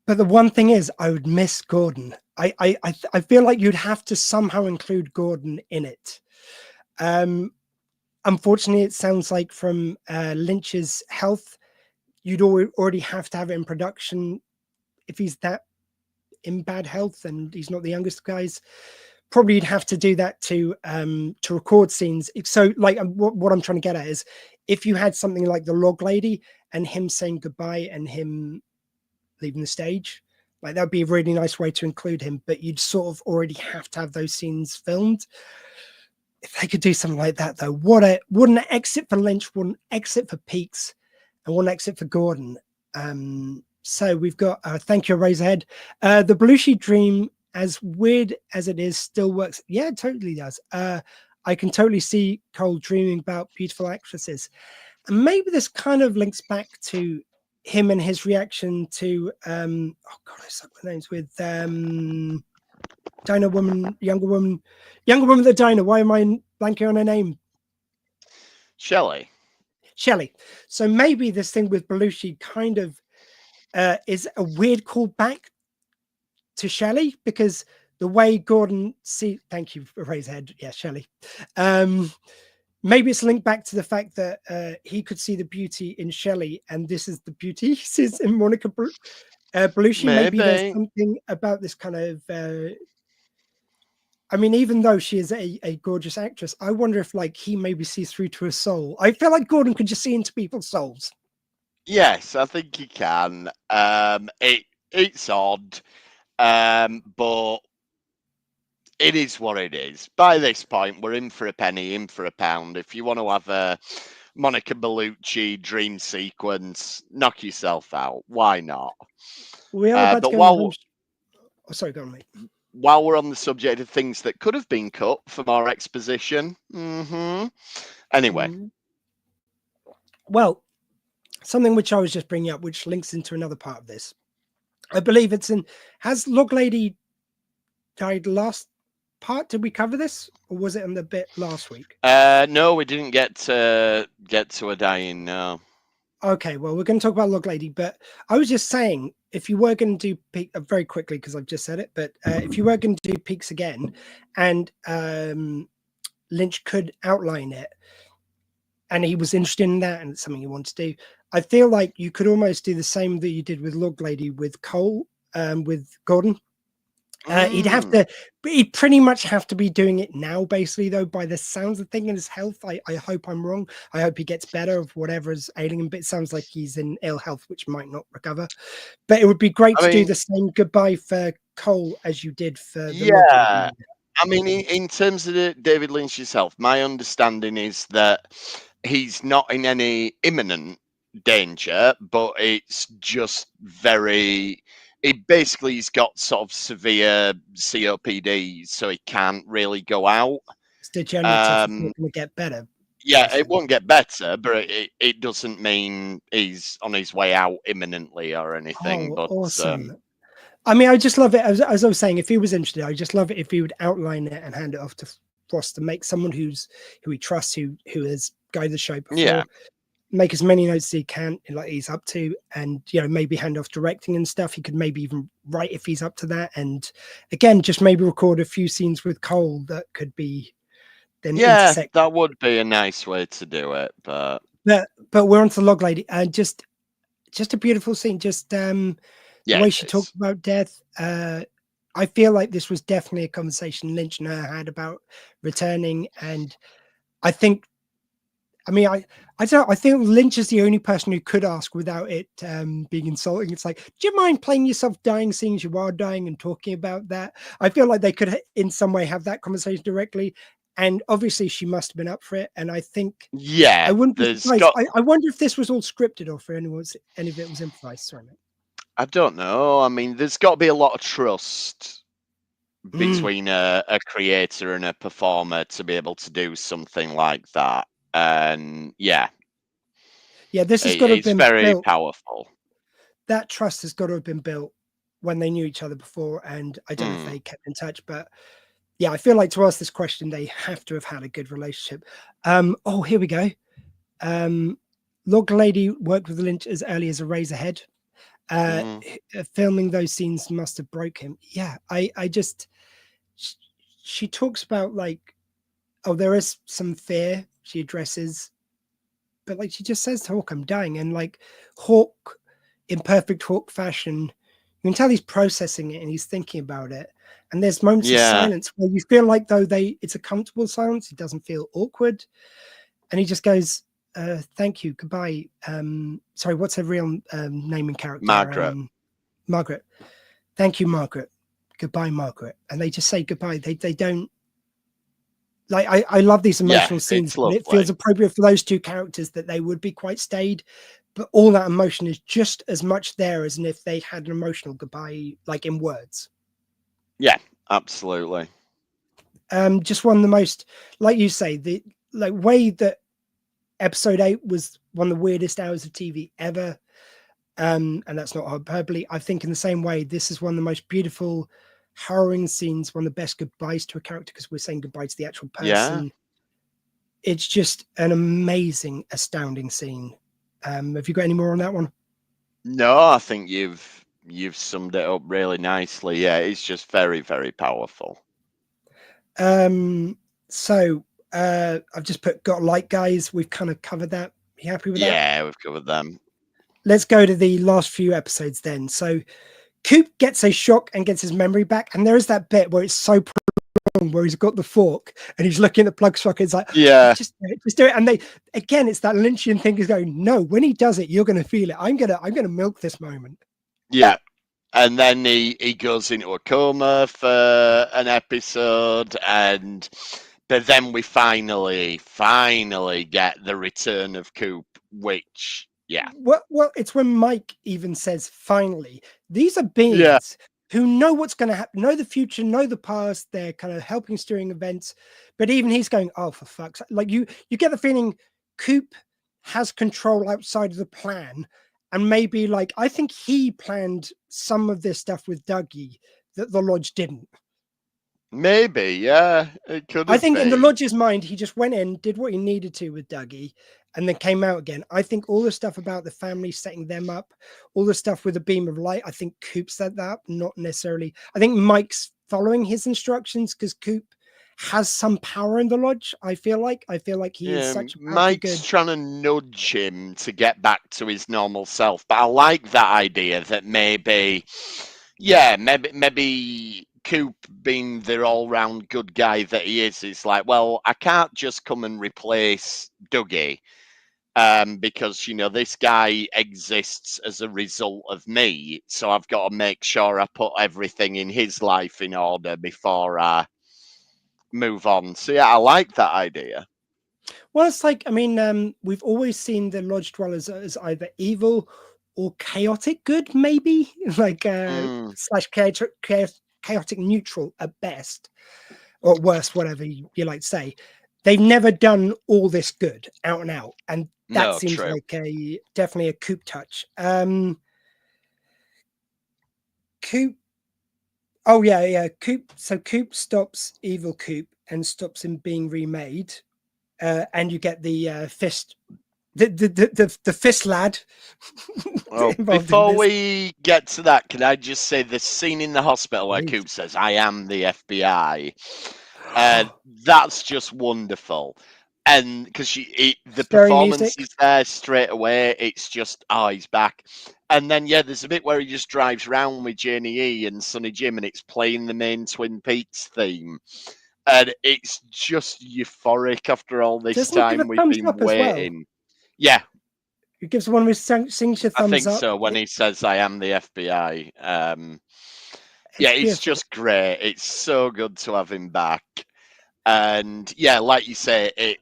But the one thing is, I would miss Gordon. I feel like you'd have to somehow include Gordon in it. Unfortunately, it sounds like from Lynch's health, you'd already have to have it in production. If he's that in bad health and he's not the youngest guys, probably you'd have to do that to record scenes. So like what I'm trying to get at is, if you had something like the Log Lady and him saying goodbye and him leaving the stage, like that'd be a really nice way to include him, but you'd sort of already have to have those scenes filmed. If they could do something like that though, what an exit for Lynch, what an exit for Peaks, and one exit for Gordon. So we've got thank you, Eraserhead. The Belushi dream, as weird as it is, still works. Yeah, it totally does. I can totally see Cole dreaming about beautiful actresses. And maybe this kind of links back to him and his reaction to oh god, I suck my names with diner woman, younger woman at the diner. Why am I blanking on her name? Shelley. So maybe this thing with Belushi kind of is a weird callback to Shelley, because the way Gordon thank you for Eraserhead. Yeah, Shelley. Maybe it's linked back to the fact that he could see the beauty in Shelley, and this is the beauty he sees in Monica Belushi. Maybe there's something about this kind of I mean, even though she is a gorgeous actress, I wonder if like he maybe sees through to her soul. I feel like Gordon could just see into people's souls. Yes, I think he can. It's odd, but it is what it is. By this point, we're in for a penny, in for a pound. If you want to have a Monica Bellucci dream sequence, knock yourself out. Why not? We are about to But go in the room. Oh, sorry, go on, mate. while we're on the subject of things that could have been cut for more exposition, anyway. Well, something which I was just bringing up, which links into another part of this. I believe it's in. Has Log Lady died last part? Did we cover this, or was it in the bit last week? No, we didn't get to a dying. No. Okay, well, we're going to talk about Log Lady, but I was just saying, if you were going to do peak very quickly, because I've just said it, but if you were going to do peaks again, and Lynch could outline it, and he was interested in that, and it's something he wanted to do, I feel like you could almost do the same that you did with Log Lady with Cole, with Gordon. He'd pretty much have to be doing it now, basically, though, by the sounds of things in his health. I hope I'm wrong. I hope he gets better of whatever is ailing him, but it sounds like he's in ill health, which might not recover. But it would be great to do the same goodbye for Cole as you did for the Log Lady. I mean, in terms of David Lynch's health, my understanding is that he's not in any imminent danger, but it's just very. He's got sort of severe COPD, so he can't really go out. It's degenerative. It's not going to get better. Yeah, it won't get better, but it doesn't mean he's on his way out imminently or anything. But awesome. I mean, I just love it. As I was saying, if he was interested, I just love it if he would outline it and hand it off to Frost to make someone who he trusts, who has guided the show before, make as many notes as he can, like he's up to, and maybe hand off directing and stuff. He could maybe even write if he's up to that, and again, just maybe record a few scenes with Cole that could be then intersect. That would be a nice way to do it. But we're on to Log Lady, and just a beautiful scene. Just the way she talked about death. I feel like this was definitely a conversation Lynch and her had about returning, and I think. I mean, I think Lynch is the only person who could ask without it being insulting. It's like, do you mind playing yourself dying scenes you are dying and talking about that? I feel like they could in some way have that conversation directly. And obviously she must have been up for it. And I think, I wouldn't be surprised. I wonder if this was all scripted or if any of it was improvised. Sorry, mate. I don't know. I mean, there's got to be a lot of trust between a creator and a performer to be able to do something like that. And this has got to have been very powerful. That trust has got to have been built when they knew each other before, and I don't know if they kept in touch, but I feel like to ask this question, they have to have had a good relationship. Here we go. Log Lady worked with Lynch as early as Eraserhead. Filming those scenes must have broke him. She talks about like, there is some fear she addresses, but like she just says to Hawk, I'm dying. And like Hawk, in perfect Hawk fashion, you can tell he's processing it and he's thinking about it. And there's moments of silence where you feel like though it's a comfortable silence. It doesn't feel awkward. And he just goes, thank you, goodbye. Sorry, what's her real name and character? Margaret. Thank you, Margaret. Goodbye, Margaret. And they just say goodbye. They don't. Like I love these emotional scenes. It feels appropriate for those two characters that they would be quite staid, but all that emotion is just as much there as if they had an emotional goodbye, like in words. Yeah, absolutely. Just one of the most, like you say, the way that episode 8 was one of the weirdest hours of TV ever. And that's not hyperbole. I think in the same way, this is one of the most beautiful, harrowing scenes, one of the best goodbyes to a character because we're saying goodbye to the actual person. It's just an amazing, astounding scene. Have you got any more on that one? No, I think you've summed it up really nicely. Yeah, it's just very, very powerful. So I've just put got light guys. We've kind of covered that. You happy with that? Yeah, we've covered them. Let's go to the last few episodes then. So Coop gets a shock and gets his memory back, and there is that bit where it's so prolonged where he's got the fork and he's looking at the plug socket. It's like, Yeah. just do it. And they, again, it's that Lynchian thing is going, no, when he does it, you're going to feel it. I'm going to milk this moment. Yeah. And then he goes into a coma for an episode, but then we finally get the return of Coop, which, yeah. Well, it's when Mike even says, finally, these are beings who know what's going to happen, know the future, know the past. They're kind of helping steering events. But even he's going, oh, for fuck's sake. Like you get the feeling Coop has control outside of the plan. And maybe like, I think he planned some of this stuff with Dougie that the Lodge didn't. Maybe, yeah, it could have I think been. in the Lodge's mind, he just went in, did what he needed to with Dougie, and then came out again. I think all the stuff about the family setting them up, all the stuff with the beam of light, I think Coop set that up, not necessarily. I think Mike's following his instructions because Coop has some power in the Lodge. I feel like he is such a Mike's trying to nudge him to get back to his normal self, but I like that idea that maybe Coop, being the all-round good guy that he is like, well, I can't just come and replace Dougie because, this guy exists as a result of me, so I've got to make sure I put everything in his life in order before I move on. So, yeah, I like that idea. Well, it's like, I mean, we've always seen the Lodge Dwellers as either evil or chaotic good, maybe, like slash chaotic neutral at best, or worse, whatever you like to say. They've never done all this good out and out, and that seems true. like definitely a Coop touch. Coop. Oh yeah. Coop. So Coop stops evil Coop and stops him being remade, and you get the fist. The fist lad. Well, before we get to that, can I just say the scene in the hospital where Coop says, "I am the FBI," that's just wonderful. And because the performance is there straight away, it's just, oh, he's back. And then there's a bit where he just drives around with Janie E and Sonny Jim, and it's playing the main Twin Peaks theme. And it's just euphoric after all this time we've been waiting. Yeah. It gives one of his signature thumbs up. I think so, when he says, I am the FBI. It's just great. It's so good to have him back. And, like you say,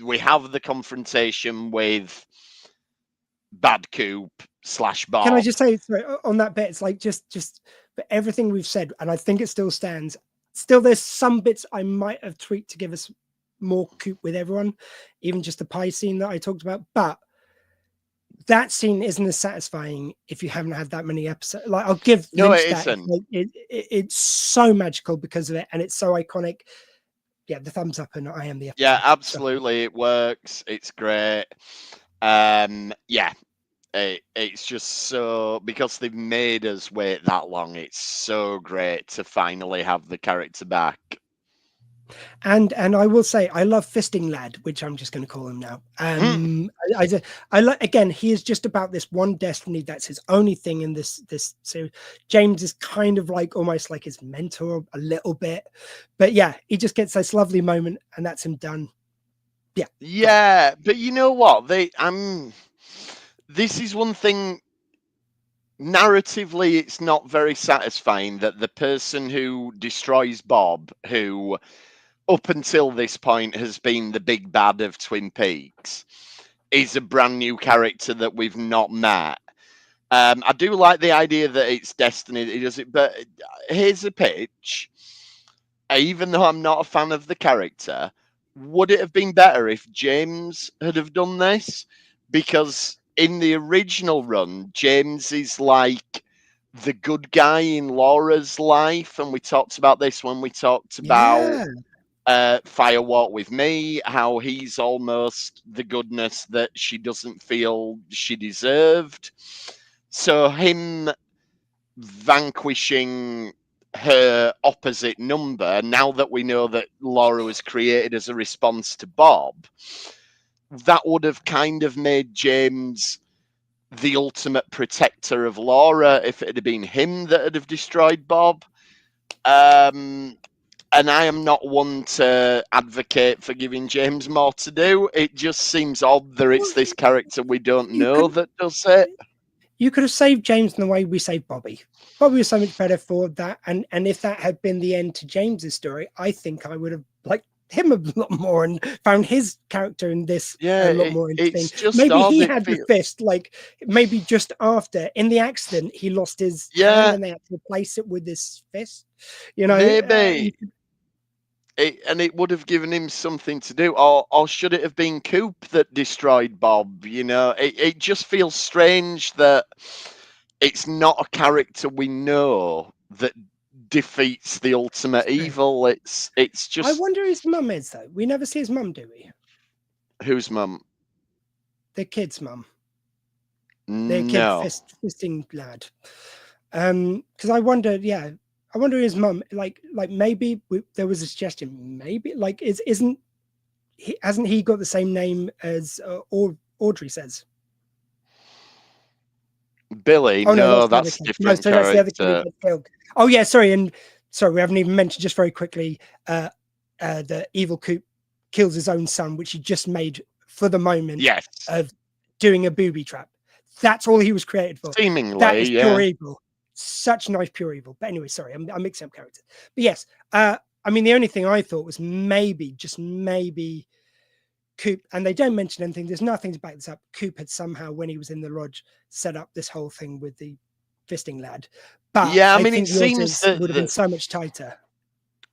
we have the confrontation with Bad Coop / Bob. Can I just say, on that bit, it's like just for everything we've said, and I think it still stands. Still, there's some bits I might have tweaked to give us more Coop with everyone, even just the pie scene that I talked about. But that scene isn't as satisfying if you haven't had that many episodes. Like, I'll give Lynch that. Isn't. It's so magical because of it, and it's so iconic. Yeah, the thumbs up, and I am the FBI. Yeah, absolutely, it works. It's great. It's just so, because they've made us wait that long, it's so great to finally have the character back. And I will say, I love Fisting Lad, which I'm just going to call him now. I like, again, he is just about this one destiny. That's his only thing in this series. James is kind of like almost like his mentor a little bit, but yeah, he just gets this lovely moment, and that's him done. Yeah. But you know what? This is one thing. Narratively, it's not very satisfying that the person who destroys Bob, who up until this point has been the big bad of Twin Peaks, is a brand new character that we've not met. I do like the idea that it's destiny that he does it, but here's a pitch. Even though I'm not a fan of the character, would it have been better if James had have done this? Because in the original run, James is like the good guy in Laura's life, and we talked about this when we talked about Fire Walk with Me, how he's almost the goodness that she doesn't feel she deserved. So him vanquishing her opposite number, now that we know that Laura was created as a response to Bob, that would have kind of made James the ultimate protector of Laura if it had been him that had have destroyed Bob. And I am not one to advocate for giving James more to do. It just seems odd that it's this character we don't know that does it. You could have saved James in the way we saved Bobby. Bobby was so much better for that. And if that had been the end to James's story, I think I would have liked him a lot more and found his character in this a lot more interesting. It's just maybe odd. he had the fist, like maybe just after in the accident he lost his hand and they had to replace it with this fist. You know, maybe. And it would have given him something to do, or should it have been Coop that destroyed Bob? You know, it just feels strange that it's not a character we know that defeats the ultimate evil. It's just. I wonder who his mum is though. We never see his mum, do we? Whose mum? The kid's mum. The kid fisting lad. Because I wonder, I wonder his mum, like maybe there was a suggestion, maybe like hasn't he got the same name as Audrey says? Billy, oh, no, that's different. No, so that's the other kid who got killed. Oh yeah, sorry, we haven't even mentioned just very quickly. The evil Coop kills his own son, which he just made for the moment. Yes. Of doing a booby trap. That's all he was created for. Seemingly, that is pure evil. Such nice pure evil. But anyway, sorry, I'm mixing up characters. But yes, I mean, the only thing I thought was maybe, just maybe, Coop, and they don't mention anything. There's nothing to back this up. Coop had somehow, when he was in the lodge, set up this whole thing with the fisting lad. But yeah, I mean, think it seems that would have been so much tighter.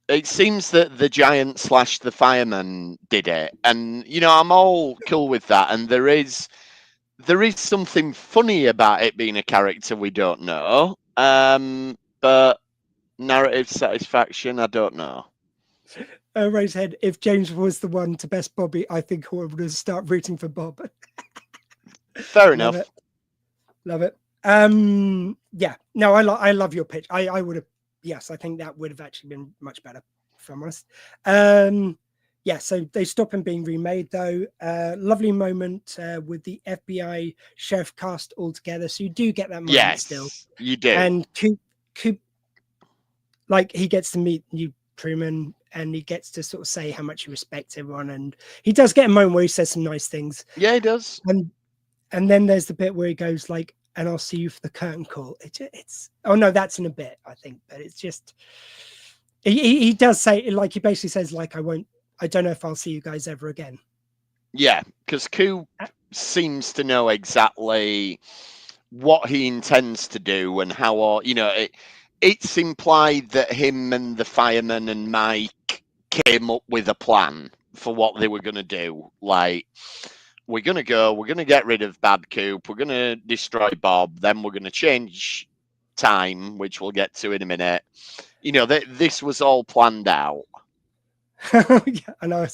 It seems that the giant / the fireman did it, and you know, I'm all cool with that. And there is something funny about it being a character we don't know. But narrative satisfaction, I don't know. Ray's head. If James was the one to best Bobby, I think I would have started rooting for Bob. Fair enough. Love it. Yeah. No, I love your pitch. I would have. Yes, I think that would have actually been much better from us. Yeah, so they stop him being remade though. Lovely moment with the FBI sheriff cast all together. So you do get that moment still. You do. And Coop, like he gets to meet new Truman and he gets to sort of say how much he respects everyone. And he does get a moment where he says some nice things. Yeah, he does. And then there's the bit where he goes like, and I'll see you for the curtain call. It's oh no, that's in a bit, I think. But it's just he does say, like, he basically says, like, I don't know if I'll see you guys ever again. Yeah, because Coop seems to know exactly what he intends to do and how, you know, it's implied that him and the fireman and Mike came up with a plan for what they were going to do. Like, we're going to get rid of bad Coop, we're going to destroy Bob, then we're going to change time, which we'll get to in a minute. You know, this was all planned out. Yeah, I know.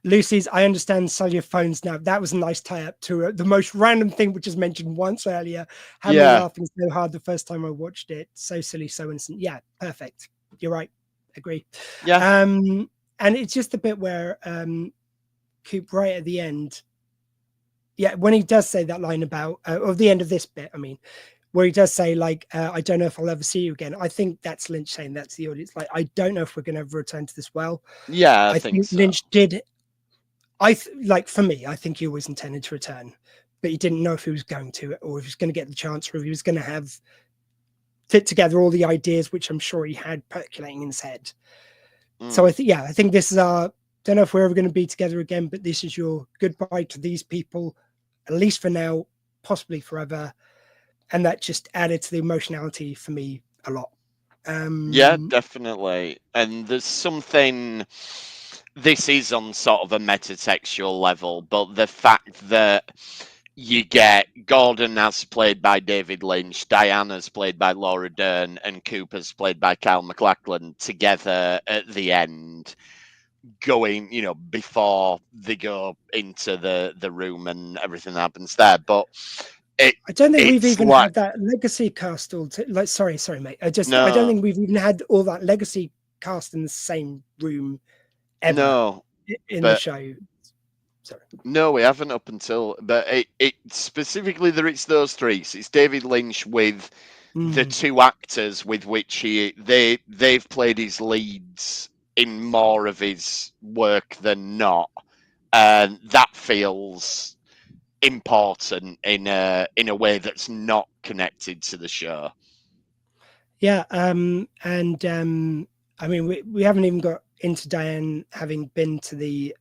Lucy's, I understand cellular phones now. That was a nice tie-up to the most random thing, which was mentioned once earlier. Had me laughing so hard the first time I watched it. So silly, so innocent. Yeah, perfect. You're right. Agree. Yeah. And it's just a bit where Coop right at the end, when he does say that line about, or the end of this bit, I mean, where he does say, like, I don't know if I'll ever see you again. I think that's Lynch saying that to the audience. Like, I don't know if we're going to ever return to this well. Yeah, I think so. Lynch did. Like, for me, I think he always intended to return, but he didn't know if he was going to, or if he was going to get the chance, or if he was going to fit together all the ideas, which I'm sure he had percolating in his head. So I think this is our, don't know if we're ever going to be together again, but this is your goodbye to these people, at least for now, possibly forever. And that just added to the emotionality for me a lot. Yeah, definitely. And there's something, this is on sort of a metatextual level, but the fact that you get Gordon as played by David Lynch, Diana's played by Laura Dern, and Cooper's played by Kyle MacLachlan together at the end, going, you know, before they go into the room and everything happens there. But I don't think we've even had that legacy cast sorry, mate. I don't think we've even had all that legacy cast in the same room ever in the show. Sorry. No, we haven't up until, but it specifically it's those three. So it's David Lynch with the two actors with which they've played his leads in more of his work than not, and that feels important in a way that's not connected to the show. Yeah, and I mean, we haven't even got into Diane having been to the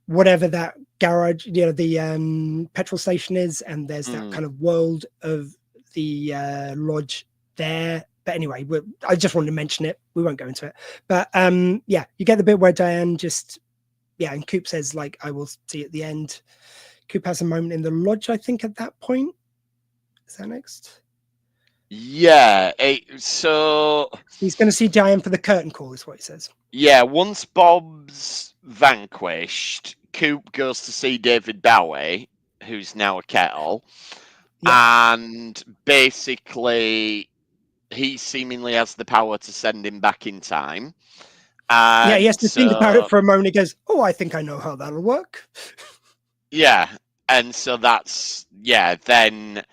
whatever that garage, the petrol station is, and there's that kind of world of the lodge there. But anyway, I just wanted to mention it. We won't go into it. But yeah, you get the bit where Diane and Coop says, like, I will see you at the end. Coop has a moment in the lodge, I think, at that point. Is that next? Yeah, so he's going to see Diane for the curtain call, is what he says. Yeah, once Bob's vanquished, Coop goes to see David Bowie, who's now a kettle, and basically he seemingly has the power to send him back in time. And he has to think about it for a moment. He goes, "Oh, I think I know how that'll work." Yeah, and so that's then.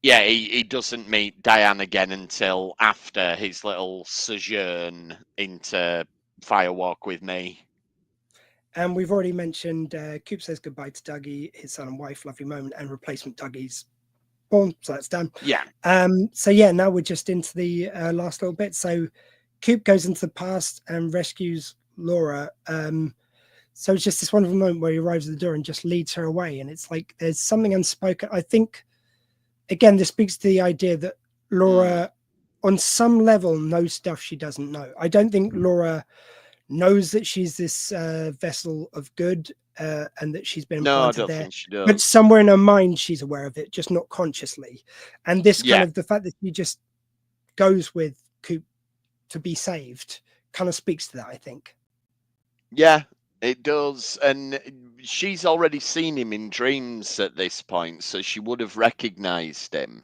Yeah, he doesn't meet Diane again until after his little sojourn into Firewalk with Me. And we've already mentioned Coop says goodbye to Dougie, his son and wife, lovely moment, and replacement Dougie's born, so that's done. Yeah. So yeah, now we're just into the last little bit. So Coop goes into the past and rescues Laura. So it's just this wonderful moment where he arrives at the door and just leads her away. And it's like there's something unspoken. I think, again, this speaks to the idea that Laura, on some level, knows stuff she doesn't know. I don't think Laura knows that she's this vessel of good and that she's been implanted No, I don't there. think she does. But somewhere in her mind, she's aware of it, just not consciously. And this kind of the fact that she just goes with Coop to be saved kind of speaks to that, I think. Yeah, it does. And she's already seen him in dreams at this point, so she would have recognized him,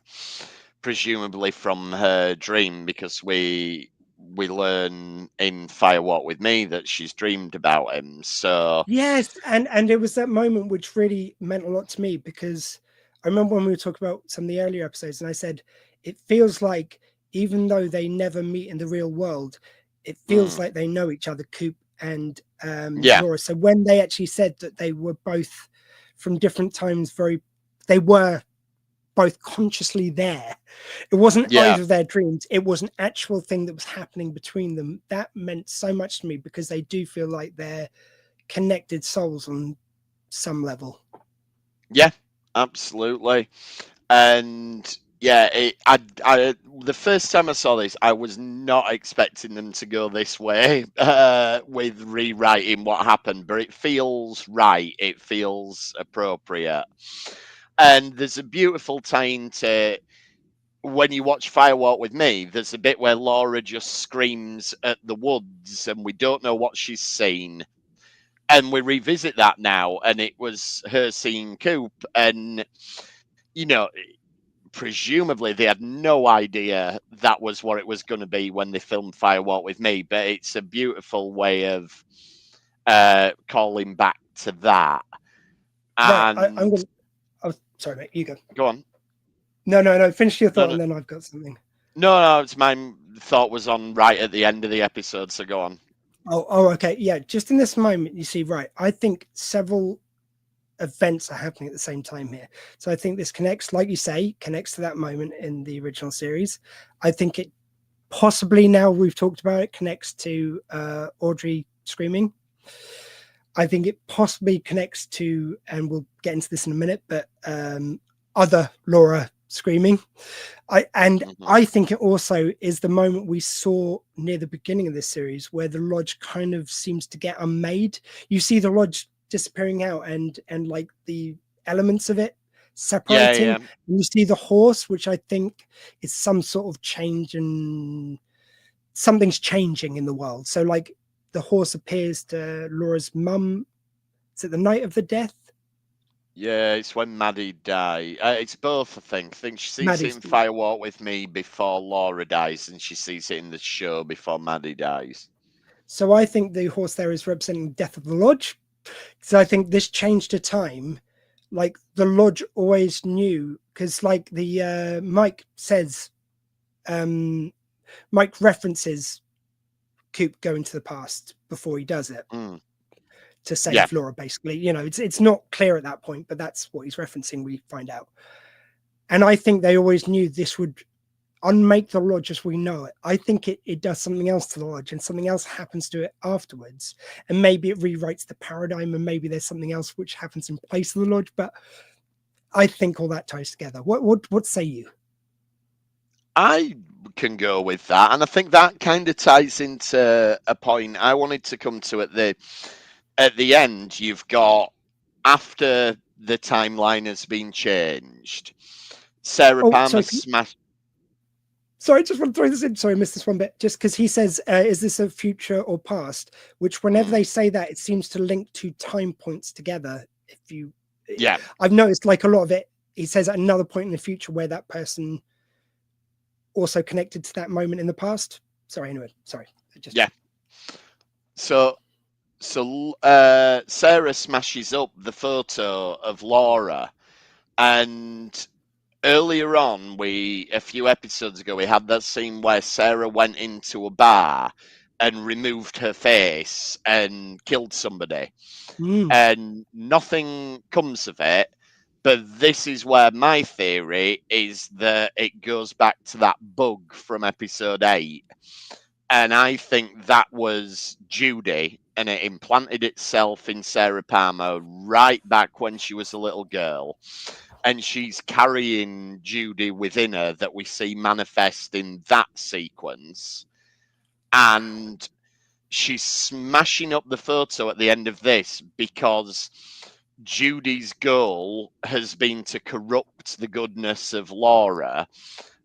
presumably from her dream, because we learn in Firewalk with Me that she's dreamed about him. So yes, and it was that moment which really meant a lot to me, because I remember when we were talking about some of the earlier episodes, and I said it feels like even though they never meet in the real world, it feels like they know each other, Coop and Laura. So when they actually said that they were both from different times, they were both consciously there. It wasn't either of their dreams. It was an actual thing that was happening between them. That meant so much to me, because they do feel like they're connected souls on some level. Yeah, absolutely. And yeah, the first time I saw this, I was not expecting them to go this way with rewriting what happened, but it feels right. It feels appropriate. And there's a beautiful tie-in to when you watch Firewalk with Me. There's a bit where Laura just screams at the woods and we don't know what she's seen. And we revisit that now, and it was her seeing Coop, and presumably they had no idea that was what it was going to be when they filmed Firewalk with Me, but it's a beautiful way of calling back to that. And right, oh, sorry, mate, you go. Go on. No, finish your thought, and then I've got something. No, it's my thought was on right at the end of the episode, so go on. Oh, okay. Yeah, just in this moment, you see, right, I think several events are happening at the same time here. So I think this connects, like you say, connects to that moment in the original series. I think it possibly, now we've talked about it, connects to Audrey screaming. I think it possibly connects to, and we'll get into this in a minute, but other Laura screaming. I think it also is the moment we saw near the beginning of this series where the lodge kind of seems to get unmade. You see the lodge disappearing out and like the elements of it separating. And you see the horse, which I think is some sort of change, and something's changing in the world. So like the horse appears to Laura's mum. Is it the night of the death? Yeah, it's when Maddie died. It's both, I think. She sees it in Firewalk with Me before Laura dies, and she sees it in the show before Maddie dies. So I think the horse there is representing the death of the lodge. So I think this changed to time. Like the lodge always knew, because like the Mike says, Mike references Coop go into the past before he does it to save Yeah. Laura, basically. You know, it's not clear at that point, but that's what he's referencing, we find out. And I think they always knew this would unmake the lodge as we know it. I think it does something else to the lodge, and something else happens to it afterwards. And maybe it rewrites the paradigm, and maybe there's something else which happens in place of the lodge. But I think all that ties together. What say you? I can go with that, and I think that kind of ties into a point I wanted to come to at the end. You've got, after the timeline has been changed, Sarah Palmer smashed. Sorry, I just want to throw this in. Sorry, I missed this one bit. Just because he says, is this a future or past? Which whenever they say that, it seems to link to time points together. Yeah. I've noticed like a lot of it, he says at another point in the future where that person also connected to that moment in the past. Sorry, anyway, sorry. Yeah. So Sarah smashes up the photo of Laura, and earlier on, a few episodes ago, we had that scene where Sarah went into a bar and removed her face and killed somebody. And nothing comes of it. But this is where my theory is that it goes back to that bug from episode 8. And I think that was Judy, and it implanted itself in Sarah Palmer right back when she was a little girl. And she's carrying Judy within her that we see manifest in that sequence. And she's smashing up the photo at the end of this because Judy's goal has been to corrupt the goodness of Laura.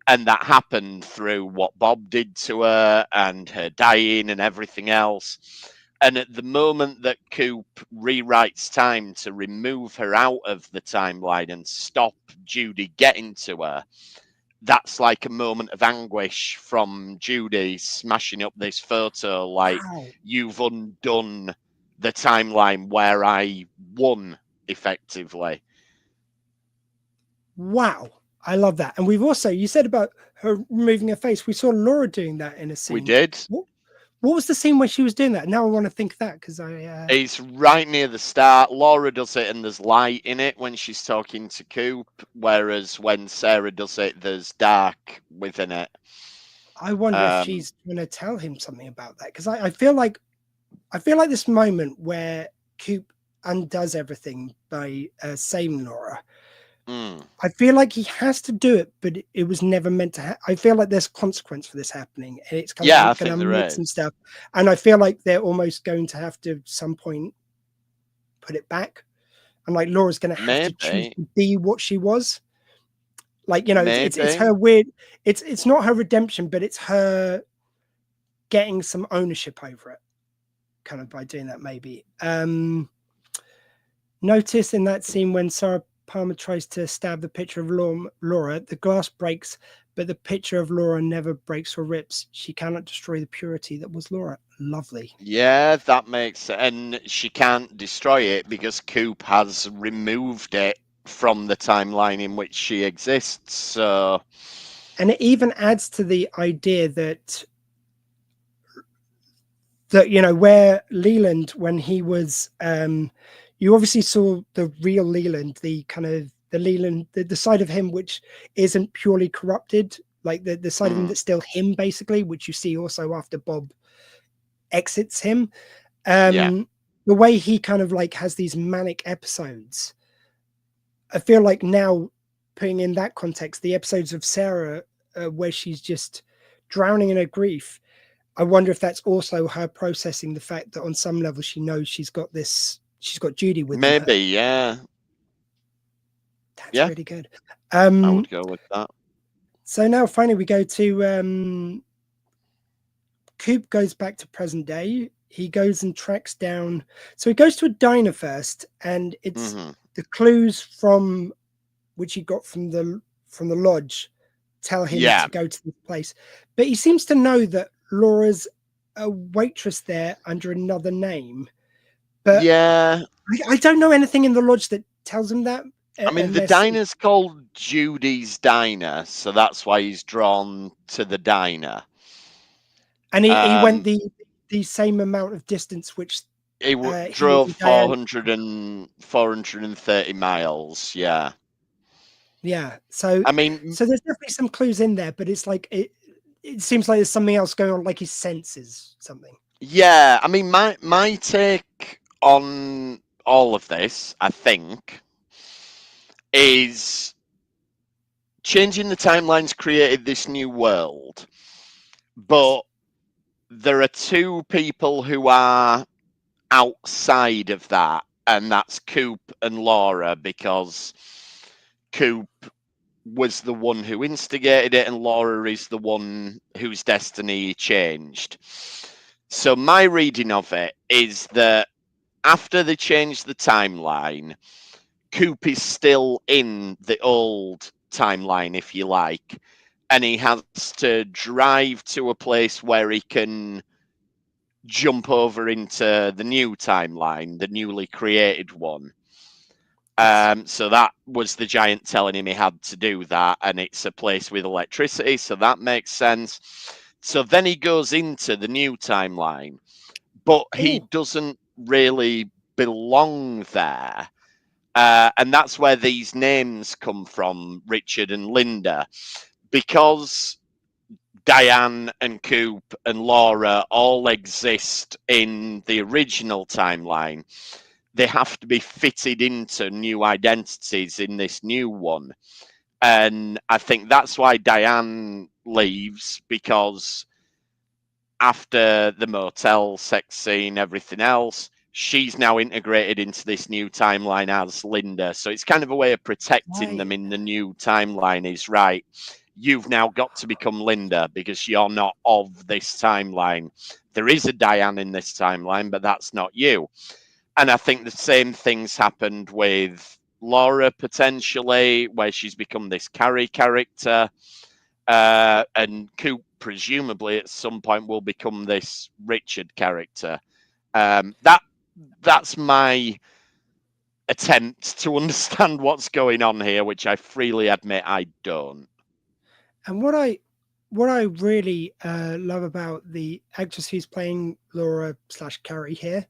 And that happened through what Bob did to her and her dying and everything else. And at the moment that Coop rewrites time to remove her out of the timeline and stop Judy getting to her, that's like a moment of anguish from Judy smashing up this photo, like, wow, you've undone the timeline where I won, effectively. Wow. I love that. And we've also, you said about her removing her face. We saw Laura doing that in a scene. We did. What was the scene where she was doing that? Now I want to think that because it's right near the start. Laura does it and there's light in it when she's talking to Coop, whereas when Sarah does it, there's dark within it. I wonder if she's going to tell him something about that, because I feel like this moment where Coop undoes everything by saving Laura. I feel like he has to do it, but it was never meant to. I feel like there's consequence for this happening, and it's kind of going to make some stuff. And I feel like they're almost going to have to, at some point, put it back. And like Laura's going to have to choose to be what she was. Like, you know, it's her weird. It's not her redemption, but it's her getting some ownership over it, kind of by doing that. Maybe. Notice in that scene when Sarah Palmer tries to stab the picture of Laura, the glass breaks, but the picture of Laura never breaks or rips. She cannot destroy the purity that was Laura. Lovely. Yeah, that makes sense. And she can't destroy it because Coop has removed it from the timeline in which she exists. So, and it even adds to the idea that you know, where Leland, when he was you obviously saw the real Leland, the kind of the Leland, the side of him which isn't purely corrupted, like the side of him that's still him, basically, which you see also after Bob exits him. The way he kind of like has these manic episodes. I feel like now, putting in that context, the episodes of Sarah where she's just drowning in her grief, I wonder if that's also her processing the fact that on some level she knows she's got Judy with her. Maybe, yeah. That's really good. I would go with that. So now finally we go to Coop goes back to present day. He goes and tracks down. So he goes to a diner first, and it's the clues from which he got from the lodge tell him to go to this place. But he seems to know that Laura's a waitress there under another name. But I don't know anything in the lodge that tells him that. I mean, the diner's called Judy's Diner, so that's why he's drawn to the diner. And he went the same amount of distance which He he drove and Diane. 430 miles. Yeah. Yeah. So I mean, there's definitely some clues in there, but it's like it seems like there's something else going on, like he senses something. yeah. I mean, my take on all of this, I think, is changing the timelines created this new world, but there are two people who are outside of that, and that's Coop and Laura, because Coop was the one who instigated it, and Laura is the one whose destiny changed. So my reading of it is that after they changed the timeline, Coop is still in the old timeline, if you like, and he has to drive to a place where he can jump over into the new timeline, the newly created one. So that was the giant telling him he had to do that, and it's a place with electricity, so that makes sense. So then he goes into the new timeline, but he Ooh. doesn't really belong there. And that's where these names come from, Richard and Linda, because Diane and Coop and Laura all exist in the original timeline. They have to be fitted into new identities in this new one. And I think that's why Diane leaves, because after the motel sex scene, everything else, she's now integrated into this new timeline as Linda. So it's kind of a way of protecting them in the new timeline, is right. You've now got to become Linda because you're not of this timeline. There is a Diane in this timeline, but that's not you. And I think the same things happened with Laura, potentially, where she's become this Carrie character. And Coop, presumably, at some point will become this Richard character. That's my attempt to understand what's going on here, which I freely admit I don't. And what I really love about the actress who's playing Laura / Carrie here,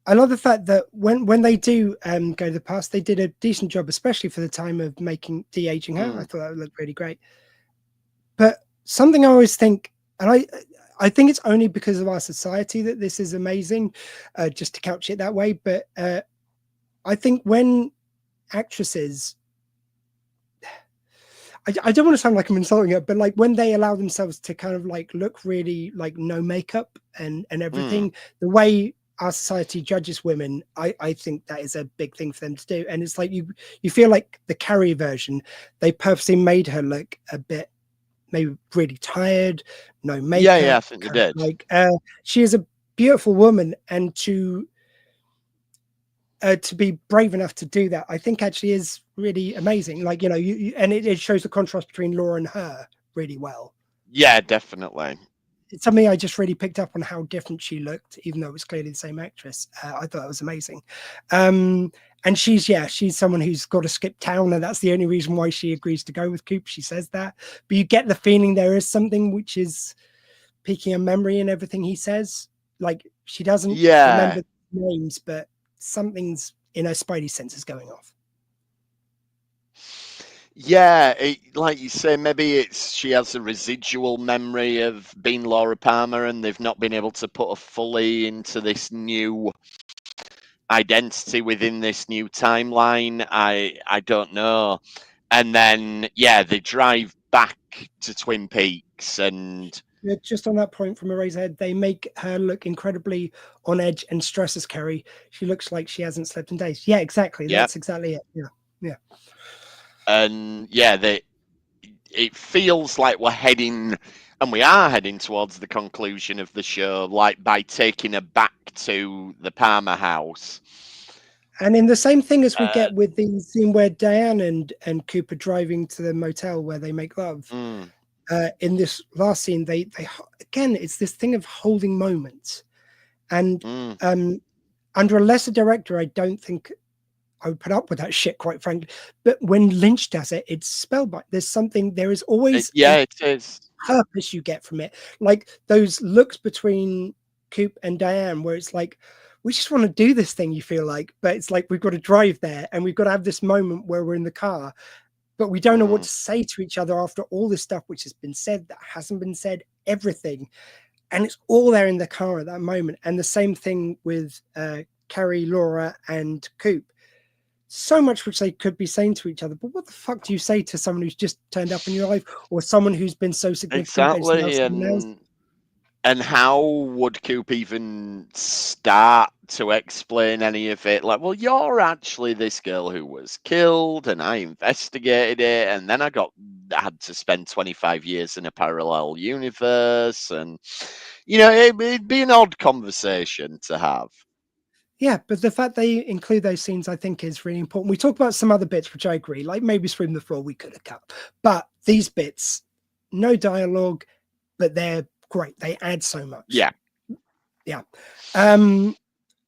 I love the fact that when they do go to the past, they did a decent job, especially for the time of making de-aging her. I thought that would look really great. But something I always think, and I think it's only because of our society that this is amazing, just to couch it that way. But I think when actresses, I don't want to sound like I'm insulting her, but like when they allow themselves to kind of like look really like no makeup and everything, the way our society judges women, I think that is a big thing for them to do. And it's like you feel like the Carrie version, they purposely made her look a bit maybe really tired, no makeup. Yeah, I think they did. Like she is a beautiful woman, and to be brave enough to do that, I think actually is really amazing. Like, you know, and it shows the contrast between Laura and her really well. Yeah, definitely. It's something I just really picked up on how different she looked, even though it was clearly the same actress. I thought that was amazing. And she's someone who's got to skip town, and that's the only reason why she agrees to go with Coop. She says that, but you get the feeling there is something which is piquing her memory in everything he says. Like she doesn't remember names, but something's in her spidey senses going off. Yeah, like you say, maybe she has a residual memory of being Laura Palmer, and they've not been able to put her fully into this new identity within this new timeline. I don't know. And then they drive back to Twin Peaks, and just on that point, from Eraserhead, they make her look incredibly on edge and stress as Carrie. She looks like she hasn't slept in days. Yeah, exactly. That's exactly it. Yeah. And it feels like we're heading, and we are heading towards the conclusion of the show, like by taking her back to the Palmer house. And in the same thing as we get with the scene where Diane and Coop are driving to the motel where they make love. In this last scene, they again, it's this thing of holding moments. And under a lesser director, I don't think I would put up with that shit, quite frankly. But when Lynch does it, it's spellbind. There is always Yeah, a it is. purpose you get from it. Like those looks between Coop and Diane, where it's like, we just want to do this thing, you feel like, but it's like we've got to drive there and we've got to have this moment where we're in the car, but we don't know what to say to each other after all this stuff which has been said, that hasn't been said, everything. And it's all there in the car at that moment. And the same thing with Carrie, Laura, and Coop. So much which they could be saying to each other, but what the fuck do you say to someone who's just turned up in your life, or someone who's been so significant that it's now Exactly, someone else? and how would Coop even start to explain any of it? Like, well, you're actually this girl who was killed, and I investigated it, and then I had to spend 25 years in a parallel universe, and it'd be an odd conversation to have. Yeah, but the fact they include those scenes, I think, is really important. We talk about some other bits, which I agree, like maybe Swim the Floor, we could have cut. But these bits, no dialogue, but they're great. They add so much. Yeah. Yeah.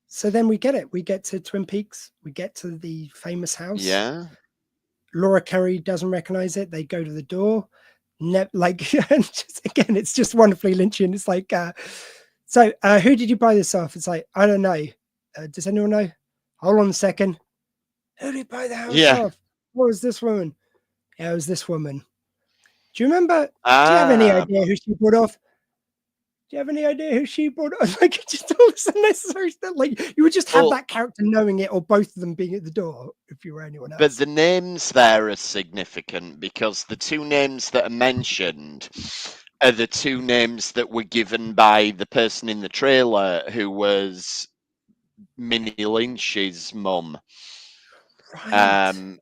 So then we get it. We get to Twin Peaks. We get to the famous house. Yeah. Laura Carey doesn't recognize it. They go to the door. Just, again, it's just wonderfully Lynchian. It's like, so who did you buy this off? It's like, I don't know. Does anyone know? Hold on a second. Who did you buy the house off? What was this woman? Yeah, it was this woman. Do you remember? Do you have any idea who she bought off? Do you have any idea who she bought off? Like, just all this unnecessary stuff. Like, you would just have that character knowing it, or both of them being at the door if you were anyone else. But the names there are significant because the two names that are mentioned are the two names that were given by the person in the trailer who was Minnie Lynch's mum. Right.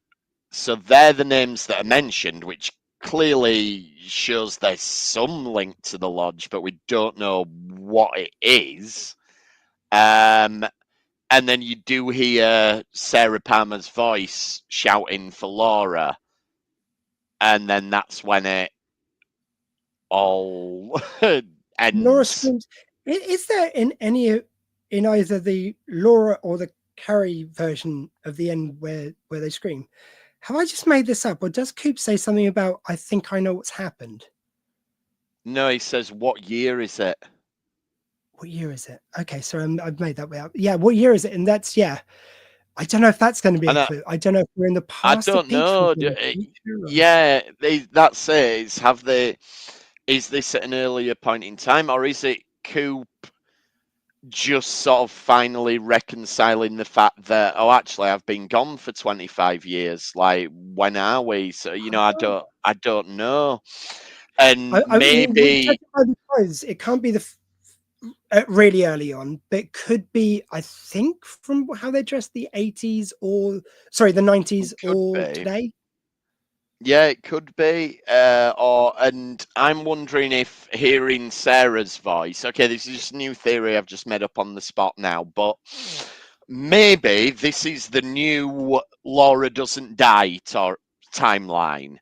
So they're the names that are mentioned, which clearly shows there's some link to the lodge, but we don't know what it is. And then you do hear Sarah Palmer's voice shouting for Laura, and then that's when it all ends. Laura screams. Is there in either the Laura or the Carrie version of the end where they scream? Have I just made this up, or does Coop say something about, I think I know what's happened? No, he says, what year is it? What year is it? Okay, so I've made that way up. Yeah, what year is it? And that's, yeah. I don't know if that's going to be a clue. I don't know if we're in the past. I don't know. Yeah, that says, is this at an earlier point in time, or is it Coop just sort of finally reconciling the fact that, oh, actually, I've been gone for 25 years. Like, when are we? So, I don't know. And maybe it can't be really early on, but it could be, I think, from how they dressed the 80s the 90s or today. Yeah, it could be. And I'm wondering if hearing Sarah's voice, okay, this is just a new theory I've just made up on the spot now, but maybe this is the new Laura doesn't die timeline.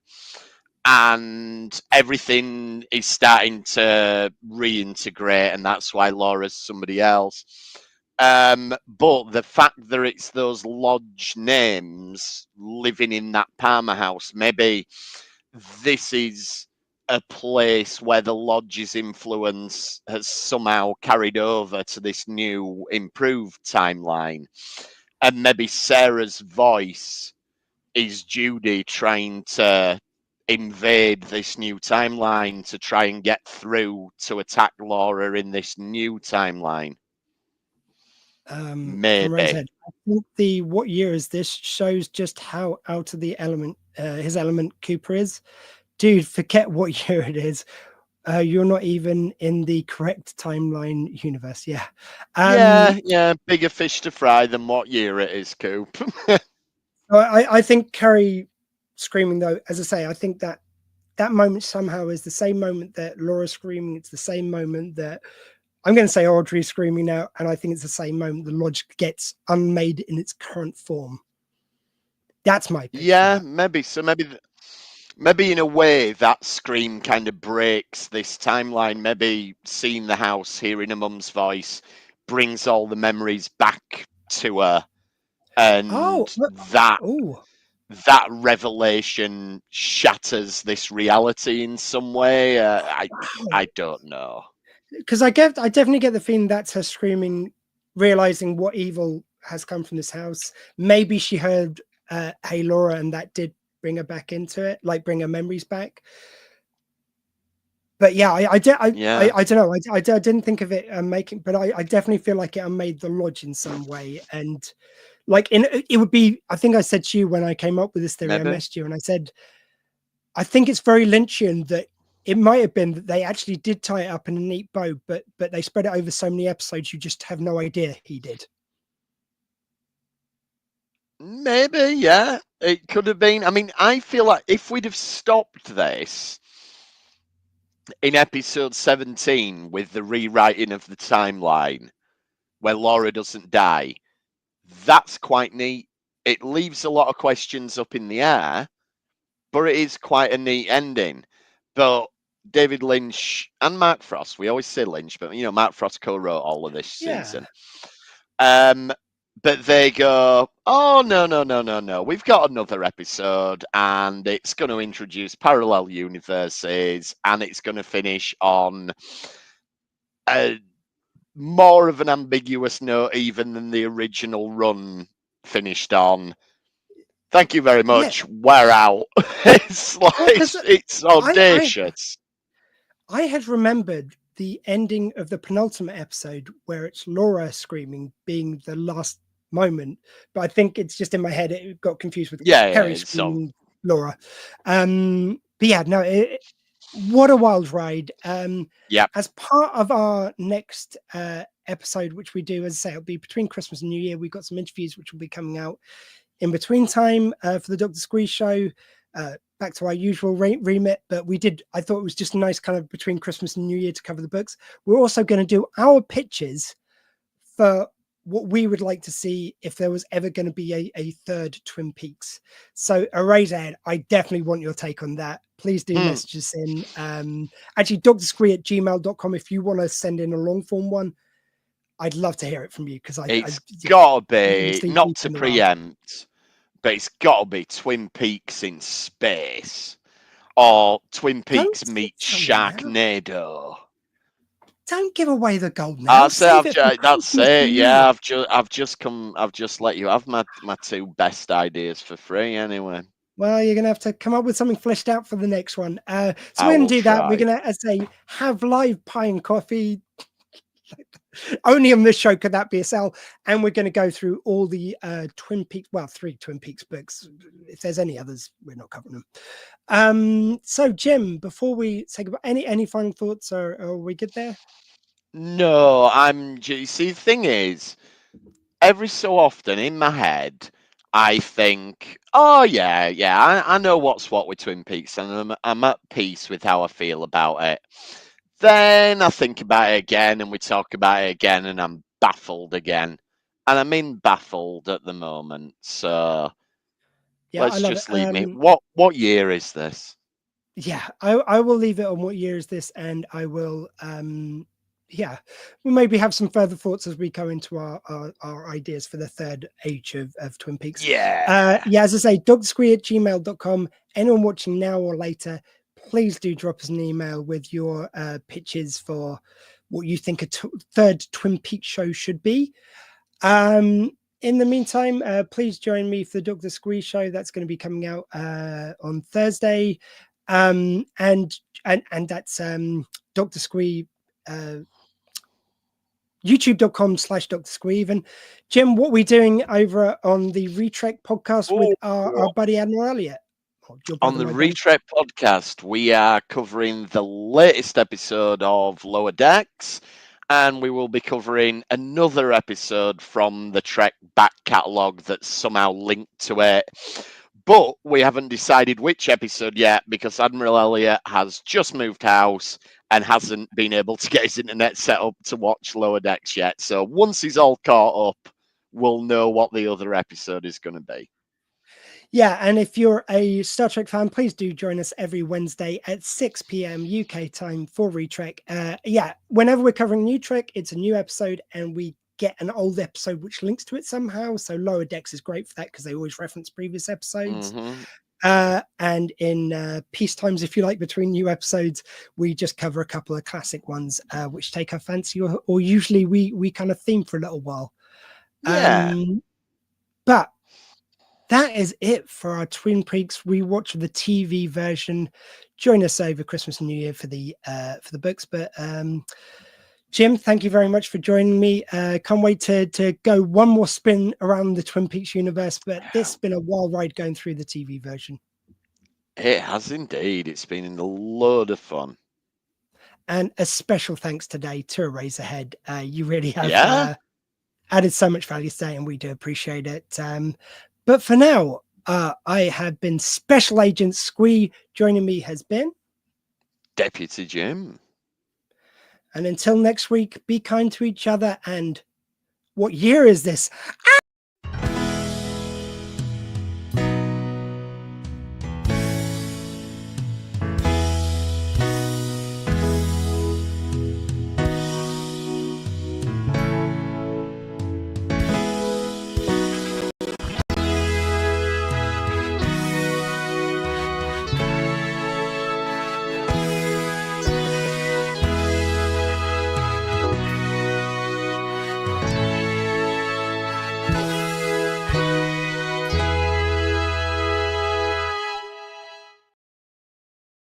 And everything is starting to reintegrate, and that's why Laura's somebody else. But the fact that it's those lodge names living in that Palmer house, maybe this is a place where the lodge's influence has somehow carried over to this new improved timeline. And maybe Sarah's voice is Judy trying to invade this new timeline to try and get through to attack Laura in this new timeline. Maybe. I think what year is this shows just how out of the element his element Cooper is. Dude, forget what year it is. You're not even in the correct timeline universe. Yeah. Yeah, bigger fish to fry than what year it is, Coop. I think Carrie screaming, though, as I say, I think that moment somehow is the same moment that Laura's screaming. It's the same moment that I'm going to say Audrey's screaming now, and I think it's the same moment the lodge gets unmade in its current form. That's my pick. Yeah, maybe. So maybe in a way that scream kind of breaks this timeline. Maybe seeing the house, hearing a mum's voice brings all the memories back to her, and Oh, that oh, that revelation shatters this reality in some way. I don't know. because I definitely get the feeling that's her screaming, realizing what evil has come from this house. Maybe she heard "Hey Laura," and that did bring her back into it, like bring her memories back. But yeah, I don't know. I didn't think of it making, but I definitely feel like it made the lodge in some way. And like it would be, I think I said to you when I came up with this theory, I Maybe. messaged you and I said, I think it's very Lynchian that it might have been that they actually did tie it up in a neat bow, but they spread it over so many episodes, you just have no idea he did. Maybe, yeah. It could have been. I mean, I feel like if we'd have stopped this in episode 17 with the rewriting of the timeline where Laura doesn't die, that's quite neat. It leaves a lot of questions up in the air, but it is quite a neat ending. But David Lynch and Mark Frost, we always say Lynch, but Mark Frost co-wrote all of this season. But they go, oh, no. We've got another episode and it's going to introduce parallel universes and it's going to finish on more of an ambiguous note even than the original run finished on. Thank you very much. Yeah. We're out. It's like, it's audacious. I had remembered the ending of the penultimate episode where it's Laura screaming being the last moment, but I think it's just in my head. It got confused with Harry screaming Laura. But yeah, no, what a wild ride. As part of our next episode, which we do, as I say, it'll be between Christmas and New Year. We've got some interviews which will be coming out in between time for the Doctor Squee Show. Back to our usual remit, but I thought it was just nice kind of between Christmas and New Year to cover the books. We're also going to do our pitches for what we would like to see if there was ever going to be a third Twin Peaks. So Eraserhead, I definitely want your take on that. Please do message us in. Actually, drsquee@gmail.com if you want to send in a long form one. I'd love to hear it from you because it's got to be, not to preempt, but it's got to be Twin Peaks in space or Twin Peaks meets Sharknado. Don't give away the gold now. That's it. Yeah, I've just let you have my two best ideas for free anyway. Well, you're gonna have to come up with something fleshed out for the next one. So we're gonna do that. We're gonna, as I say, have live pie and coffee. Only on this show could that be a sell. And we're going to go through all the Twin Peaks, well, 3 Twin Peaks books. If there's any others, we're not covering them. So Jim, before we say goodbye, any final thoughts, or are we good there? No, see, the thing is, every so often in my head, I think, oh yeah, I know what's what with Twin Peaks, and I'm at peace with how I feel about it. Then I think about it again, and we talk about it again, and I'm baffled again, and I'm in baffled at the moment. So yeah, let's just leave me. What year is this? Yeah, I will leave it on what year is this, and I will yeah, we'll maybe have some further thoughts as we go into our ideas for the third age of Twin Peaks. Yeah, as I say, dogsquee@gmail.com. Anyone watching now or later, please do drop us an email with your pitches for what you think a third Twin Peaks show should be. In the meantime, please join me for the Doctor Squee Show. That's going to be coming out on Thursday. And that's Doctor Squee, youtube.com/Doctor Squee. Even Jim, what are we doing over on the Retrek podcast with our buddy Admiral Elliot? On the Retrek podcast, we are covering the latest episode of Lower Decks, and we will be covering another episode from the Trek back catalogue that's somehow linked to it. But we haven't decided which episode yet because Admiral Elliot has just moved house and hasn't been able to get his internet set up to watch Lower Decks yet. So once he's all caught up, we'll know what the other episode is going to be. Yeah, and if you're a Star Trek fan, please do join us every Wednesday at 6 p.m. UK time for Retrek. Whenever we're covering new Trek, it's a new episode, and we get an old episode which links to it somehow. So Lower Decks is great for that because they always reference previous episodes. And in peace times, if you like, between new episodes, we just cover a couple of classic ones which take our fancy, or usually we kind of theme for a little while. Yeah. But that is it for our Twin Peaks rewatch of the TV version. Join us over Christmas and New Year for the books. But Jim, thank you very much for joining me. Can't wait to go one more spin around the Twin Peaks universe. But this has been a wild ride going through the TV version. It has indeed. It's been a load of fun. And a special thanks today to Eraserhead. You really have added so much value today, and we do appreciate it. But for now, I have been Special Agent Squee. Joining me has been Deputy Jim. And until next week, be kind to each other. And what year is this?